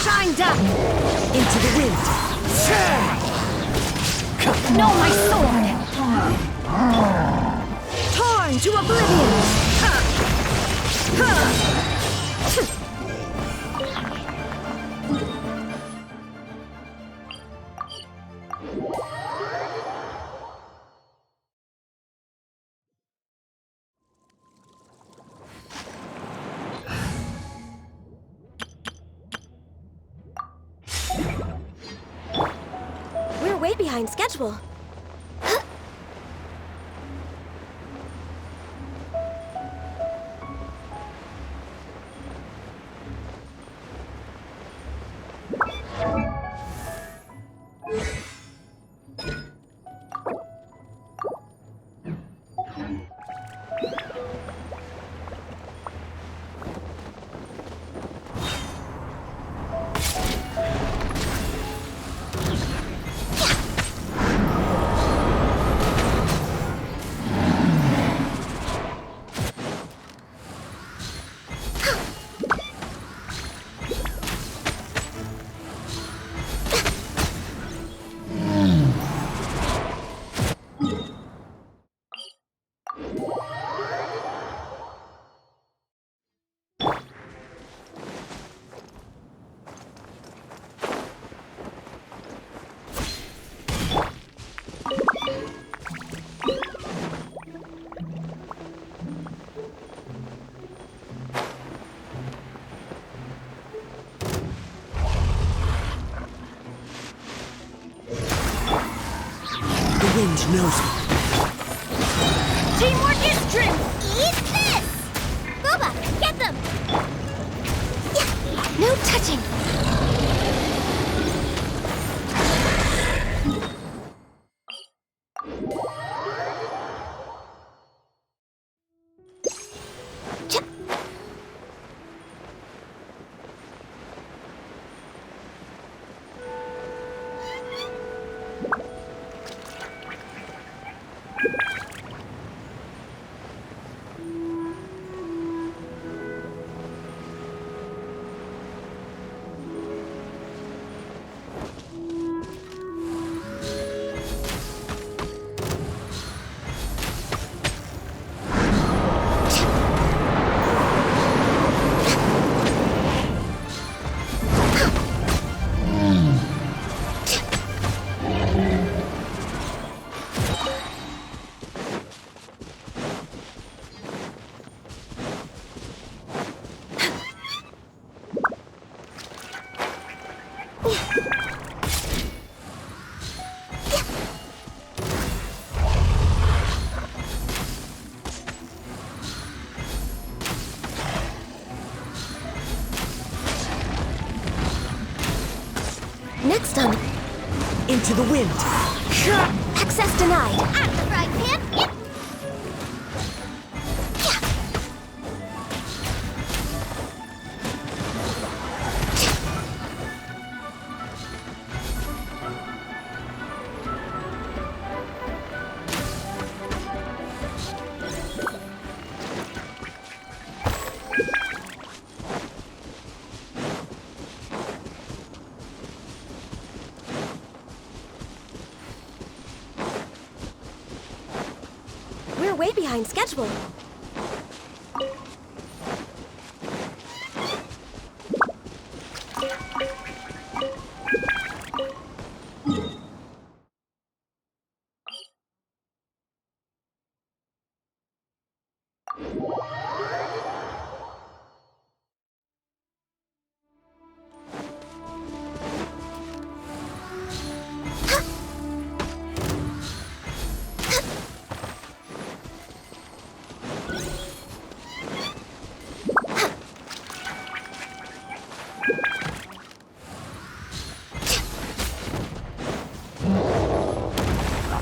Shine down into the wind. No, my sword! Torn to oblivion! We're way behind schedule.
wind knows me.
Teamwork is strength! Eat this! Boba, get them!
No touching!
Next on...
Into the wind.
Access denied.
Out the frying pan! Yep.
We're way behind schedule.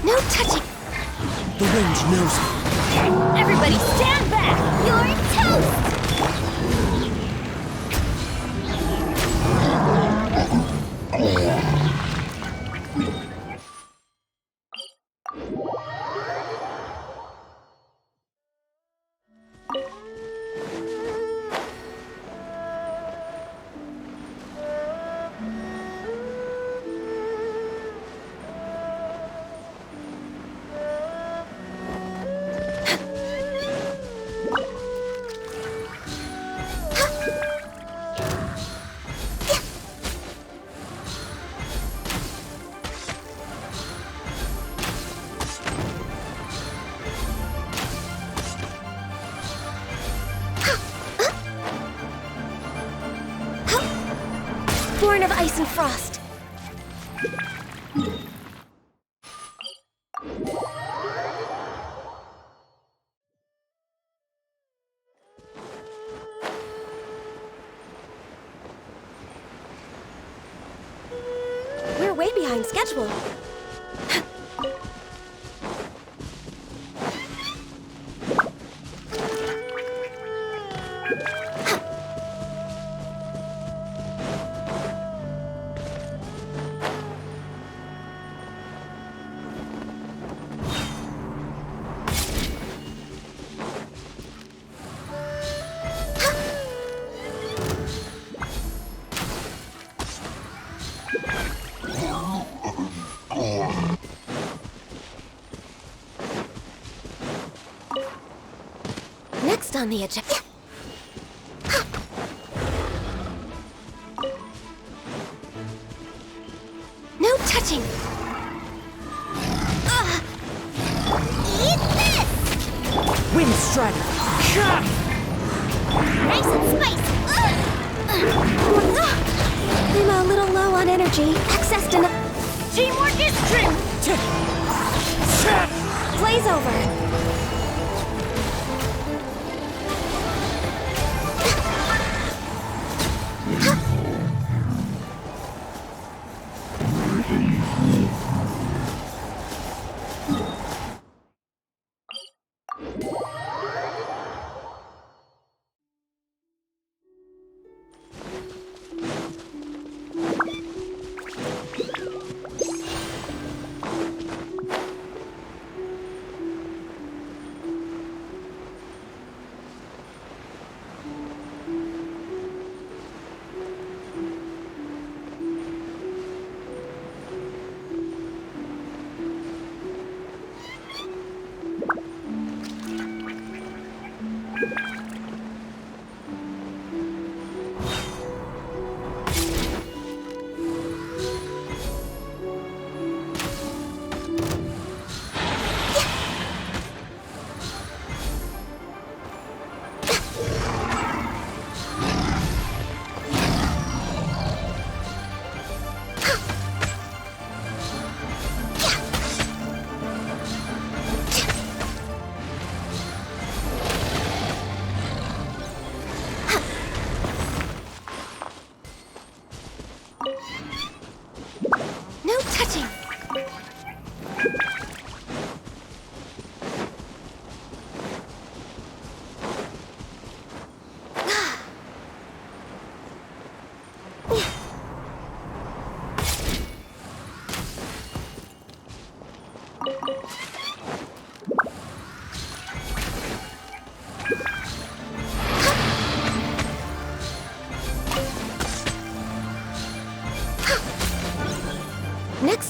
No touching!
The wind knows me.
Everybody stand back!
You're toast!
Born of ice and frost. We're way behind schedule. Next on the agenda.
No touching!
Eat this!
Wind strider.
Nice and spicy!
I'm a little low on energy. Access denied.
Teamwork is strength!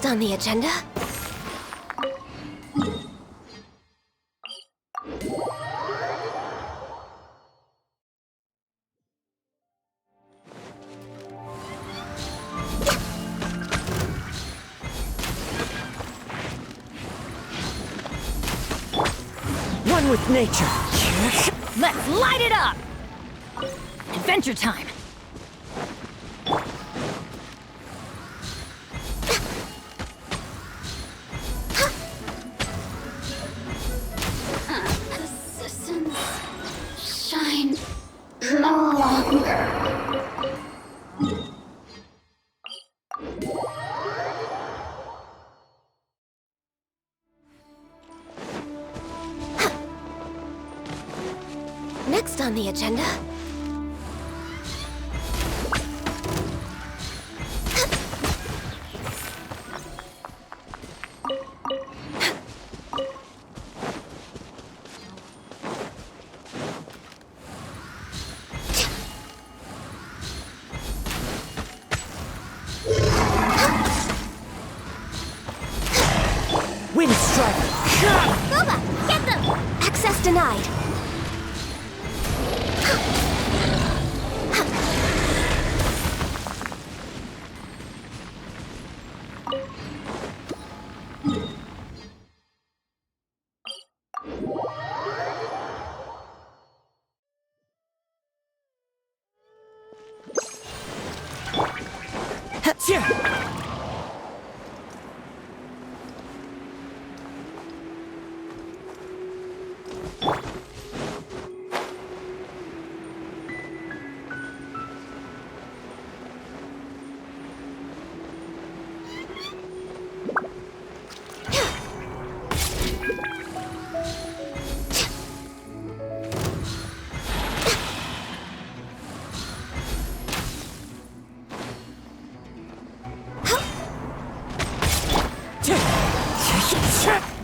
Next on the agenda...
One with nature.
Let's light it up! Adventure time!
Assistance shine no longer.
Next on the agenda...
Wind Striker!
Boba, get them!
Access denied.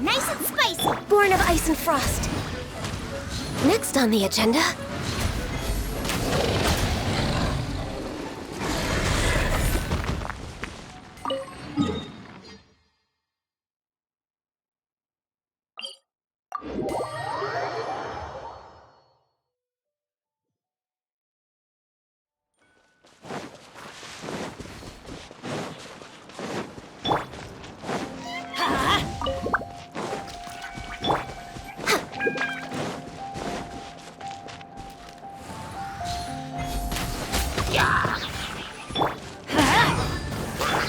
Nice and spicy!
Born of ice and frost. Next on the agenda...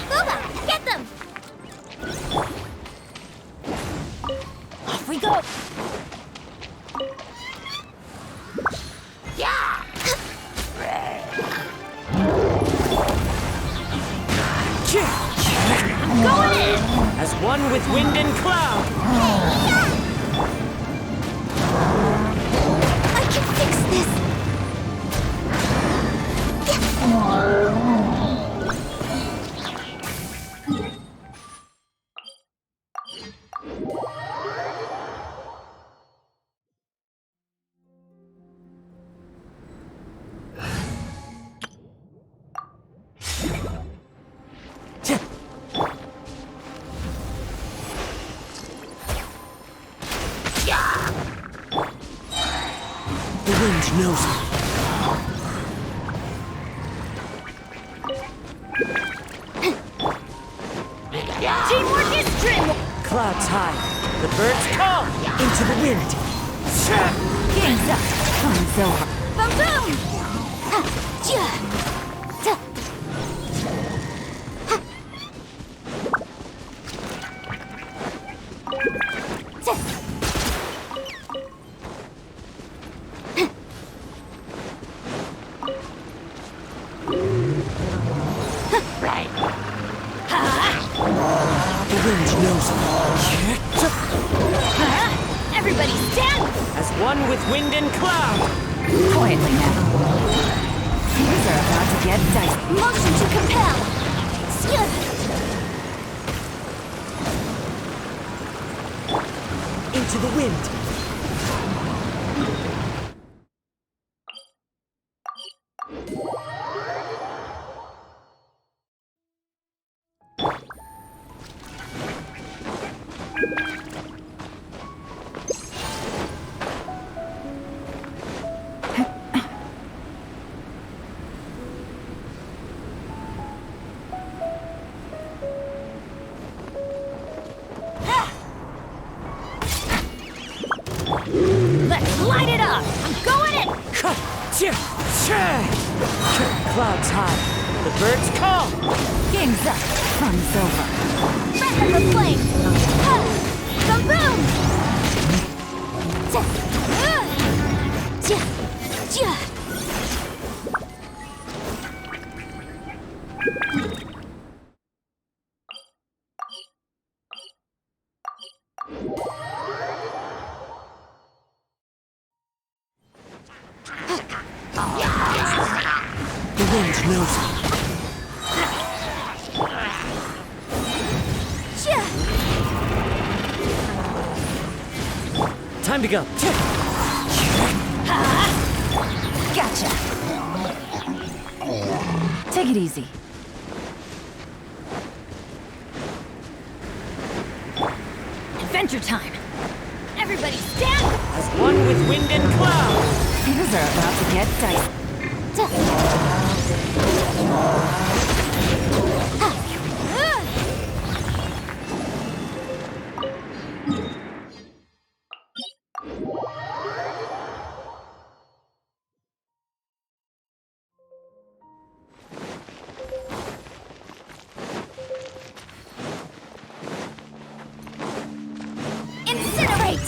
Boba, get them!
Off we go!
I'm
going in!
As one with wind and cloud!
I can fix this!
The wind knows me.
Teamwork is dreamwork!
Clouds high. The birds call. Into the wind.
Game's up! Time's over!
Boom boom!
The wind knows me.
Everybody stand!
As one with wind and cloud.
Quietly now. Things are about to get dicey.
Motion to compel!
Into the wind. Clouds high. The birds call.
Game's up. Fun's over.
Breath of the flame! Ha! Kaboom!
The wind knows me. Time to go.
Gotcha. Take it easy. Adventure time. Everybody stand!
As one with wind and cloud.
Things are about to get dicey.
Incinerate!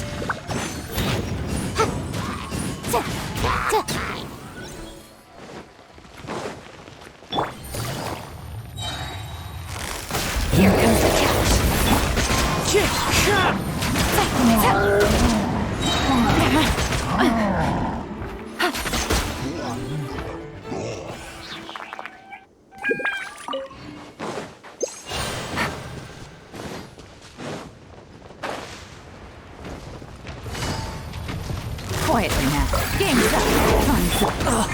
Here comes the catch. Quietly now. Game's up. Fun's up.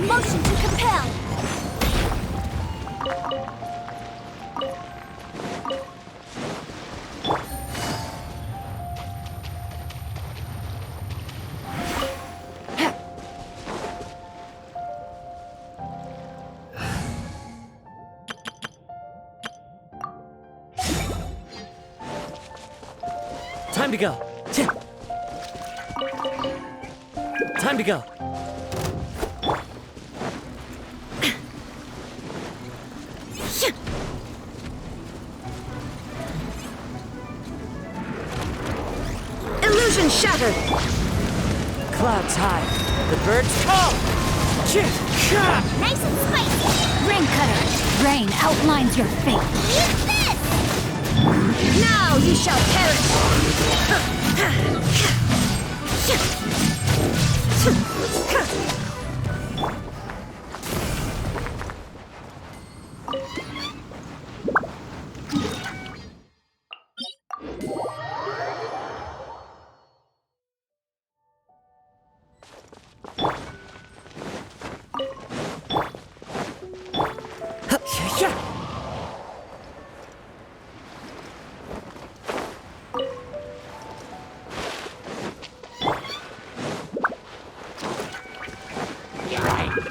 Motion to compel!
Time to go. Time to go.
Illusion shattered!
Clouds high. The birds call.
Nice and spicy!
Rain cutter! Rain outlines your fate.
Eat this!
Now you shall perish!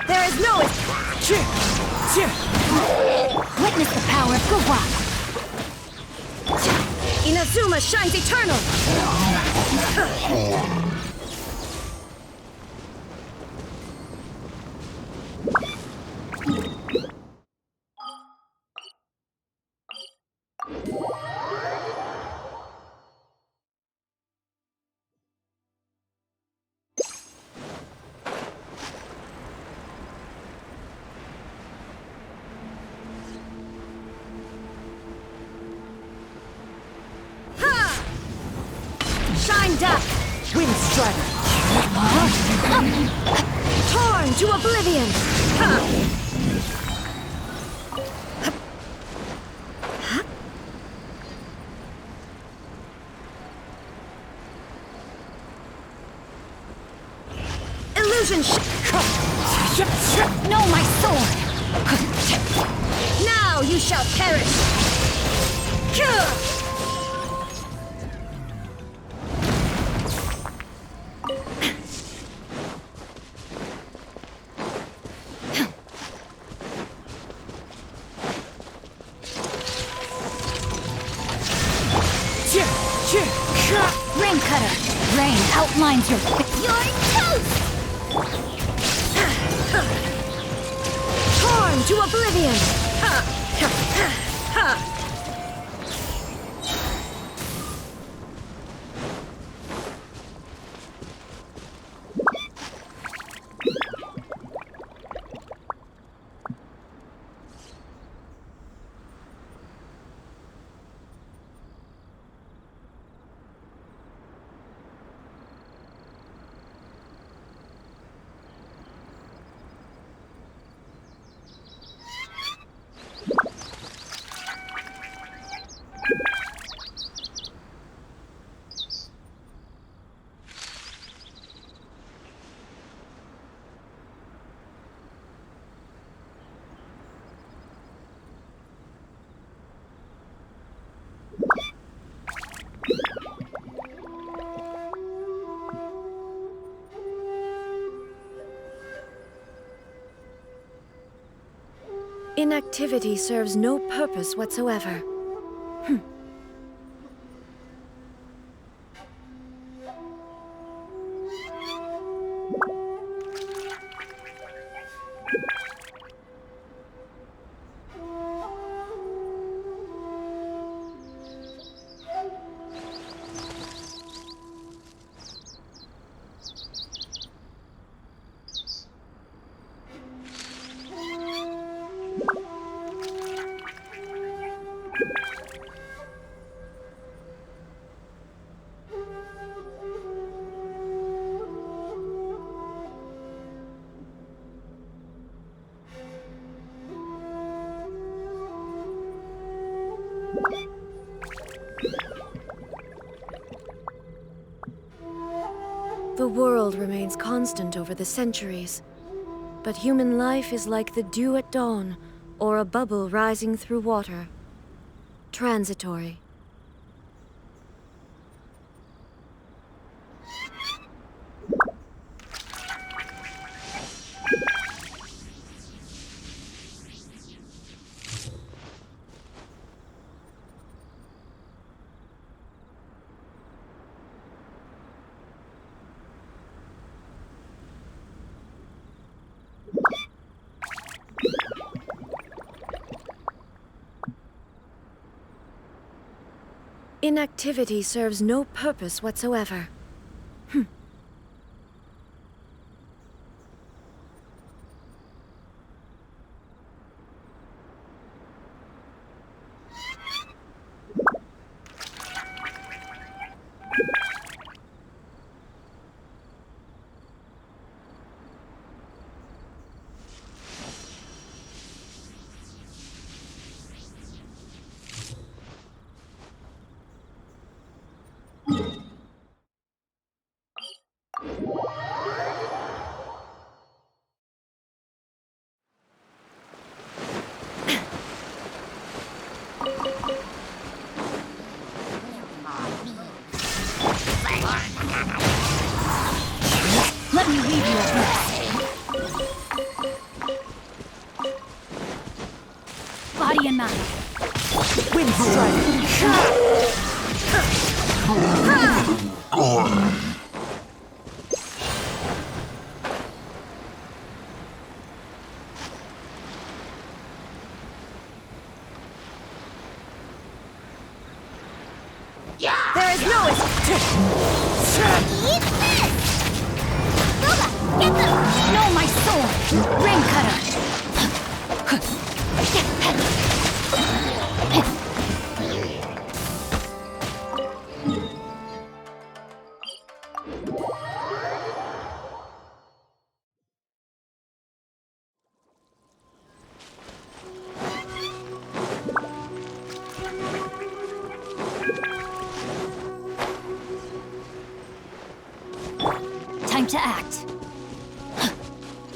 There is no
Witness the power of Gugwa!
Inazuma shines eternal!
Wind strider.
to oblivion! Illusion No, my sword! Now you shall perish! Rain cutter! Rain outlines your... You're toast! Torn to oblivion!
Inactivity serves no purpose whatsoever. The world remains constant over the centuries, but human life is like the dew at dawn, or a bubble rising through water. Transitory. Inactivity serves no purpose whatsoever.
Let me weave you a verse. Body and mind. Wind strike.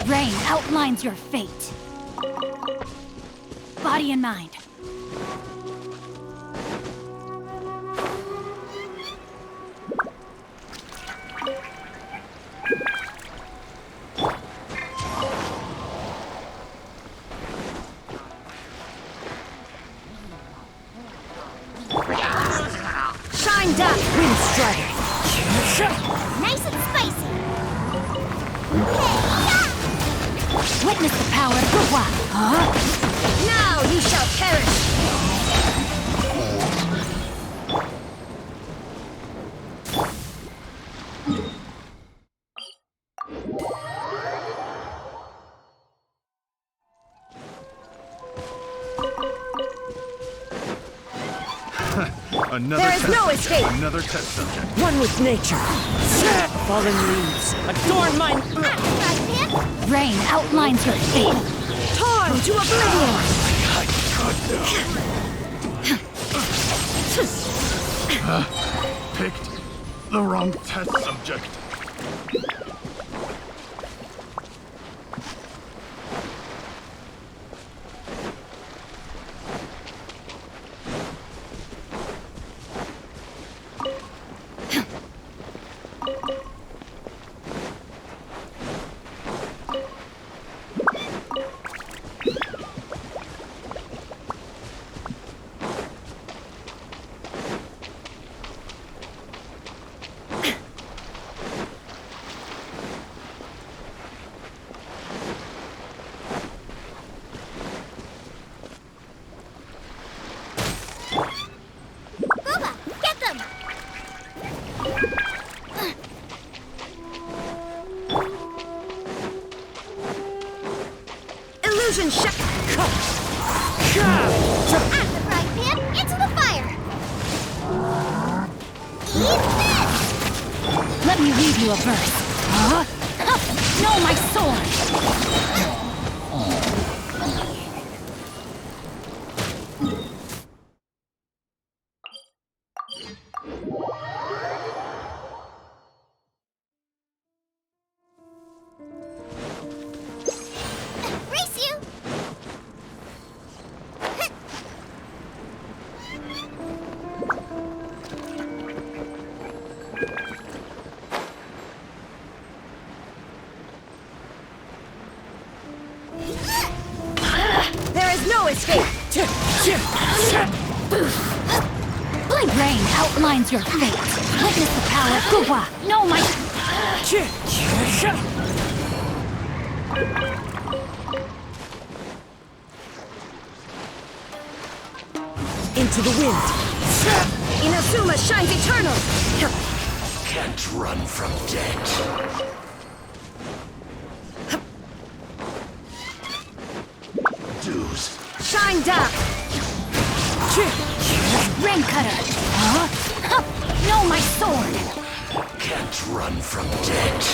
Rain outlines your fate. Body and mind. Shine down, Wind Strider.
Nice and spicy.
Witness the power of Gugwa. Huh? Now you shall perish.
Another
There is
test
no
subject.
escape.
Another test subject.
One with nature. Fallen leaves. Adorn my...
Rain outlines your fate.
Torn to oblivion.
Picked the wrong test subject.
Illusion shot.
Out the frying pan, into the fire. Eat this!
Let me read you a verse. Huh? No, my sword!
Race you!
There is no escape! Blink rain outlines your fate. Witness the power of Gugwa. No, my...
Into the wind.
Inazuma shines eternal!
Can't run from death. Dues.
Shine dark! Rain cutter! Huh? No, my sword!
Can't run from death.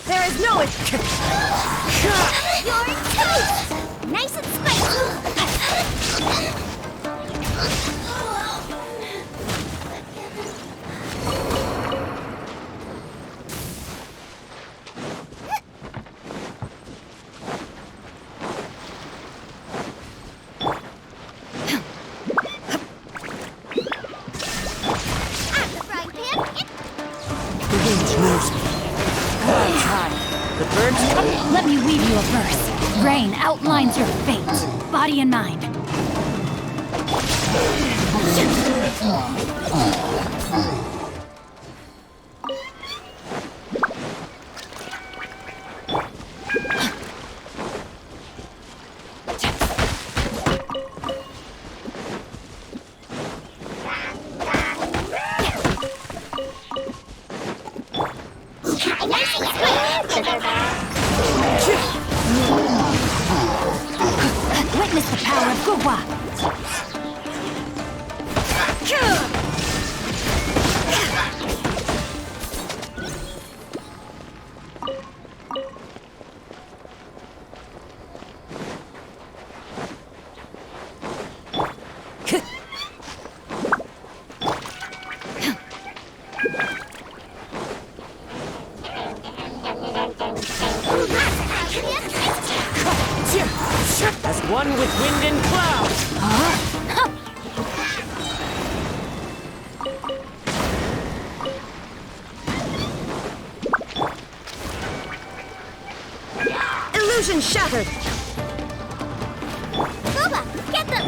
There is no escape!
You're toast! Nice and spicy! Out the frying pan,
The wind knows me. Clouds high. The birds come.
Let me weave you a verse. Rain outlines your fate. Body and mind. Witness the power of Gugwa.
one with wind and cloud!
Illusion shattered!
Booba, get them!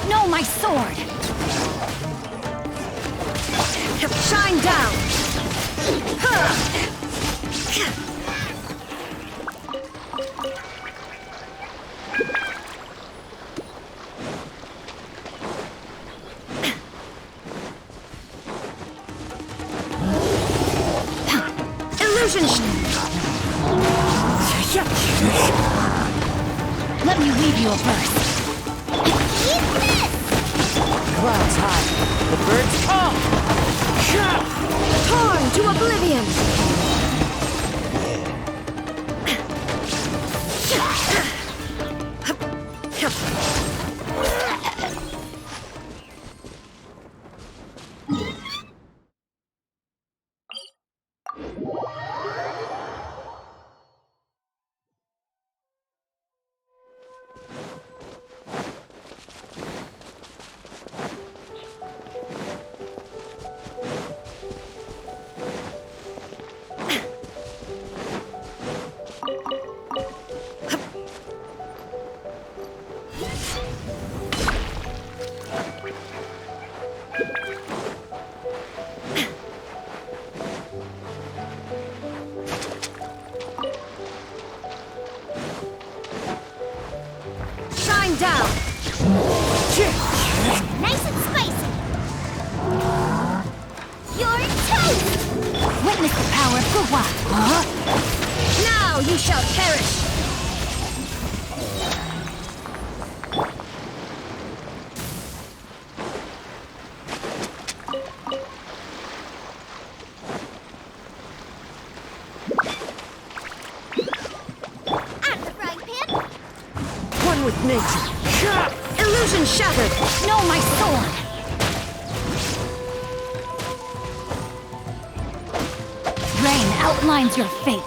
No, my sword!
Shine down! Illusion
Let me weave you a verse.
Clouds high, the birds come!
torn to oblivion! Shine down!
Nice and spicy! You're toast!
Witness the power of Gugwa.
Now you shall perish!
Out of the frying pan!
One with nature!
Illusion shattered!
No, my sword! Rain outlines your fate.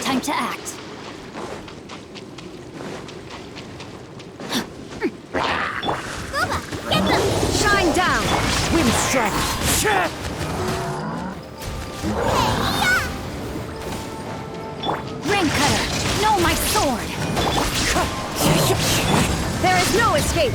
Time to act.
Booba, get them!
Shine down!
Wind strike!
Ring cutter. No, my sword.
There is no escape!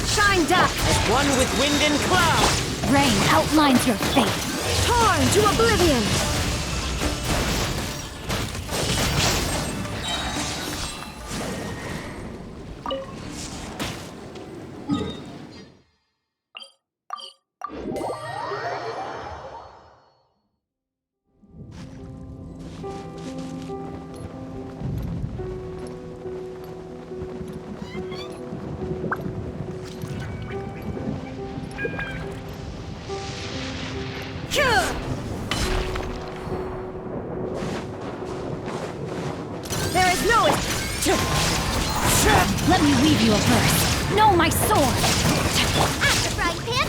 Shine down!
One with wind and cloud!
Rain outlines your fate.
Torn to oblivion! There is no
Let me weave you a verse. No, my sword.
Out of the frying pan!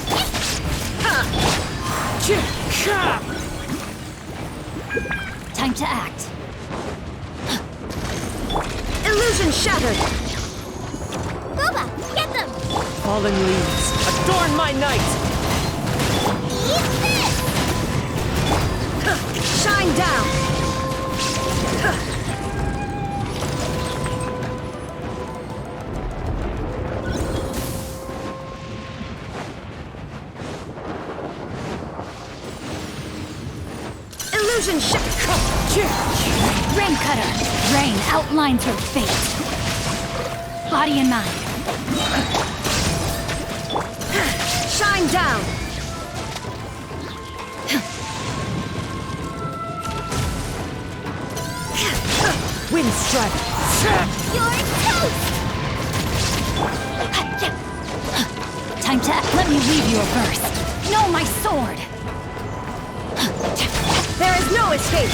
Time to act.
illusion shattered!
Booba, get them!
Fallen leaves, adorn my night!
Shine down! Illusion Rain Cutter! Rain outlines your fate. Body and mind. Shine down! Wind Strider!
You're toast!
Time to act. Let me weave you a verse. No, my sword! There is no escape!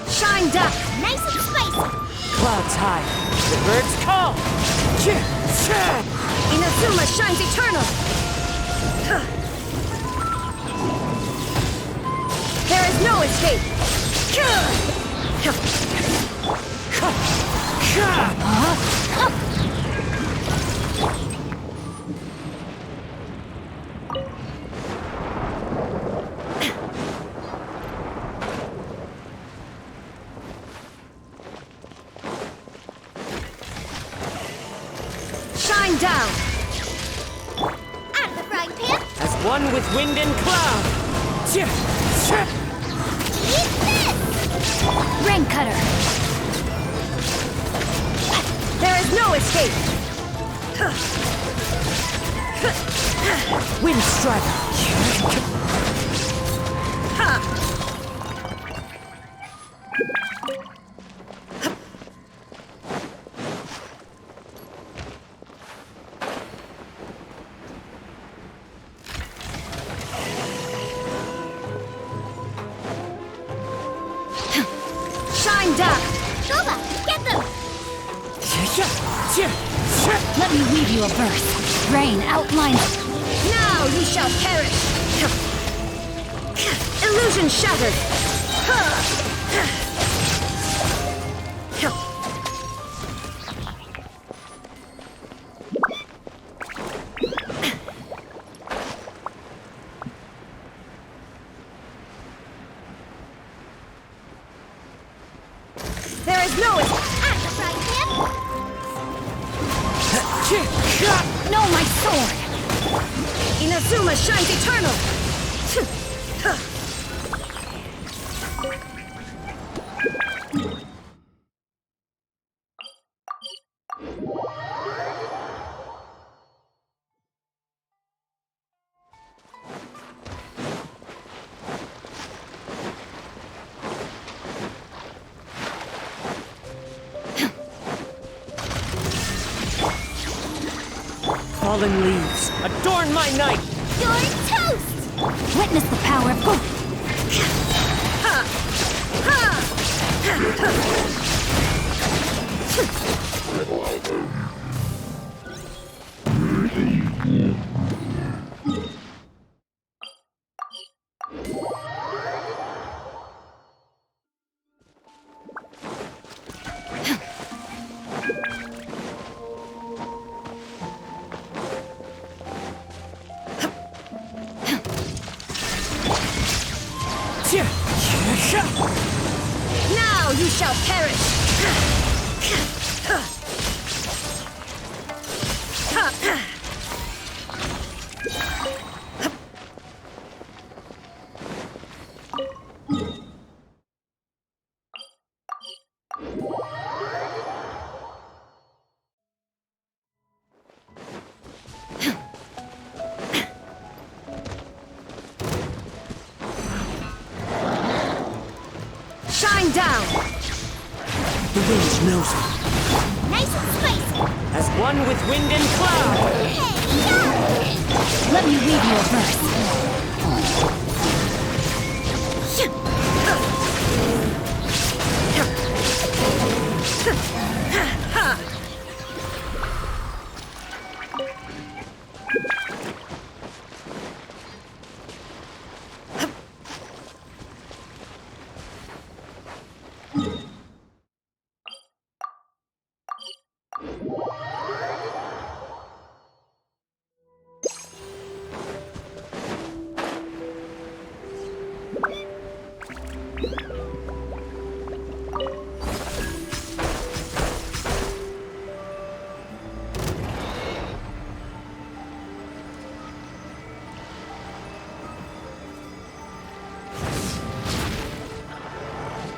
Shine duck!
Nice and spicy!
Clouds high, the birds call!
Inazuma shines eternal! There is no escape! Shine down!
Out of the frying pan!
As one with wind and cloud!
Eat this!
Rain Cutter! There is no escape!
Wind Strider!
Shine down!
Goba, get them!
Let me weave you a verse. Rain outlines. Now you shall perish! Illusion shattered! There is no escape!
Out of the frying pan!
No, my sword! Inazuma shines eternal!
Fallen leaves, adorn my night!
You're toast!
Witness the power of Go! Now you shall perish! Shine down!
The wind knows me.
Nice and spicy!
As one with wind and cloud!
Let me weave you a verse.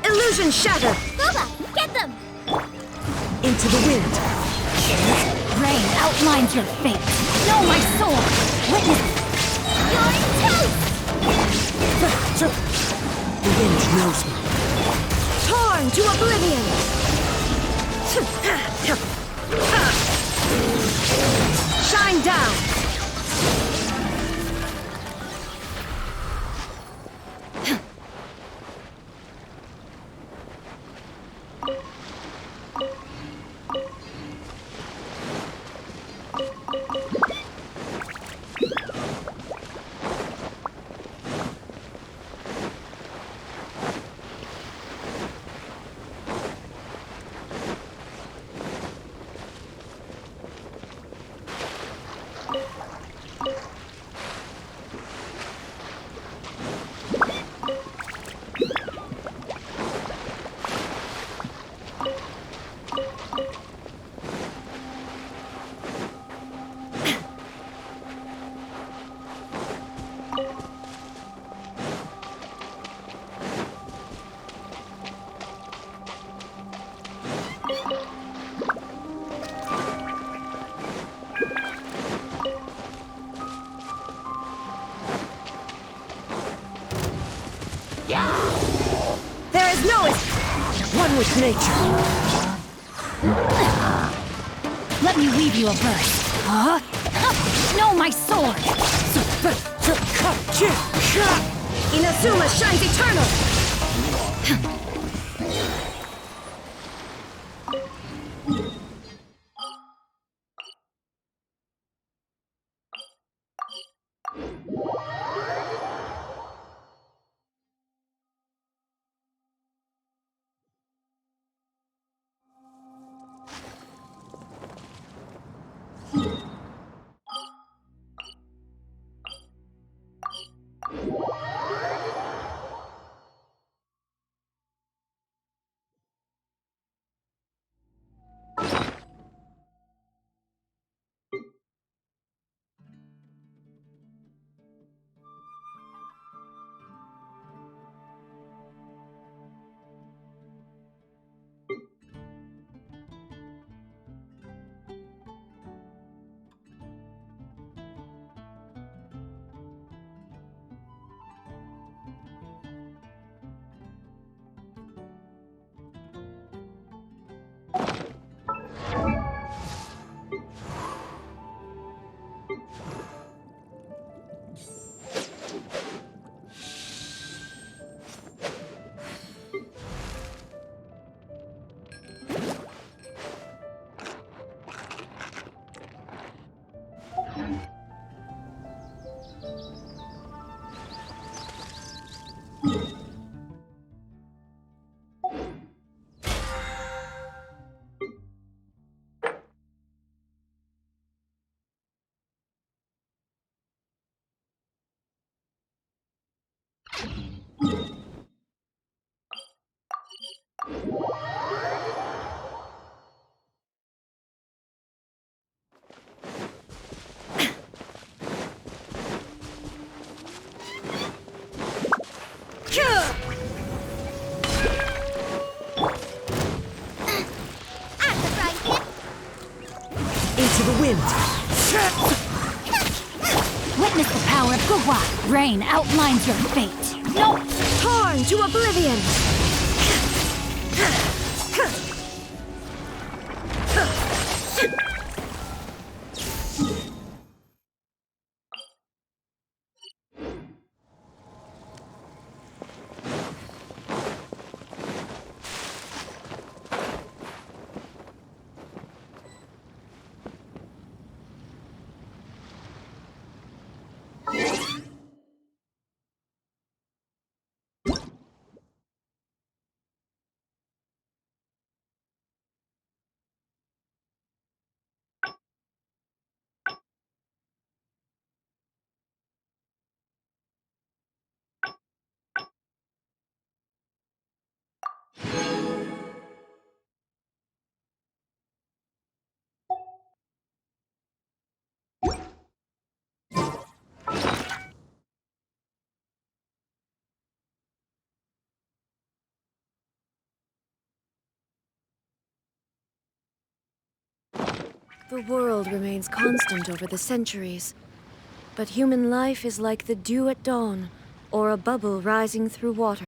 Illusion shatter!
Boba, get them!
Into the wind! Rain outlines your fate! Know my soul! Witness!
You're toast!
The wind knows me. Torn to oblivion! Shine down! There is no one with nature. Let me weave you a verse. Huh? Know my sword! Inazuma shines eternal! Into the wind!
Witness the power of Gugwa. Rain outlines your fate.
No! Torn to oblivion!
The world remains constant over the centuries, but human life is like the dew at dawn or a bubble rising through water.